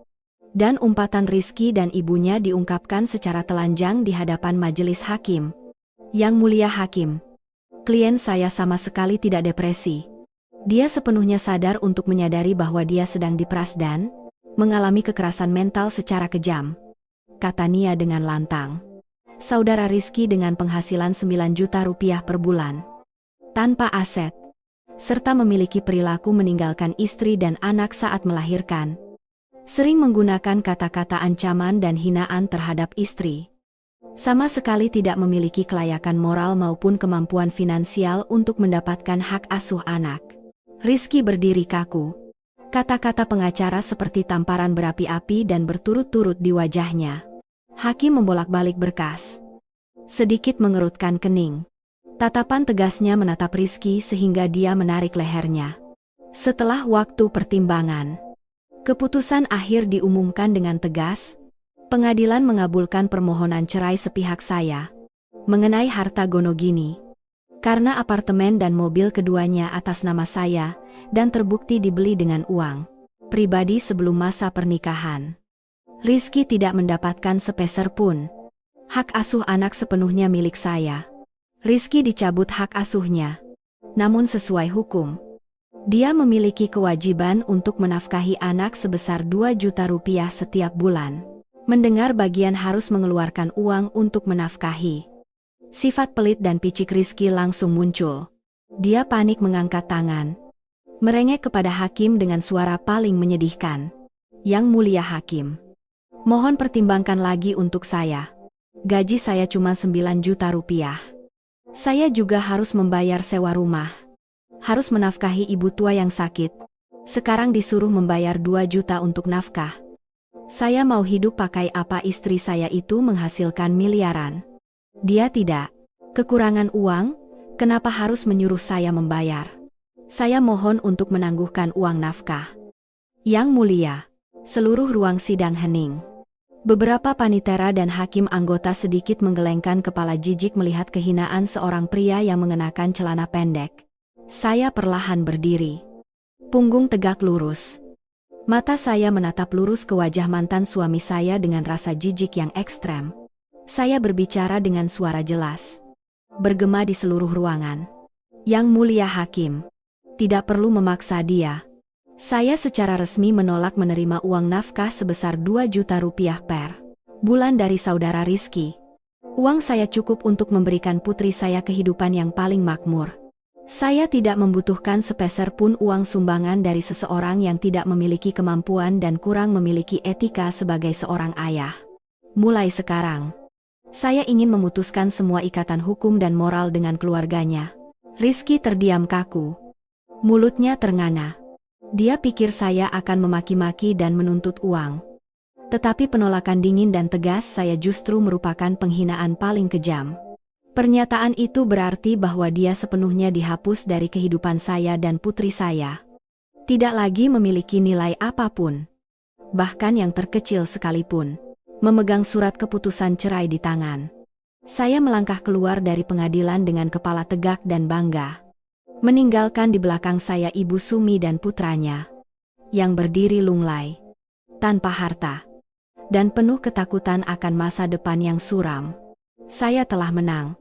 dan umpatan Rizky dan ibunya diungkapkan secara telanjang di hadapan majelis hakim. Yang mulia hakim, klien saya sama sekali tidak depresi. Dia sepenuhnya sadar untuk menyadari bahwa dia sedang diperas dan mengalami kekerasan mental secara kejam, kata Nia dengan lantang. Saudara Rizky dengan penghasilan 9 juta rupiah per bulan, tanpa aset, serta memiliki perilaku meninggalkan istri dan anak saat melahirkan. Sering menggunakan kata-kata ancaman dan hinaan terhadap istri. Sama sekali tidak memiliki kelayakan moral maupun kemampuan finansial untuk mendapatkan hak asuh anak. Rizky berdiri kaku. Kata-kata pengacara seperti tamparan berapi-api dan berturut-turut di wajahnya. Hakim membolak-balik berkas. Sedikit mengerutkan kening. Tatapan tegasnya menatap Rizky sehingga dia menarik lehernya. Setelah waktu pertimbangan, keputusan akhir diumumkan dengan tegas. Pengadilan mengabulkan permohonan cerai sepihak saya mengenai harta gonogini. Karena apartemen dan mobil keduanya atas nama saya dan terbukti dibeli dengan uang pribadi sebelum masa pernikahan. Rizky tidak mendapatkan sepeser pun. Hak asuh anak sepenuhnya milik saya. Rizky dicabut hak asuhnya. Namun sesuai hukum, dia memiliki kewajiban untuk menafkahi anak sebesar 2 juta rupiah setiap bulan. Mendengar bagian harus mengeluarkan uang untuk menafkahi, sifat pelit dan picik Rizky langsung muncul. Dia panik mengangkat tangan, merengek kepada hakim dengan suara paling menyedihkan. Yang mulia hakim, mohon pertimbangkan lagi untuk saya. Gaji saya cuma 9 juta rupiah. Saya juga harus membayar sewa rumah. Harus menafkahi ibu tua yang sakit. Sekarang disuruh membayar 2 juta untuk nafkah. Saya mau hidup pakai apa? Istri saya itu menghasilkan miliaran. Dia tidak kekurangan uang, kenapa harus menyuruh saya membayar? Saya mohon untuk menangguhkan uang nafkah. Yang mulia, seluruh ruang sidang hening. Beberapa panitera dan hakim anggota sedikit menggelengkan kepala jijik melihat kehinaan seorang pria yang mengenakan celana pendek. Saya perlahan berdiri. Punggung tegak lurus. Mata saya menatap lurus ke wajah mantan suami saya dengan rasa jijik yang ekstrem. Saya berbicara dengan suara jelas, bergema di seluruh ruangan. Yang mulia hakim, tidak perlu memaksa dia. Saya secara resmi menolak menerima uang nafkah sebesar 2 juta rupiah per bulan dari saudara Rizky. Uang saya cukup untuk memberikan putri saya kehidupan yang paling makmur. Saya tidak membutuhkan sepeser pun uang sumbangan dari seseorang yang tidak memiliki kemampuan dan kurang memiliki etika sebagai seorang ayah. Mulai sekarang, saya ingin memutuskan semua ikatan hukum dan moral dengan keluarganya. Rizky terdiam kaku. Mulutnya ternganga. Dia pikir saya akan memaki-maki dan menuntut uang. Tetapi penolakan dingin dan tegas saya justru merupakan penghinaan paling kejam. Pernyataan itu berarti bahwa dia sepenuhnya dihapus dari kehidupan saya dan putri saya. Tidak lagi memiliki nilai apapun. Bahkan yang terkecil sekalipun. Memegang surat keputusan cerai di tangan. Saya melangkah keluar dari pengadilan dengan kepala tegak dan bangga. Meninggalkan di belakang saya Ibu Sumi dan putranya. Yang berdiri lunglai. Tanpa harta. Dan penuh ketakutan akan masa depan yang suram. Saya telah menang.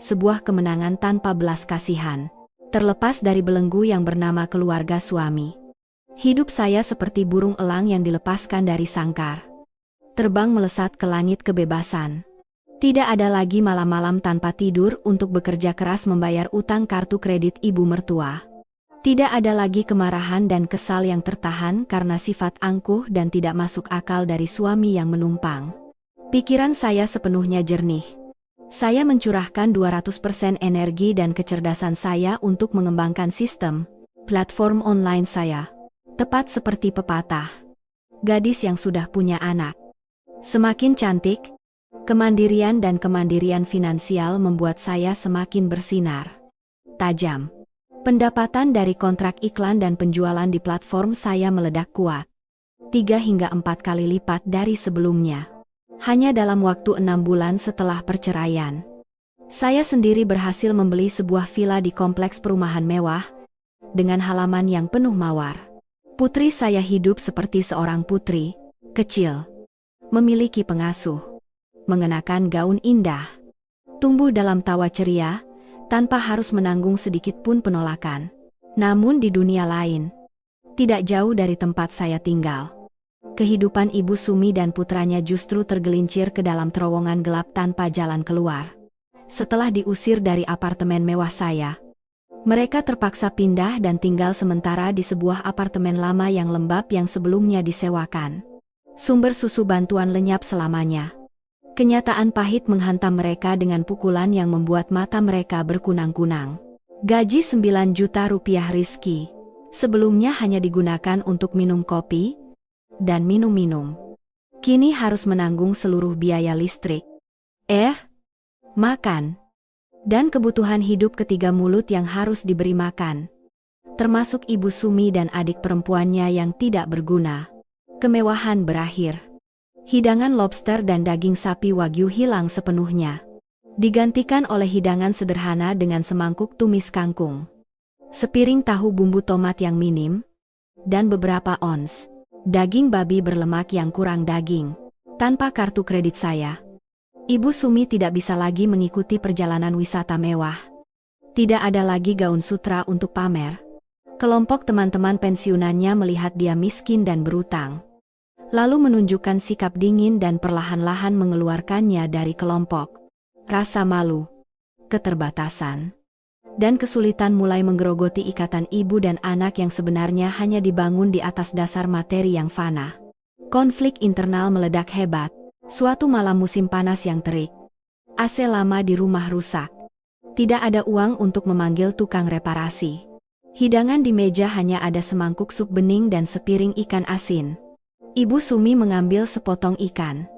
Sebuah kemenangan tanpa belas kasihan. Terlepas dari belenggu yang bernama keluarga suami. Hidup saya seperti burung elang yang dilepaskan dari sangkar. Terbang melesat ke langit kebebasan. Tidak ada lagi malam-malam tanpa tidur untuk bekerja keras membayar utang kartu kredit ibu mertua. Tidak ada lagi kemarahan dan kesal yang tertahan karena sifat angkuh dan tidak masuk akal dari suami yang menumpang. Pikiran saya sepenuhnya jernih. Saya mencurahkan 200% energi dan kecerdasan saya untuk mengembangkan sistem, platform online saya. Tepat seperti pepatah. Gadis yang sudah punya anak. Semakin cantik, kemandirian dan kemandirian finansial membuat saya semakin bersinar. Tajam. Pendapatan dari kontrak iklan dan penjualan di platform saya meledak kuat. 3 hingga 4 kali lipat dari sebelumnya. Hanya dalam waktu 6 bulan setelah perceraian. Saya sendiri berhasil membeli sebuah villa di kompleks perumahan mewah, dengan halaman yang penuh mawar. Putri saya hidup seperti seorang putri, kecil. Memiliki pengasuh, mengenakan gaun indah, tumbuh dalam tawa ceria, tanpa harus menanggung sedikit pun penolakan. Namun di dunia lain, tidak jauh dari tempat saya tinggal, kehidupan Ibu Sumi dan putranya justru tergelincir ke dalam terowongan gelap tanpa jalan keluar. Setelah diusir dari apartemen mewah saya, mereka terpaksa pindah dan tinggal sementara di sebuah apartemen lama yang lembab yang sebelumnya disewakan. Sumber susu bantuan lenyap selamanya. Kenyataan pahit menghantam mereka dengan pukulan yang membuat mata mereka berkunang-kunang. Gaji 9 juta rupiah Rizky sebelumnya hanya digunakan untuk minum kopi dan minum-minum. Kini harus menanggung seluruh biaya listrik, makan, dan kebutuhan hidup ketiga mulut yang harus diberi makan. Termasuk Ibu Sumi dan adik perempuannya yang tidak berguna. Kemewahan berakhir. Hidangan lobster dan daging sapi wagyu hilang sepenuhnya. Digantikan oleh hidangan sederhana dengan semangkuk tumis kangkung, sepiring tahu bumbu tomat yang minim, dan beberapa ons daging babi berlemak yang kurang daging. Tanpa kartu kredit saya, Ibu Sumi tidak bisa lagi mengikuti perjalanan wisata mewah. Tidak ada lagi gaun sutra untuk pamer. Kelompok teman-teman pensiunannya melihat dia miskin dan berutang. Lalu menunjukkan sikap dingin dan perlahan-lahan mengeluarkannya dari kelompok. Rasa malu, keterbatasan, dan kesulitan mulai menggerogoti ikatan ibu dan anak yang sebenarnya hanya dibangun di atas dasar materi yang fana. Konflik internal meledak hebat. Suatu malam musim panas yang terik. AC lama di rumah rusak. Tidak ada uang untuk memanggil tukang reparasi. Hidangan di meja hanya ada semangkuk sup bening dan sepiring ikan asin. Ibu Sumi mengambil sepotong ikan,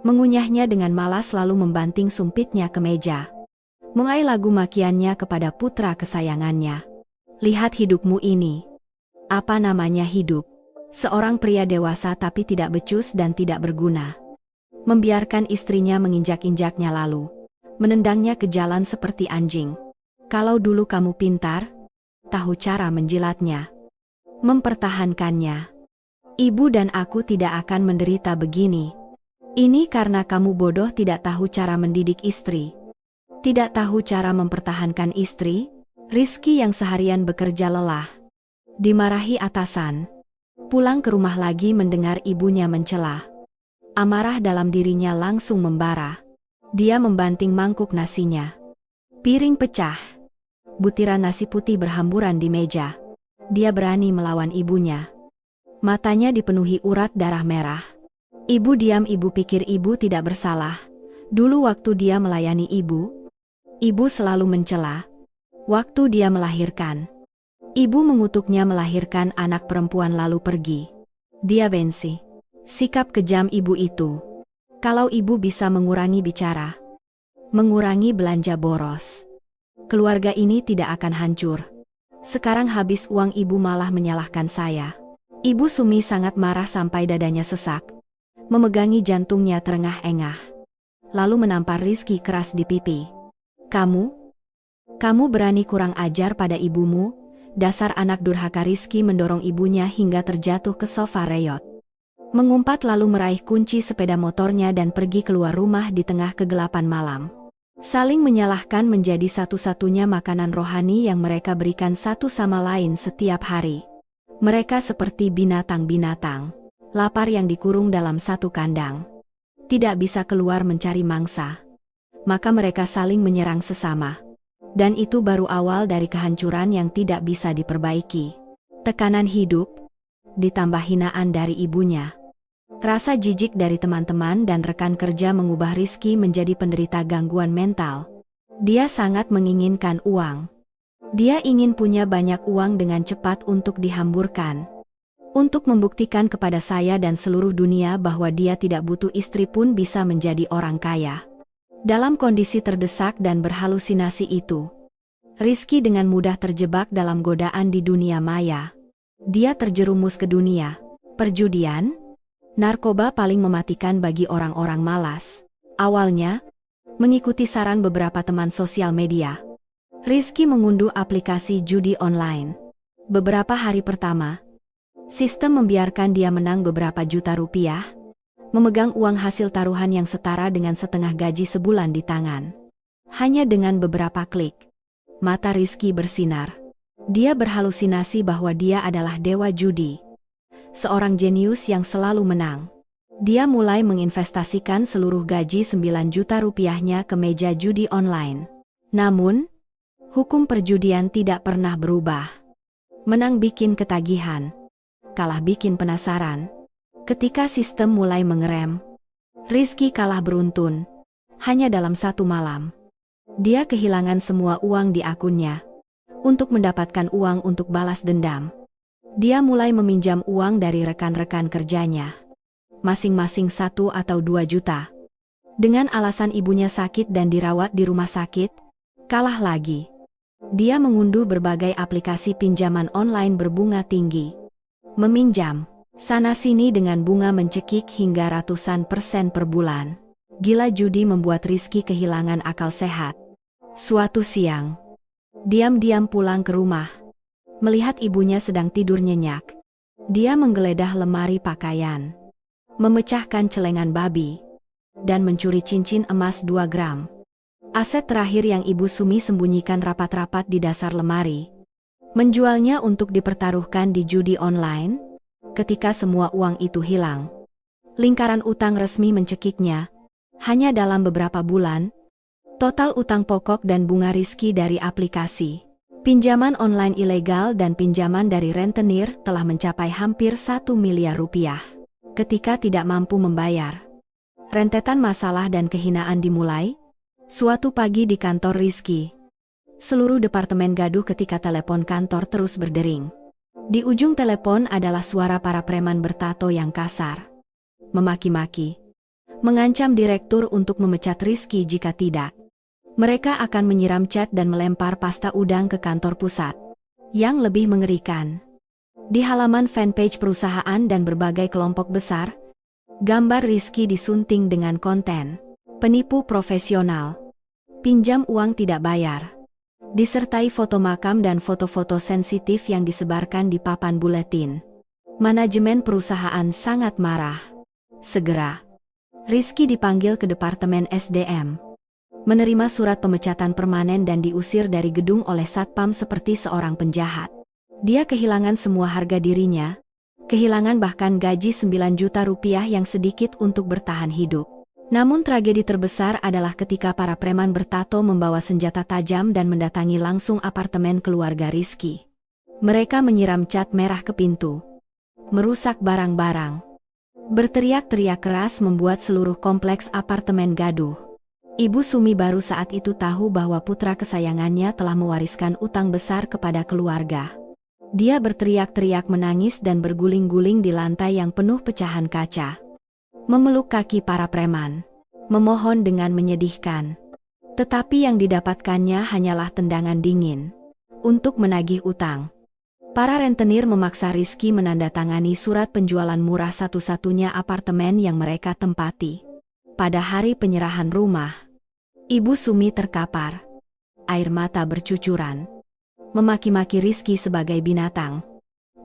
mengunyahnya dengan malas lalu membanting sumpitnya ke meja. Mulai lagu makiannya kepada putra kesayangannya. Lihat hidupmu ini. Apa namanya hidup? Seorang pria dewasa tapi tidak becus dan tidak berguna. Membiarkan istrinya menginjak-injaknya lalu menendangnya ke jalan seperti anjing. Kalau dulu kamu pintar, tahu cara menjilatnya, mempertahankannya, ibu dan aku tidak akan menderita begini. Ini karena kamu bodoh tidak tahu cara mendidik istri. Tidak tahu cara mempertahankan istri. Rizky yang seharian bekerja lelah, Dimarahi atasan. Pulang ke rumah lagi mendengar ibunya mencela. Amarah dalam dirinya langsung membara. Dia membanting mangkuk nasinya. Piring pecah. Butiran nasi putih berhamburan di meja. Dia berani melawan ibunya. Matanya dipenuhi urat darah merah. Ibu diam, ibu pikir ibu tidak bersalah. Dulu waktu dia melayani ibu selalu mencela. Waktu dia melahirkan, ibu mengutuknya melahirkan anak perempuan lalu pergi. Dia benci. Sikap kejam ibu itu. Kalau ibu bisa mengurangi bicara, mengurangi belanja boros, keluarga ini tidak akan hancur. Sekarang habis uang ibu malah menyalahkan saya. Ibu Sumi sangat marah sampai dadanya sesak. Memegangi jantungnya terengah-engah. Lalu menampar Rizky keras di pipi. Kamu berani kurang ajar pada ibumu? Dasar anak durhaka. Rizky mendorong ibunya hingga terjatuh ke sofa reyot. Mengumpat lalu meraih kunci sepeda motornya dan pergi keluar rumah di tengah kegelapan malam. Saling menyalahkan menjadi satu-satunya makanan rohani yang mereka berikan satu sama lain setiap hari. Mereka seperti binatang-binatang lapar yang dikurung dalam satu kandang. Tidak bisa keluar mencari mangsa. Maka mereka saling menyerang sesama. Dan itu baru awal dari kehancuran yang tidak bisa diperbaiki. Tekanan hidup, ditambah hinaan dari ibunya. Rasa jijik dari teman-teman dan rekan kerja mengubah Rizky menjadi penderita gangguan mental. Dia sangat menginginkan uang. Dia ingin punya banyak uang dengan cepat untuk dihamburkan. Untuk membuktikan kepada saya dan seluruh dunia bahwa dia tidak butuh istri pun bisa menjadi orang kaya. Dalam kondisi terdesak dan berhalusinasi itu, Rizky dengan mudah terjebak dalam godaan di dunia maya. Dia terjerumus ke dunia perjudian, narkoba paling mematikan bagi orang-orang malas. Awalnya, mengikuti saran beberapa teman sosial media, Rizky mengunduh aplikasi judi online. Beberapa hari pertama, sistem membiarkan dia menang beberapa juta rupiah, memegang uang hasil taruhan yang setara dengan setengah gaji sebulan di tangan. Hanya dengan beberapa klik, mata Rizky bersinar. Dia berhalusinasi bahwa dia adalah dewa judi. Seorang jenius yang selalu menang. Dia mulai menginvestasikan seluruh gaji 9 juta rupiahnya ke meja judi online. Namun, hukum perjudian tidak pernah berubah. Menang bikin ketagihan, kalah bikin penasaran. Ketika sistem mulai mengerem, Rizky kalah beruntun. Hanya dalam satu malam, dia kehilangan semua uang di akunnya. Untuk mendapatkan uang untuk balas dendam, dia mulai meminjam uang dari rekan-rekan kerjanya. Masing-masing 1 atau 2 juta. Dengan alasan ibunya sakit dan dirawat di rumah sakit, kalah lagi. Dia mengunduh berbagai aplikasi pinjaman online berbunga tinggi. Meminjam sana-sini dengan bunga mencekik hingga ratusan persen per bulan. Gila judi membuat Rizky kehilangan akal sehat. Suatu siang, diam-diam pulang ke rumah. Melihat ibunya sedang tidur nyenyak, dia menggeledah lemari pakaian, memecahkan celengan babi, dan mencuri cincin emas 2 gram. Aset terakhir yang Ibu Sumi sembunyikan rapat-rapat di dasar lemari. Menjualnya untuk dipertaruhkan di judi online. Ketika semua uang itu hilang, lingkaran utang resmi mencekiknya. Hanya dalam beberapa bulan, total utang pokok dan bunga Rizky dari aplikasi pinjaman online ilegal dan pinjaman dari rentenir telah mencapai hampir 1 miliar rupiah. Ketika tidak mampu membayar, rentetan masalah dan kehinaan dimulai. Suatu pagi di kantor Rizky, seluruh departemen gaduh ketika telepon kantor terus berdering. Di ujung telepon adalah suara para preman bertato yang kasar, memaki-maki, mengancam direktur untuk memecat Rizky jika tidak. Mereka akan menyiram cat dan melempar pasta udang ke kantor pusat. Yang lebih mengerikan, di halaman fanpage perusahaan dan berbagai kelompok besar, gambar Rizky disunting dengan konten penipu profesional, pinjam uang tidak bayar, disertai foto makam dan foto-foto sensitif yang disebarkan di papan buletin. Manajemen perusahaan sangat marah. Segera, Rizky dipanggil ke Departemen SDM, menerima surat pemecatan permanen dan diusir dari gedung oleh satpam seperti seorang penjahat. Dia kehilangan semua harga dirinya, kehilangan bahkan gaji 9 juta rupiah yang sedikit untuk bertahan hidup. Namun tragedi terbesar adalah ketika para preman bertato membawa senjata tajam dan mendatangi langsung apartemen keluarga Rizky. Mereka menyiram cat merah ke pintu, merusak barang-barang, berteriak-teriak keras membuat seluruh kompleks apartemen gaduh. Ibu Sumi baru saat itu tahu bahwa putra kesayangannya telah mewariskan utang besar kepada keluarga. Dia berteriak-teriak menangis dan berguling-guling di lantai yang penuh pecahan kaca, memeluk kaki para preman, memohon dengan menyedihkan. Tetapi yang didapatkannya hanyalah tendangan dingin. Untuk menagih utang, para rentenir memaksa Rizky menandatangani surat penjualan murah satu-satunya apartemen yang mereka tempati. Pada hari penyerahan rumah, Ibu Sumi terkapar. Air mata bercucuran. Memaki-maki Rizky sebagai binatang,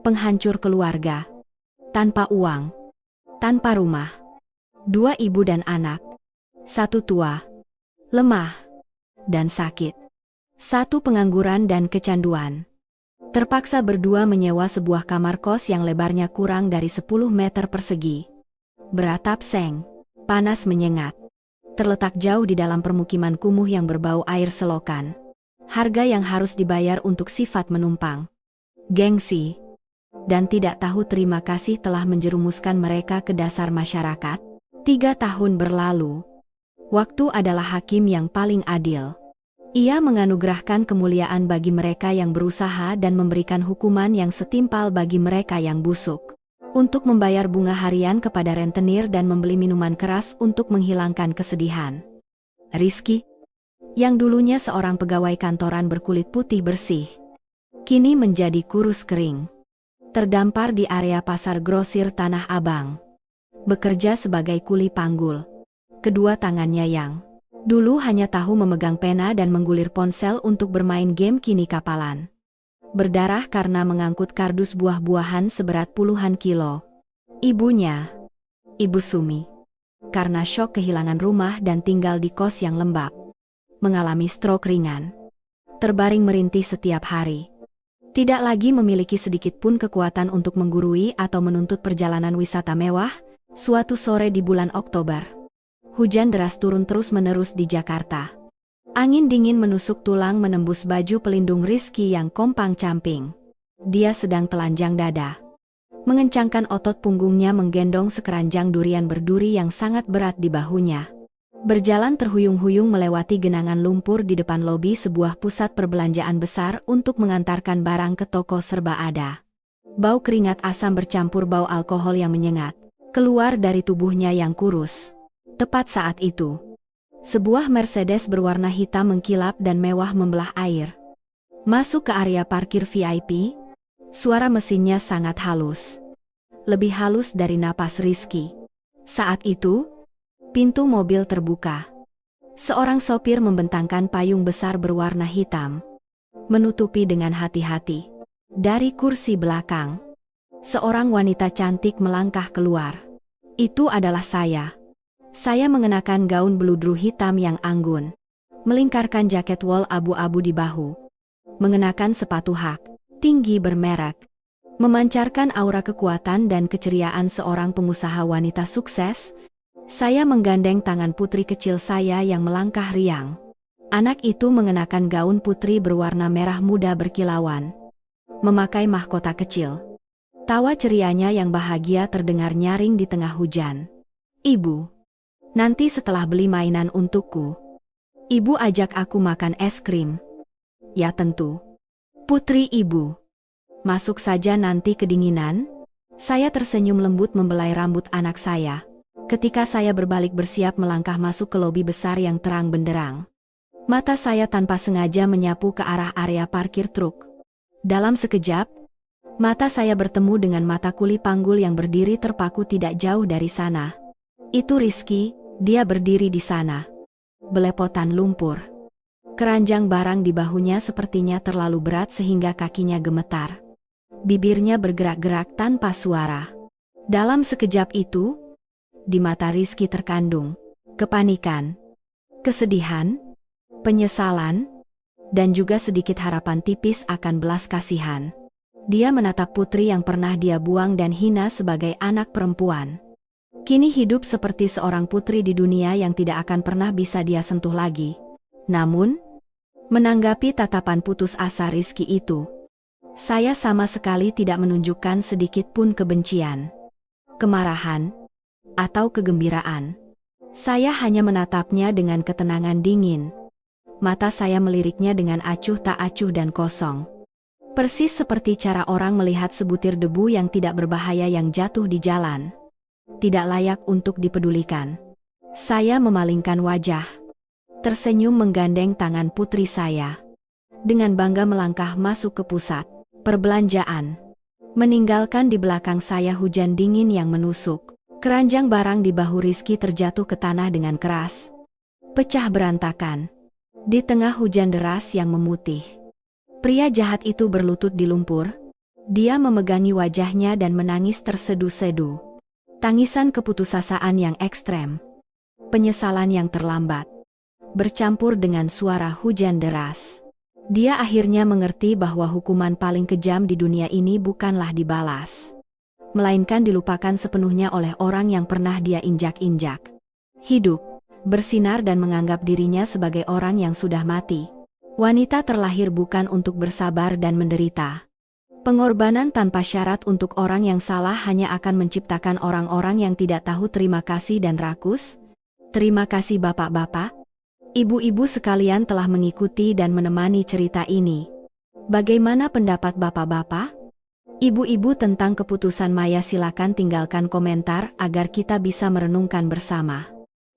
penghancur keluarga, tanpa uang, tanpa rumah. 2 ibu dan anak, 1 tua, lemah, dan sakit. 1 pengangguran dan kecanduan. Terpaksa berdua menyewa sebuah kamar kos yang lebarnya kurang dari 10 meter persegi. Beratap seng, panas menyengat. Terletak jauh di dalam permukiman kumuh yang berbau air selokan. Harga yang harus dibayar untuk sifat menumpang, gengsi, dan tidak tahu terima kasih telah menjerumuskan mereka ke dasar masyarakat. 3 tahun berlalu. Waktu adalah hakim yang paling adil. Ia menganugerahkan kemuliaan bagi mereka yang berusaha dan memberikan hukuman yang setimpal bagi mereka yang busuk. Untuk membayar bunga harian kepada rentenir dan membeli minuman keras untuk menghilangkan kesedihan. Rizky, yang dulunya seorang pegawai kantoran berkulit putih bersih, kini menjadi kurus kering. Terdampar di area pasar grosir Tanah Abang. Bekerja sebagai kuli panggul. Kedua tangannya yang dulu hanya tahu memegang pena dan menggulir ponsel untuk bermain game kini kapalan. Berdarah karena mengangkut kardus buah-buahan seberat puluhan kilo. Ibunya, Ibu Sumi, karena syok kehilangan rumah dan tinggal di kos yang lembab, mengalami stroke ringan. Terbaring merintih setiap hari. Tidak lagi memiliki sedikit pun kekuatan untuk menggurui atau menuntut perjalanan wisata mewah. Suatu sore di bulan Oktober, hujan deras turun terus-menerus di Jakarta. Angin dingin menusuk tulang menembus baju pelindung Rizky yang kompang-camping. Dia sedang telanjang dada. Mengencangkan otot punggungnya menggendong sekeranjang durian berduri yang sangat berat di bahunya. Berjalan terhuyung-huyung melewati genangan lumpur di depan lobi sebuah pusat perbelanjaan besar untuk mengantarkan barang ke toko serba ada. Bau keringat asam bercampur bau alkohol yang menyengat keluar dari tubuhnya yang kurus. Tepat saat itu, sebuah Mercedes berwarna hitam mengkilap dan mewah membelah air. Masuk ke area parkir VIP, suara mesinnya sangat halus. Lebih halus dari napas Rizky. Saat itu, pintu mobil terbuka. Seorang sopir membentangkan payung besar berwarna hitam, menutupi dengan hati-hati. Dari kursi belakang, seorang wanita cantik melangkah keluar. Itu adalah saya. Saya mengenakan gaun beludru hitam yang anggun, melingkarkan jaket wol abu-abu di bahu, mengenakan sepatu hak tinggi bermerek, memancarkan aura kekuatan dan keceriaan seorang pengusaha wanita sukses. Saya menggandeng tangan putri kecil saya yang melangkah riang. Anak itu mengenakan gaun putri berwarna merah muda berkilauan, memakai mahkota kecil. Tawa cerianya yang bahagia terdengar nyaring di tengah hujan. Ibu, nanti setelah beli mainan untukku, Ibu ajak aku makan es krim. Ya tentu. Putri Ibu, masuk saja nanti kedinginan. Saya tersenyum lembut membelai rambut anak saya. Ketika saya berbalik bersiap melangkah masuk ke lobi besar yang terang benderang. Mata saya tanpa sengaja menyapu ke arah area parkir truk. Dalam sekejap, mata saya bertemu dengan mata kuli panggul yang berdiri terpaku tidak jauh dari sana. Itu Rizky, dia berdiri di sana. Belepotan lumpur. Keranjang barang di bahunya sepertinya terlalu berat sehingga kakinya gemetar. Bibirnya bergerak-gerak tanpa suara. Dalam sekejap itu, di mata Rizky terkandung kepanikan, kesedihan, penyesalan, dan juga sedikit harapan tipis akan belas kasihan. Dia menatap putri yang pernah dia buang dan hina sebagai anak perempuan. Kini hidup seperti seorang putri di dunia yang tidak akan pernah bisa dia sentuh lagi. Namun, menanggapi tatapan putus asa Rizky itu, saya sama sekali tidak menunjukkan sedikit pun kebencian, kemarahan, atau kegembiraan. Saya hanya menatapnya dengan ketenangan dingin. Mata saya meliriknya dengan acuh tak acuh dan kosong. Persis seperti cara orang melihat sebutir debu yang tidak berbahaya yang jatuh di jalan. Tidak layak untuk dipedulikan. Saya memalingkan wajah, tersenyum menggandeng tangan putri saya. Dengan bangga melangkah masuk ke pusat perbelanjaan. Meninggalkan di belakang saya hujan dingin yang menusuk. Keranjang barang di bahu Rizky terjatuh ke tanah dengan keras. Pecah berantakan. Di tengah hujan deras yang memutih, pria jahat itu berlutut di lumpur. Dia memegangi wajahnya dan menangis tersedu-sedu. Tangisan keputusasaan yang ekstrem. Penyesalan yang terlambat. Bercampur dengan suara hujan deras. Dia akhirnya mengerti bahwa hukuman paling kejam di dunia ini bukanlah dibalas, melainkan dilupakan sepenuhnya oleh orang yang pernah dia injak-injak. Hidup, bersinar dan menganggap dirinya sebagai orang yang sudah mati. Wanita terlahir bukan untuk bersabar dan menderita. Pengorbanan tanpa syarat untuk orang yang salah hanya akan menciptakan orang-orang yang tidak tahu terima kasih dan rakus. Terima kasih bapak-bapak, ibu-ibu sekalian telah mengikuti dan menemani cerita ini. Bagaimana pendapat bapak-bapak? Ibu-ibu tentang keputusan Maya, silakan tinggalkan komentar agar kita bisa merenungkan bersama.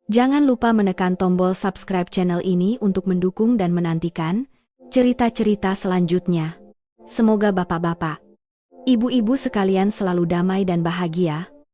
Jangan lupa menekan tombol subscribe channel ini untuk mendukung dan menantikan cerita-cerita selanjutnya. Semoga bapak-bapak, ibu-ibu sekalian selalu damai dan bahagia.